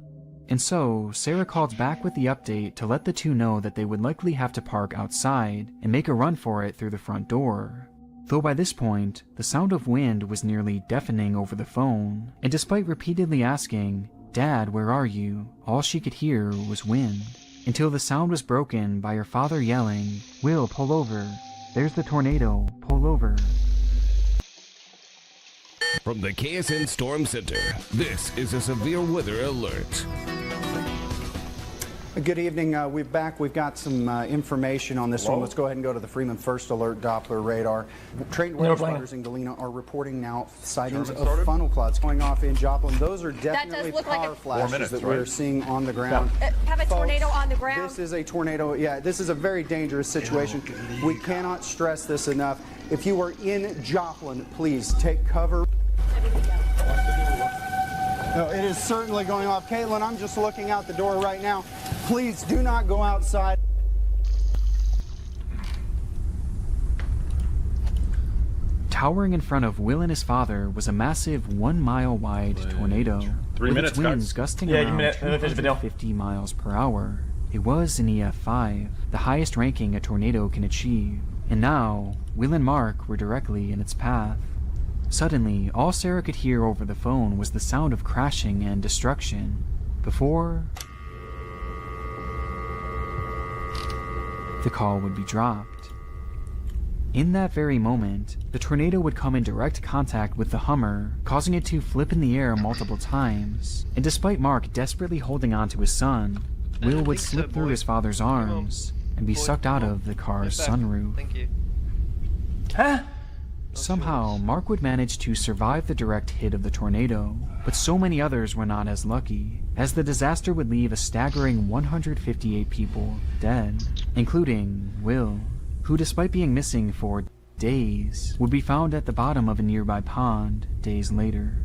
And so, Sarah called back with the update to let the two know that they would likely have to park outside and make a run for it through the front door. Though by this point, the sound of wind was nearly deafening over the phone, and despite repeatedly asking, "Dad, where are you?" all she could hear was wind, until the sound was broken by her father yelling, "Will, pull over. There's the tornado. Pull over." From the KSN Storm Center, this is a severe weather alert. Good evening. We've got some information on this one. Let's go ahead and go to the Freeman First Alert Doppler radar. Trained weather spotters in Galena are reporting now sightings of funnel clouds going off in Joplin. Those are definitely power flashes that we're seeing on the ground. Have a tornado on the ground. This is a tornado. Yeah, this is a very dangerous situation. We cannot stress this enough. If you are in Joplin, please take cover. No, it is certainly going off. Caitlin, I'm just looking out the door right now. Please do not go outside. Towering in front of Will and his father was a massive 1 mile wide tornado, with its winds gusting around 250 miles per hour. It was an EF5, the highest ranking a tornado can achieve, and now Will and Mark were directly in its path. Suddenly, all Sarah could hear over the phone was the sound of crashing and destruction, before the call would be dropped. In that very moment, the tornado would come in direct contact with the Hummer, causing it to flip in the air multiple times, and despite Mark desperately holding on to his son, Will would slip through his father's arms and be sucked out of the car's sunroof. Thank you. Huh? Somehow, Mark would manage to survive the direct hit of the tornado, but so many others were not as lucky, as the disaster would leave a staggering 158 people dead, including Will, who despite being missing for days would be found at the bottom of a nearby pond days later.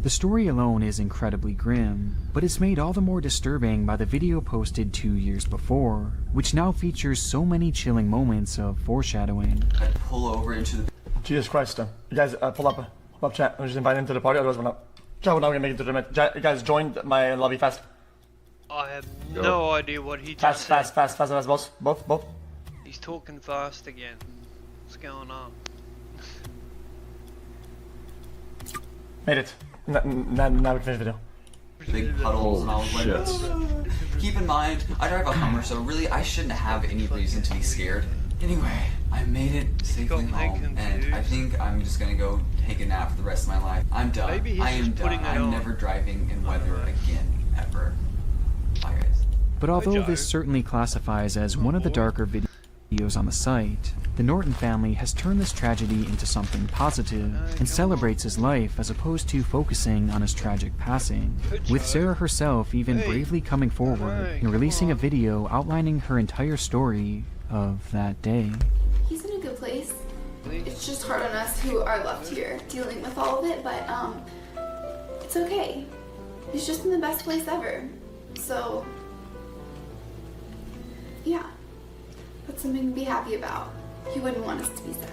The story alone is incredibly grim, but it's made all the more disturbing by the video posted 2 years before, which now features so many chilling moments of foreshadowing. I pull over into the... Jesus Christ, you guys, pull up chat. I'm just inviting to the party, otherwise we're not. Chat, we're not gonna make it to the tournament. You guys join my lobby fast. I have no idea what he just said. Fast, both. He's talking fast again. What's going on? Made it. Now we can finish the video. Big puddles and I was like, keep in mind, I drive a Hummer, so really I shouldn't have any reason to be scared. Anyway, I made it safely home, and I think I'm just gonna go take a nap for the rest of my life. I'm done. I am done. I'm never driving in weather again, ever. Bye, guys. But although this certainly classifies as one of the darker videos on the site, the Norton family has turned this tragedy into something positive and celebrates his life as opposed to focusing on his tragic passing, with Sarah herself even bravely coming forward and releasing a video outlining her entire story of that day. He's in a good place. It's just hard on us who are left here dealing with all of it, but it's okay. He's just in the best place ever. So yeah, that's something to be happy about. He wouldn't want us to be sad.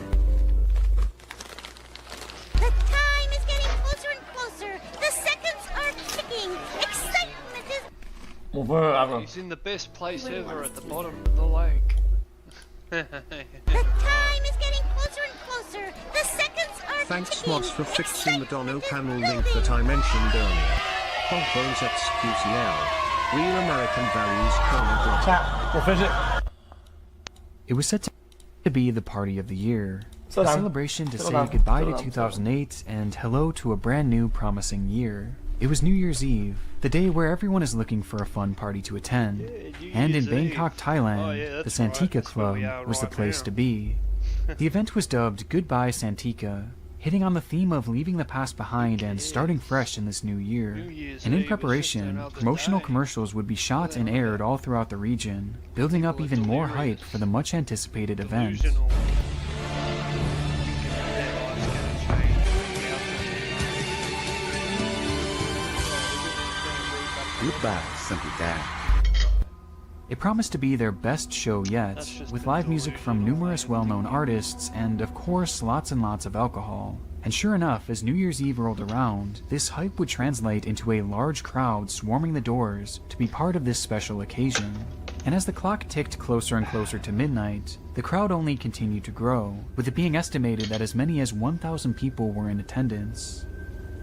The time is getting closer and closer. The seconds are ticking. Excitement is... He's in the best place ever at the bottom of the lake. The time is getting closer and closer. The seconds are Thanks Mods for fixing the Dono panel link that I mentioned earlier. Hogbones XQCL. Real American values. Chat, we'll finish it. It was set to be the party of the year, Slow a down. celebration to Slow say down. goodbye Slow to down. 2008 and hello to a brand new promising year. It was New Year's Eve, the day where everyone is looking for a fun party to attend, and in Bangkok, Thailand, the Santika Club was the place to be. The event was dubbed Goodbye Santika, hitting on the theme of leaving the past behind and starting fresh in this new year. And in preparation, promotional commercials would be shot and aired all throughout the region, building up even more hype for the much anticipated event. Goodbye, Santika. It promised to be their best show yet, with live music from numerous well-known artists and, of course, lots and lots of alcohol. And sure enough, as New Year's Eve rolled around, this hype would translate into a large crowd swarming the doors to be part of this special occasion. And as the clock ticked closer and closer to midnight, the crowd only continued to grow, with it being estimated that as many as 1,000 people were in attendance.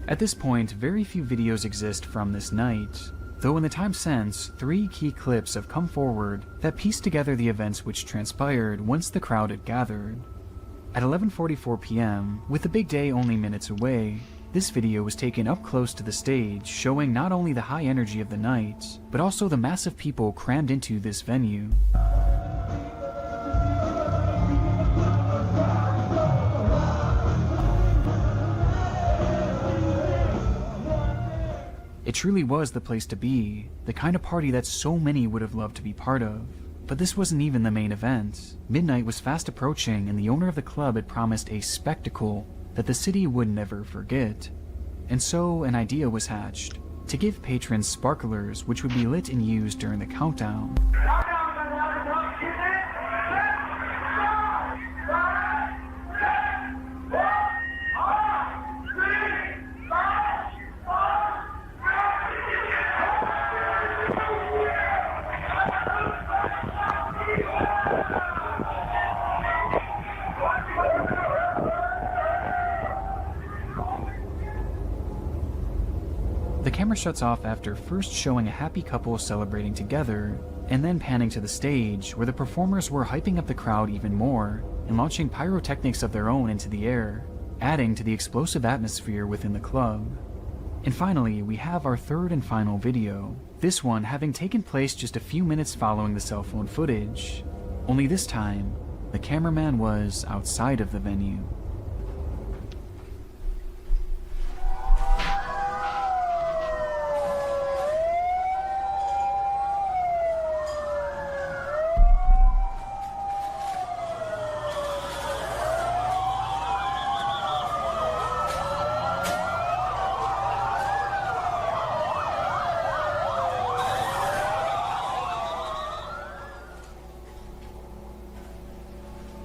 At this point, very few videos exist from this night, though in the time since, 3 key clips have come forward that piece together the events which transpired once the crowd had gathered. At 11:44 p.m., with the big day only minutes away, this video was taken up close to the stage, showing not only the high energy of the night, but also the massive people crammed into this venue. It truly was the place to be, the kind of party that so many would have loved to be part of. But this wasn't even the main event. Midnight was fast approaching and the owner of the club had promised a spectacle that the city would never forget. And so an idea was hatched, to give patrons sparklers which would be lit and used during the countdown. The camera shuts off after first showing a happy couple celebrating together, and then panning to the stage where the performers were hyping up the crowd even more and launching pyrotechnics of their own into the air, adding to the explosive atmosphere within the club. And finally, we have our third and final video, this one having taken place just a few minutes following the cell phone footage. Only this time, the cameraman was outside of the venue.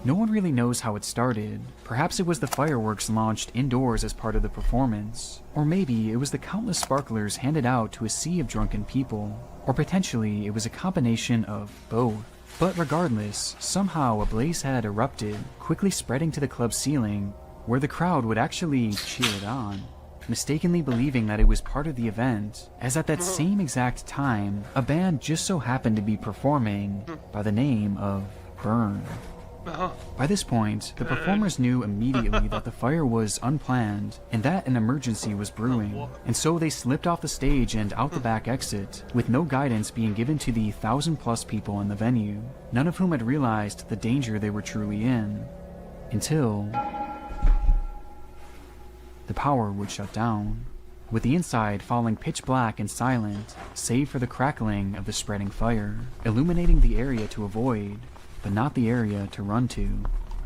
No one really knows how it started. Perhaps it was the fireworks launched indoors as part of the performance. Or maybe it was the countless sparklers handed out to a sea of drunken people. Or potentially it was a combination of both. But regardless, somehow a blaze had erupted, quickly spreading to the club's ceiling, where the crowd would actually cheer it on, mistakenly believing that it was part of the event, as at that same exact time, a band just so happened to be performing by the name of Burn. By this point, the performers knew immediately that the fire was unplanned and that an emergency was brewing, and so they slipped off the stage and out the back exit, with no guidance being given to the 1,000+ people in the venue, none of whom had realized the danger they were truly in, until the power would shut down, with the inside falling pitch black and silent, save for the crackling of the spreading fire, illuminating the area to avoid, but not the area to run to.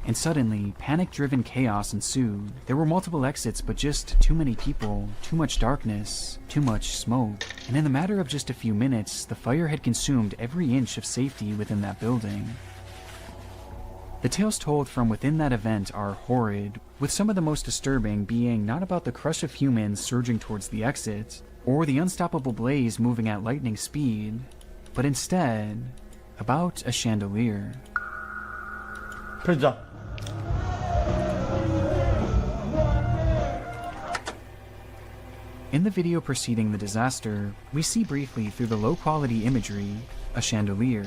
And suddenly, panic-driven chaos ensued. There were multiple exits, but just too many people, too much darkness, too much smoke. And in the matter of just a few minutes, the fire had consumed every inch of safety within that building. The tales told from within that event are horrid, with some of the most disturbing being not about the crush of humans surging towards the exit, or the unstoppable blaze moving at lightning speed, but instead, about a chandelier. Pizza. In the video preceding the disaster, we see briefly through the low-quality imagery a chandelier,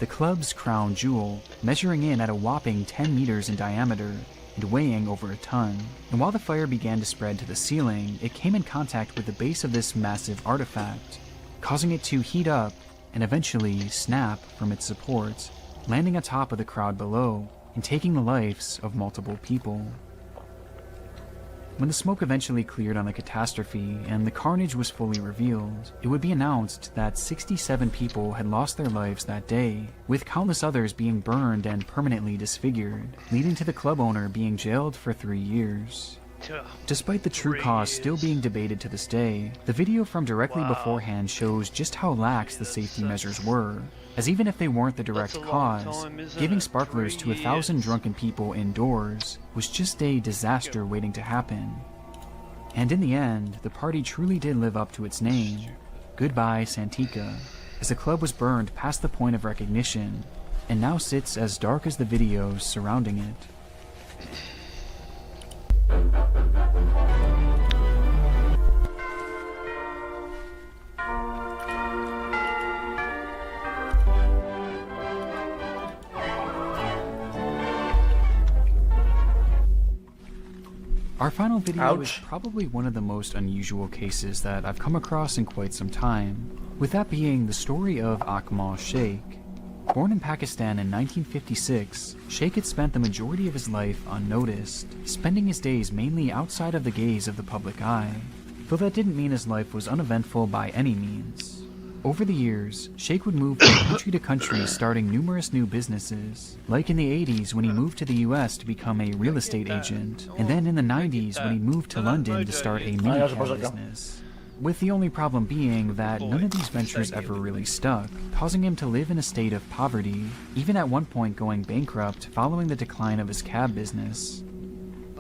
the club's crown jewel, measuring in at a whopping 10 meters in diameter and weighing over a ton. And while the fire began to spread to the ceiling, it came in contact with the base of this massive artifact, causing it to heat up and eventually snap from its support, landing atop of the crowd below and taking the lives of multiple people. When the smoke eventually cleared on the catastrophe and the carnage was fully revealed, it would be announced that 67 people had lost their lives that day, with countless others being burned and permanently disfigured, leading to the club owner being jailed for 3 years. Despite the true cause still being debated to this day, the video from directly beforehand shows just how lax the safety measures were, as even if they weren't the direct cause, giving sparklers to 1,000 drunken people indoors was just a disaster waiting to happen. And in the end, the party truly did live up to its name, Goodbye Santika, as the club was burned past the point of recognition, and now sits as dark as the videos surrounding it. Our final video is probably one of the most unusual cases that I've come across in quite some time, with that being the story of Akmal Sheikh. Born in Pakistan in 1956, Sheikh had spent the majority of his life unnoticed, spending his days mainly outside of the gaze of the public eye, though that didn't mean his life was uneventful by any means. Over the years, Sheikh would move from country to country starting numerous new businesses, like in the 80s when he moved to the US to become a real estate agent, and then in the 90s when he moved to London to start a minicar business. With the only problem being that none of these ventures ever really stuck, causing him to live in a state of poverty, even at one point going bankrupt following the decline of his cab business.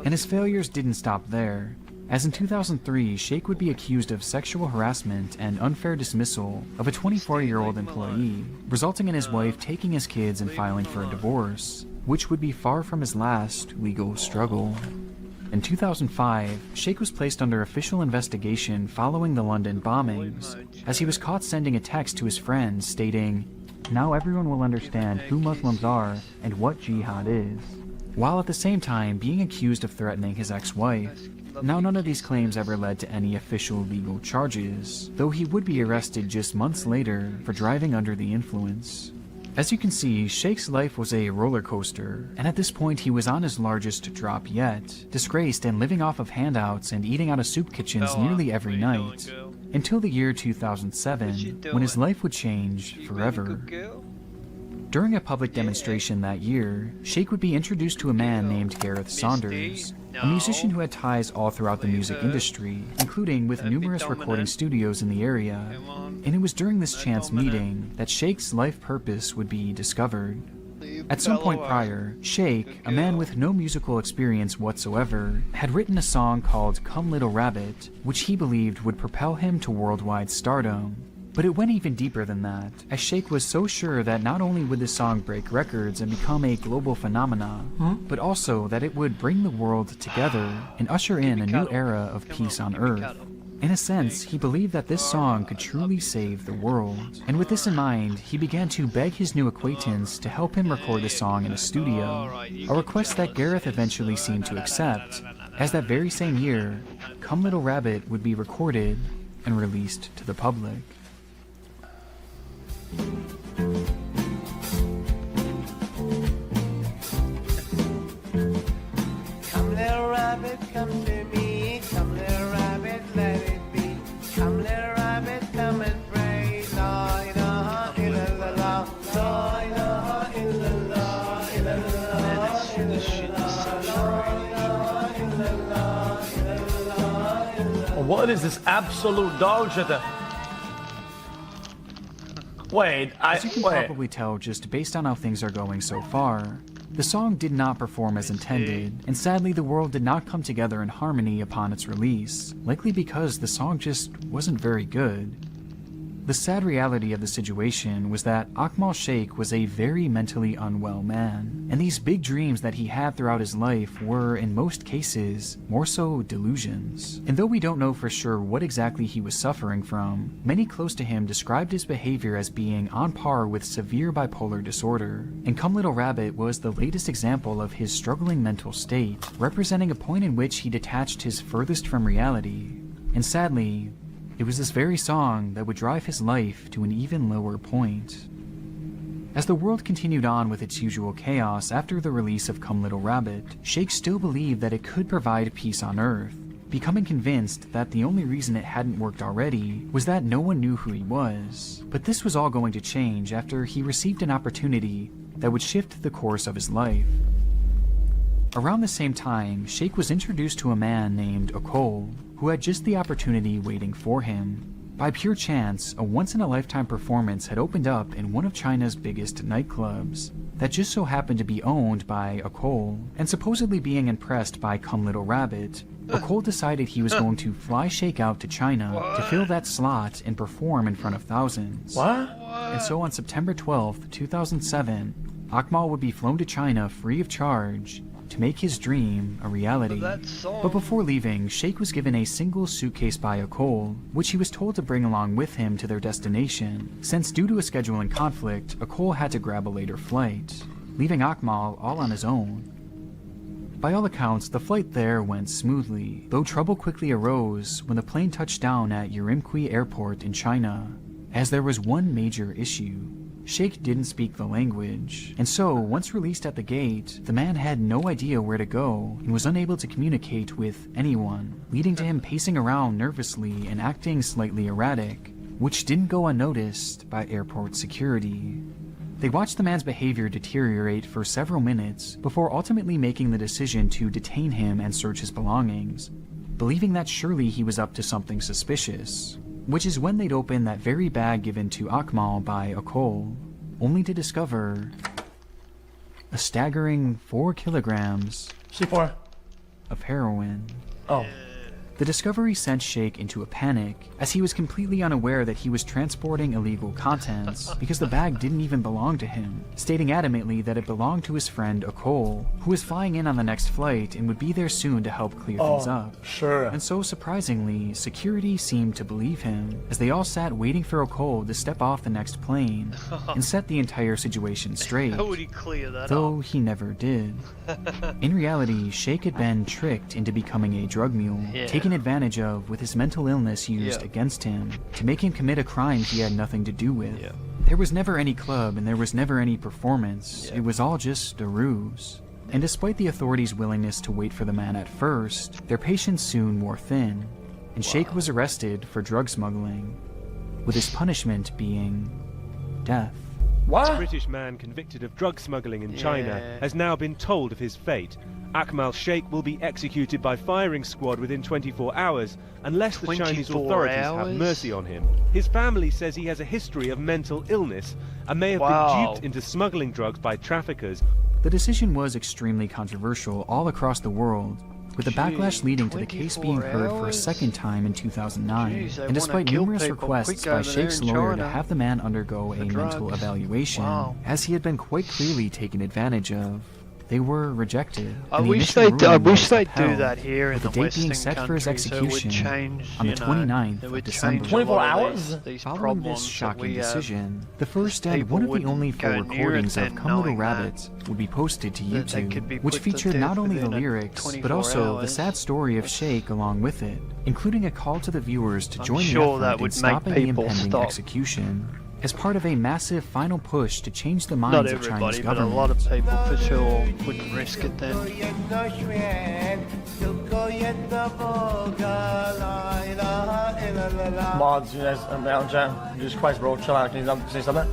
And his failures didn't stop there, as in 2003, Sheikh would be accused of sexual harassment and unfair dismissal of a 24-year-old employee, resulting in his wife taking his kids and filing for a divorce, which would be far from his last legal struggle. In 2005, Sheikh was placed under official investigation following the London bombings, as he was caught sending a text to his friends stating, "Now everyone will understand who Muslims are and what jihad is," while at the same time being accused of threatening his ex-wife. Now, none of these claims ever led to any official legal charges, though he would be arrested just months later for driving under the influence. As you can see, Sheikh's life was a roller coaster, and at this point he was on his largest drop yet, disgraced and living off of handouts and eating out of soup kitchens nearly every night, until the year 2007, when his life would change forever. During a public demonstration that year, Sheikh would be introduced to a man named Gareth Saunders, a musician who had ties all throughout the music industry, including with numerous recording studios in the area, and it was during this chance meeting that Sheikh's life purpose would be discovered. At some point prior, Sheikh, a man with no musical experience whatsoever, had written a song called Come Little Rabbit, which he believed would propel him to worldwide stardom. But it went even deeper than that, as Sheikh was so sure that not only would the song break records and become a global phenomenon, but also that it would bring the world together and usher in a new era of peace on Earth. In a sense, he believed that this song could truly save the world. And with this in mind, he began to beg his new acquaintance to help him record the song in a studio, a request that Gareth eventually seemed to accept, as that very same year, Come Little Rabbit would be recorded and released to the public. Come little rabbit, come to me. Come little rabbit, let it be. Come little rabbit, come and pray. La ilaha illallah. La ilaha illallah. What is this absolute dog shit? Wait, As you can probably tell just based on how things are going so far, the song did not perform as intended, and sadly the world did not come together in harmony upon its release, likely because the song just wasn't very good. The sad reality of the situation was that Akmal Sheikh was a very mentally unwell man, and these big dreams that he had throughout his life were, in most cases, more so delusions. And though we don't know for sure what exactly he was suffering from, many close to him described his behavior as being on par with severe bipolar disorder, and Come Little Rabbit was the latest example of his struggling mental state, representing a point in which he detached his furthest from reality. And sadly, it was this very song that would drive his life to an even lower point. As the world continued on with its usual chaos after the release of Come Little Rabbit, Sheikh still believed that it could provide peace on Earth, becoming convinced that the only reason it hadn't worked already was that no one knew who he was. But this was all going to change after he received an opportunity that would shift the course of his life. Around the same time, Sheikh was introduced to a man named Okol, who had just the opportunity waiting for him. By pure chance, a once-in-a-lifetime performance had opened up in one of China's biggest nightclubs, that just so happened to be owned by Okol, and supposedly being impressed by Come Little Rabbit, Okol decided he was going to fly Sheikh out to China to fill that slot and perform in front of thousands. And so on September 12th, 2007, Akmal would be flown to China free of charge to make his dream a reality. But before leaving, Sheikh was given a single suitcase by Okol, which he was told to bring along with him to their destination, since due to a scheduling conflict, Okol had to grab a later flight, leaving Akmal all on his own. By all accounts, the flight there went smoothly, though trouble quickly arose when the plane touched down at Urumqi Airport in China, as there was one major issue. Sheikh didn't speak the language, and so, once released at the gate, the man had no idea where to go and was unable to communicate with anyone, leading to him pacing around nervously and acting slightly erratic, which didn't go unnoticed by airport security. They watched the man's behavior deteriorate for several minutes before ultimately making the decision to detain him and search his belongings, believing that surely he was up to something suspicious. Which is when they'd open that very bag given to Akmal by Okol, only to discover a staggering 4 kilograms C4 of heroin. Oh. The discovery sent Sheikh into a panic, as he was completely unaware that he was transporting illegal contents, because the bag didn't even belong to him, stating adamantly that it belonged to his friend Okol, who was flying in on the next flight and would be there soon to help clear things up. Sure. And so, surprisingly, security seemed to believe him, as they all sat waiting for Okol to step off the next plane and set the entire situation straight. How would he clear that though up? He never did. In reality, Sheikh had been tricked into becoming a drug mule, taken advantage of with his mental illness used against him to make him commit a crime he had nothing to do with. There was never any club and there was never any performance. It was all just a ruse. And despite the authorities' willingness to wait for the man at first, their patience soon wore thin, and Sheikh was arrested for drug smuggling, with his punishment being death. What? A British man convicted of drug smuggling in China has now been told of his fate. Akmal Sheikh will be executed by firing squad within 24 hours unless the Chinese authorities have mercy on him. His family says he has a history of mental illness and may have been duped into smuggling drugs by traffickers. The decision was extremely controversial all across the world, with the backlash leading to the case being heard for a second time in 2009. And despite numerous requests by Sheikh's lawyer to have the man undergo a mental evaluation, as he had been quite clearly taken advantage of, they were rejected. I wish they'd do that here in the Western countries. It would change, on the 29th of December. 24 hours? Following this shocking decision, the first and one of the only full recordings of Come Little Rabbit would be posted to YouTube, which featured not only the lyrics, but also the sad story of Sheikh along with it, including a call to the viewers to join the effort in stopping the impending execution, as part of a massive final push to change the minds of China's government. But a lot of people for sure wouldn't risk it then. Mods, you guys, I'm down, chat. Jesus Christ, bro, chill out. Can you say something?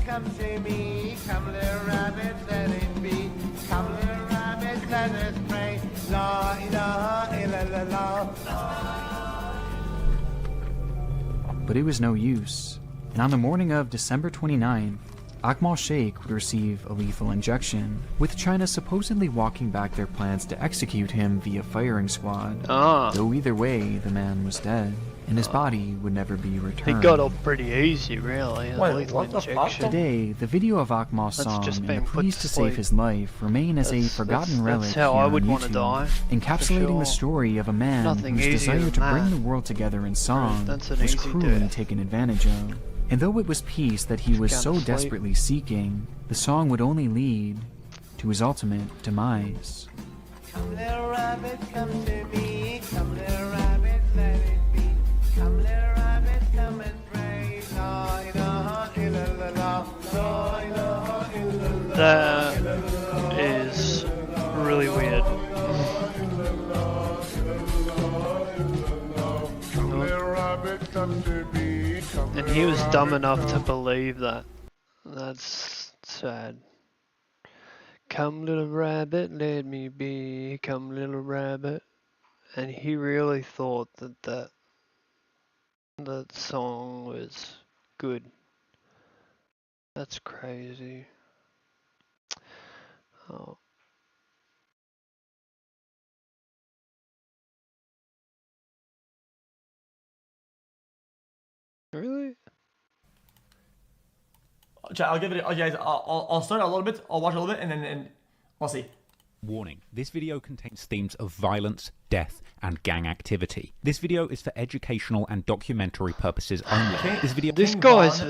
Come to me, come little rabbit, let it be. Come little rabbit, let us pray. La ilaha illallah. But it was no use, and on the morning of December 29th, Akmal Sheikh would receive a lethal injection, with China supposedly walking back their plans to execute him via firing squad. Though either way, the man was dead, and his body would never be returned. It got off pretty easy, really. Today, the video of Akmal's song and the pleas to save his life remain as a forgotten relic here on YouTube, encapsulating the story of a man whose desire to bring the world together in song was cruelly taken advantage of. And though it was peace that he was so desperately seeking, the song would only lead to his ultimate demise. Come little rabbit, come to me. Come little rabbit, let it be. Come little rabbit, come and pray. La ilaha illallah. La ilaha illallah. That is really weird. Come little rabbit, come to me. And he was dumb enough to believe that. That's sad. Come little rabbit, let me be. Come little rabbit. And he really thought that that song was good. That's crazy. Oh. Really? I'll give it. Guys, I'll start a little bit. I'll watch a little bit, and then we'll see. Warning, this video contains themes of violence, death, and gang activity. This video is for educational and documentary purposes only. This guy's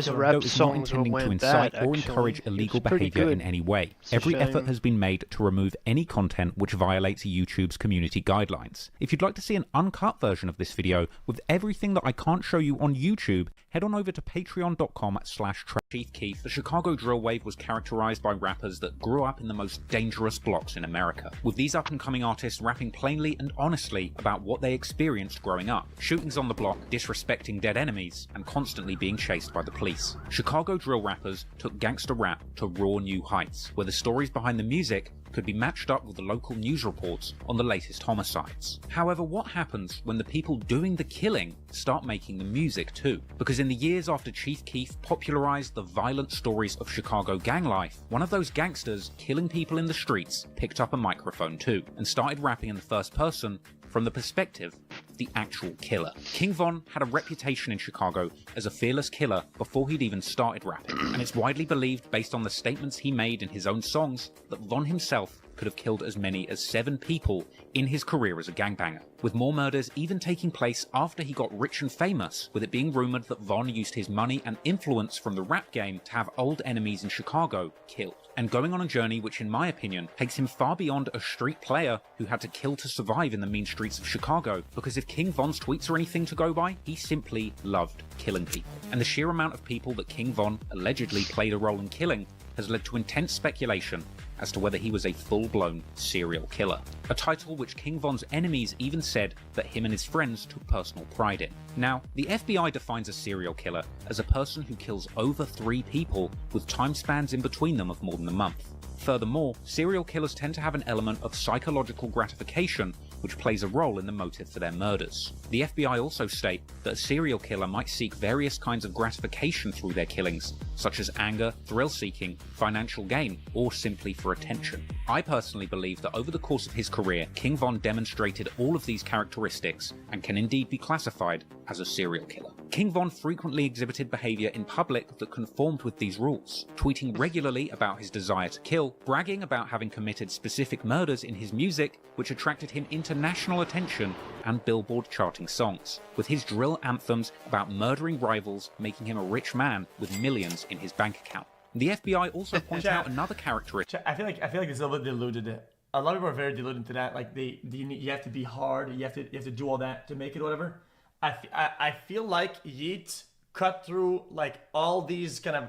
rap songs intending to incite or encourage illegal behavior in any way. Every effort has been made to remove any content which violates YouTube's community guidelines. If you'd like to see an uncut version of this video with everything that I can't show you on YouTube, head on over to patreon.com/Chief Keef. The Chicago drill wave was characterized by rappers that grew up in the most dangerous blocks in America, with these up-and-coming artists rapping plainly and honestly about what they experienced growing up. Shootings on the block, disrespecting dead enemies, and constantly being chased by the police. Chicago drill rappers took gangster rap to raw new heights, where the stories behind the music could be matched up with the local news reports on the latest homicides. However, what happens when the people doing the killing start making the music too? Because in the years after Chief Keef popularized the violent stories of Chicago gang life, one of those gangsters killing people in the streets picked up a microphone too, and started rapping in the first person from the perspective of the actual killer. King Von had a reputation in Chicago as a fearless killer before he'd even started rapping, and it's widely believed, based on the statements he made in his own songs, that Von himself could have killed as many as 7 people in his career as a gangbanger, with more murders even taking place after he got rich and famous, with it being rumoured that Von used his money and influence from the rap game to have old enemies in Chicago killed, and going on a journey which, in my opinion, takes him far beyond a street player who had to kill to survive in the mean streets of Chicago, because if King Von's tweets are anything to go by, he simply loved killing people. And the sheer amount of people that King Von allegedly played a role in killing has led to intense speculation as to whether he was a full-blown serial killer, a title which King Von's enemies even said that him and his friends took personal pride in. Now, the FBI defines a serial killer as a person who kills over 3 people with time spans in between them of more than a month. Furthermore, serial killers tend to have an element of psychological gratification which plays a role in the motive for their murders. The FBI also state that a serial killer might seek various kinds of gratification through their killings, such as anger, thrill-seeking, financial gain, or simply for attention. I personally believe that over the course of his career, King Von demonstrated all of these characteristics and can indeed be classified as a serial killer. King Von frequently exhibited behavior in public that conformed with these rules, tweeting regularly about his desire to kill, bragging about having committed specific murders in his music, which attracted him international attention, and Billboard charting songs, with his drill anthems about murdering rivals making him a rich man with millions in his bank account. The FBI also point out another characteristic. I feel like it's a little bit diluted. A lot of people are very deluded to that. Like you have to be hard. You have to do all that to make it, or whatever. I feel like Yeet cut through like all these kind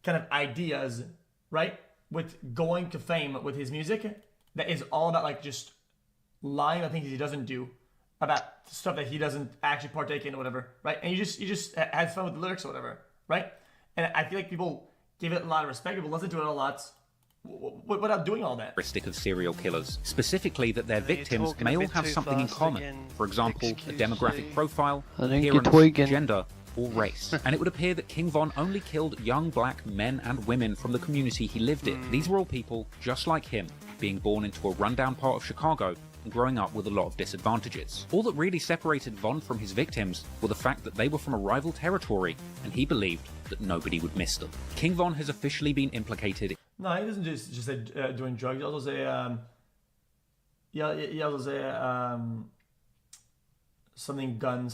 of ideas, right? With going to fame with his music, that is all about like just lying about things he doesn't do, about stuff that he doesn't actually partake in or whatever, right? And you just had fun with the lyrics or whatever, right? And I feel like people give it a lot of respect, people listen to it a lot without doing all that. Characteristic of serial killers, specifically that their victims may all have something in common. For example, a demographic profile, appearance, gender, or race. And it would appear that King Von only killed young black men and women from the community he lived in. These were all people just like him, being born into a rundown part of Chicago and growing up with a lot of disadvantages. All that really separated Von from his victims were the fact that they were from a rival territory, and he believed that nobody would miss them. King Von has officially been implicated. No, he doesn't just say doing drugs. He also say something gun.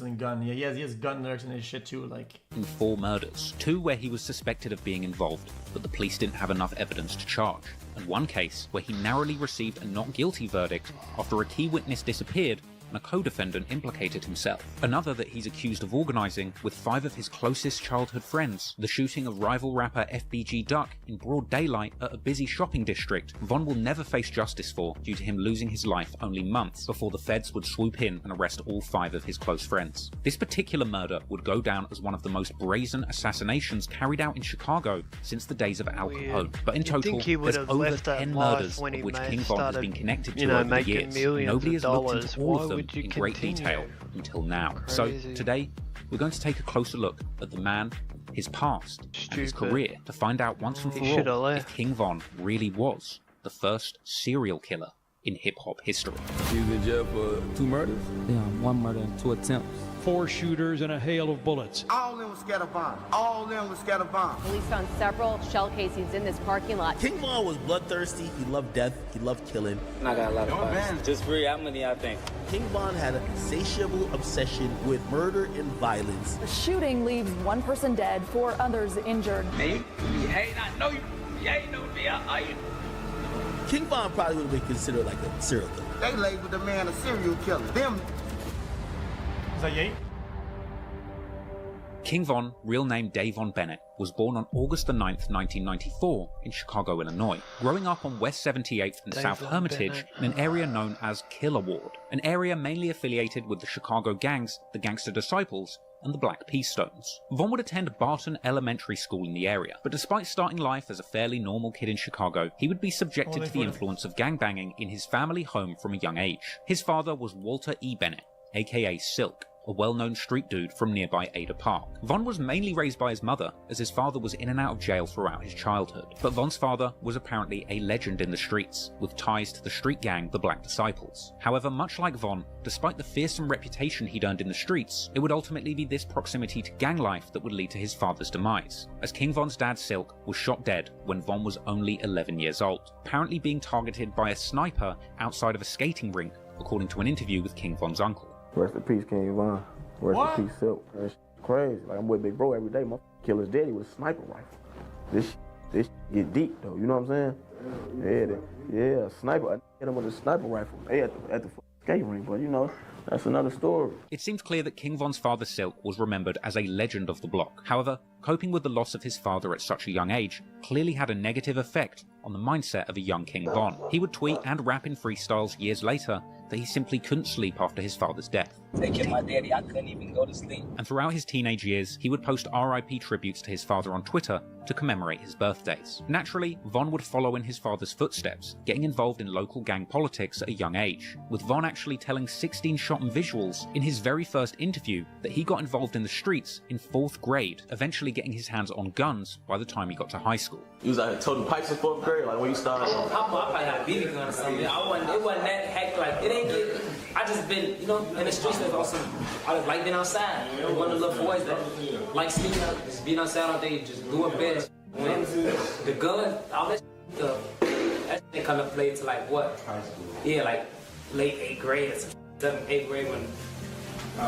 Yeah, he has gun lyrics in his shit too, like. In 4 murders, 2 where he was suspected of being involved, but the police didn't have enough evidence to charge, and 1 case where he narrowly received a not guilty verdict after a key witness disappeared and a co-defendant implicated himself. Another that he's accused of organising with 5 of his closest childhood friends, the shooting of rival rapper FBG Duck in broad daylight at a busy shopping district. Von will never face justice for, due to him losing his life only months before the feds would swoop in and arrest all 5 of his close friends. This particular murder would go down as one of the most brazen assassinations carried out in Chicago since the days of Al Capone. But in total, there's over 10 murders of which King Von has been connected to over the years. Nobody has looked into all of them in great detail until now. So today we're going to take a closer look at the man, his past, and his career to find out once and for all if King Von really was the first serial killer in hip-hop history. He was in jail for 2 murders? Yeah, 1 murder and 2 attempts. 4 shooters and a hail of bullets. All of them was scatter bombs. All of them was scatter bombs. Police found several shell casings in this parking lot. King Von was bloodthirsty. He loved death. He loved killing. I got a lot of fights. Just free, how many I think? King Von had an insatiable obsession with murder and violence. The shooting leaves 1 person dead, 4 others injured. Man, you hate, I know you ain't know me. Are you? King Von probably would have been considered like a serial killer. They labeled the man a serial killer. Them. Is that Ye? King Von, real name Davon Bennett, was born on August the 9th, 1994 in Chicago, Illinois, growing up on West 78th and South Hermitage in an area known as Killer Ward, an area mainly affiliated with the Chicago gangs, the Gangster Disciples, and the Black Peace Stones. Von would attend Barton Elementary School in the area, but despite starting life as a fairly normal kid in Chicago, he would be subjected to the influence of gangbanging in his family home from a young age. His father was Walter E. Bennett, aka Silk, a well-known street dude from nearby Ada Park. Von was mainly raised by his mother, as his father was in and out of jail throughout his childhood. But Von's father was apparently a legend in the streets, with ties to the street gang, the Black Disciples. However, much like Von, despite the fearsome reputation he'd earned in the streets, it would ultimately be this proximity to gang life that would lead to his father's demise, as King Von's dad Silk was shot dead when Von was only 11 years old, apparently being targeted by a sniper outside of a skating rink, according to an interview with King Von's uncle. Rest in peace, King Von. Rest in peace, Silk. That's crazy. Like, I'm with Big Bro every day. My killer's daddy with a sniper rifle. This get deep, though. You know what I'm saying? Yeah, sniper. I hit him with a sniper rifle. They at the skate ring, but you know, that's another story. It seems clear that King Von's father Silk was remembered as a legend of the block. However, coping with the loss of his father at such a young age clearly had a negative effect on the mindset of a young King Von. He would tweet and rap in freestyles years later that he simply couldn't sleep after his father's death. Taking my daddy, I couldn't even go to sleep. And throughout his teenage years, he would post RIP tributes to his father on Twitter to commemorate his birthdays. Naturally, Von would follow in his father's footsteps, getting involved in local gang politics at a young age, with Von actually telling 16-shot and visuals in his very first interview that he got involved in the streets in 4th grade, eventually getting his hands on guns by the time he got to high school. You was like toting pipes in 4th grade, like when you started? I probably had a BB gun or something. It wasn't that hectic, like, it ain't get, I just been, you know, in the streets with awesome. I just like being outside. One of the little boys that like sleeping out, just being outside all day, just doing bad. When the gun, all that shit come to play to like what? High school. Yeah, like late 8th grade or 7th, 8th grade when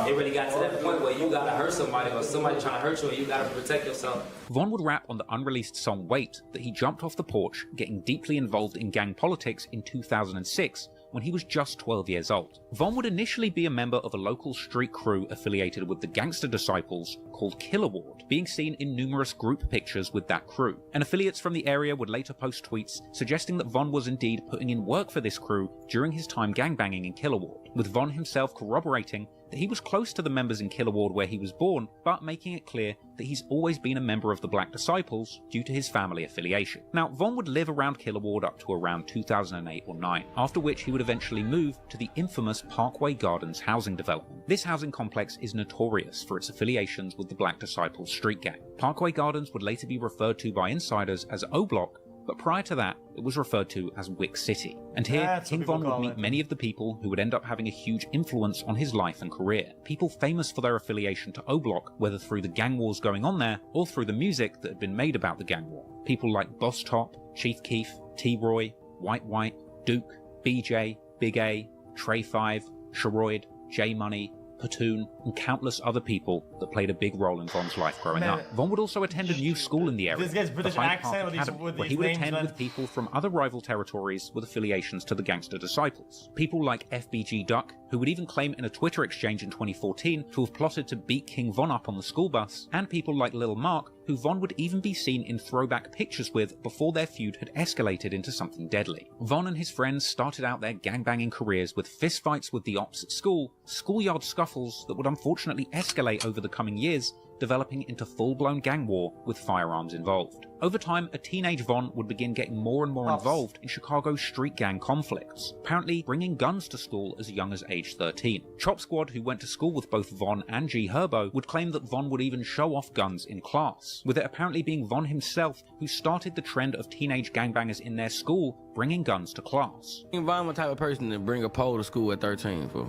it really got to that point where you gotta hurt somebody or somebody trying to hurt you and you gotta protect yourself. Von would rap on the unreleased song Wait that he jumped off the porch, getting deeply involved in gang politics in 2006 when he was just 12 years old. Von would initially be a member of a local street crew affiliated with the Gangster Disciples called Killer Ward, being seen in numerous group pictures with that crew. And affiliates from the area would later post tweets suggesting that Von was indeed putting in work for this crew during his time gangbanging in Killer Ward, with Von himself corroborating that he was close to the members in Killer Ward where he was born, but making it clear that he's always been a member of the Black Disciples due to his family affiliation. Now, Von would live around Killer Ward up to around 2008 or 9, after which he would eventually move to the infamous Parkway Gardens housing development. This housing complex is notorious for its affiliations with the Black Disciples street gang. Parkway Gardens would later be referred to by insiders as O Block, but prior to that, it was referred to as Wick City. And here, King Von would meet many of the people who would end up having a huge influence on his life and career. People famous for their affiliation to O Block, whether through the gang wars going on there, or through the music that had been made about the gang war. People like Boss Top, Chief Keef, T-Roy, White, Duke, BJ, Big A, Trey 5, Sharoid, J Money, Platoon, and countless other people that played a big role in Von's life growing up. Von would also attend a new school in the area, This guy's British the Hyde Park accent Academy, with where these he would names, attend man. with people from other rival territories with affiliations to the Gangster Disciples. People like FBG Duck, who would even claim in a Twitter exchange in 2014 to have plotted to beat King Von up on the school bus, and people like Lil Mark, who Von would even be seen in throwback pictures with before their feud had escalated into something deadly. Von and his friends started out their gangbanging careers with fistfights with the ops at school, schoolyard scuffles that would unfortunately escalate over the coming years, developing into full-blown gang war with firearms involved. Over time, a teenage Von would begin getting more and more involved in Chicago's street gang conflicts, apparently bringing guns to school as young as age 13. Chop Squad, who went to school with both Von and G Herbo, would claim that Von would even show off guns in class, with it apparently being Von himself who started the trend of teenage gangbangers in their school bringing guns to class. Von was the type of person to bring a pole to school at 13 for.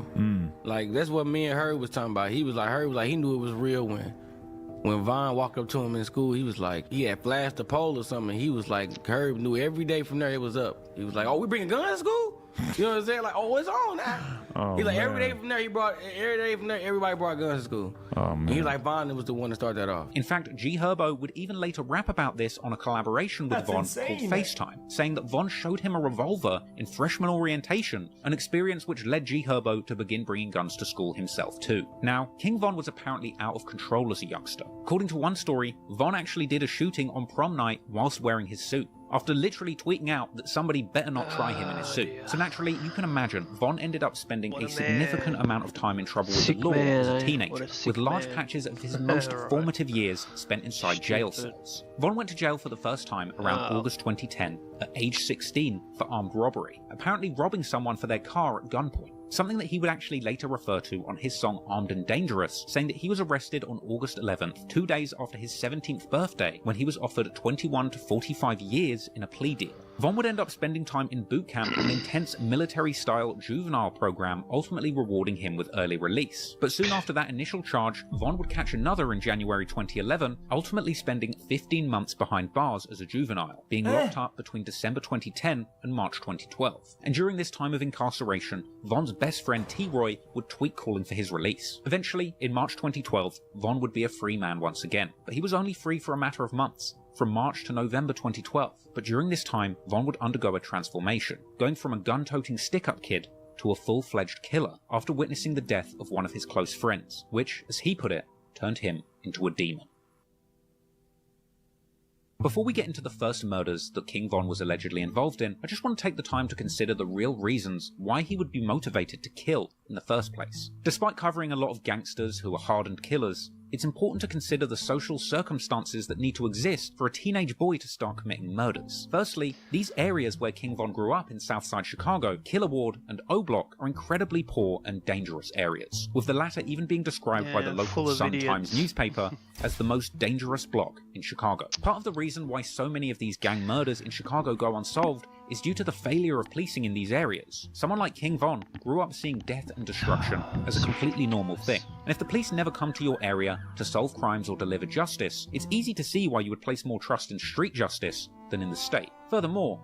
Like, that's what me and Herb was talking about. He was like, he knew it was real when Von walked up to him in school. He was like, he had flashed the pole or something. He was like, Herb knew every day from there it was up. He was like, oh, we bringing guns to school? You know what I'm saying? Like, oh, it's on now. Oh, He's like, man. every day from there, everybody brought guns to school. Oh, man. And he was like, Von was the one to start that off. In fact, G Herbo would even later rap about this on a collaboration with That's Von insane. called FaceTime, saying that Von showed him a revolver in freshman orientation, an experience which led G Herbo to begin bringing guns to school himself too. Now, King Von was apparently out of control as a youngster. According to one story, Von actually did a shooting on prom night whilst wearing his suit, after literally tweeting out that somebody better not try him in his suit. So naturally, you can imagine, Von ended up spending a significant amount of time in trouble with the law as a teenager, with large patches of his most formative years spent inside jail cells. Von went to jail for the first time around August 2010 at age 16 for armed robbery, apparently robbing someone for their car at gunpoint. Something that he would actually later refer to on his song Armed and Dangerous, saying that he was arrested on August 11th, 2 days after his 17th birthday, when he was offered 21 to 45 years in a plea deal. Von would end up spending time in boot camp in an intense military-style juvenile program, ultimately rewarding him with early release. But soon after that initial charge, Von would catch another in January 2011, ultimately spending 15 months behind bars as a juvenile, being locked up between December 2010 and March 2012. And during this time of incarceration, Von's best friend T-Roy would tweet calling for his release. Eventually, in March 2012, Von would be a free man once again, but he was only free for a matter of months, from March to November 2012. But during this time, Von would undergo a transformation, going from a gun-toting stick-up kid to a full-fledged killer after witnessing the death of one of his close friends, which, as he put it, turned him into a demon. Before we get into the first murders that King Von was allegedly involved in, I just want to take the time to consider the real reasons why he would be motivated to kill in the first place. Despite covering a lot of gangsters who are hardened killers, it's important to consider the social circumstances that need to exist for a teenage boy to start committing murders. Firstly, these areas where King Von grew up in Southside Chicago, Killer Ward and O Block, are incredibly poor and dangerous areas, with the latter even being described by the local Sun-Times newspaper as the most dangerous block in Chicago. Part of the reason why so many of these gang murders in Chicago go unsolved is due to the failure of policing in these areas. Someone like King Von grew up seeing death and destruction as a completely normal thing. And if the police never come to your area to solve crimes or deliver justice, it's easy to see why you would place more trust in street justice than in the state. Furthermore,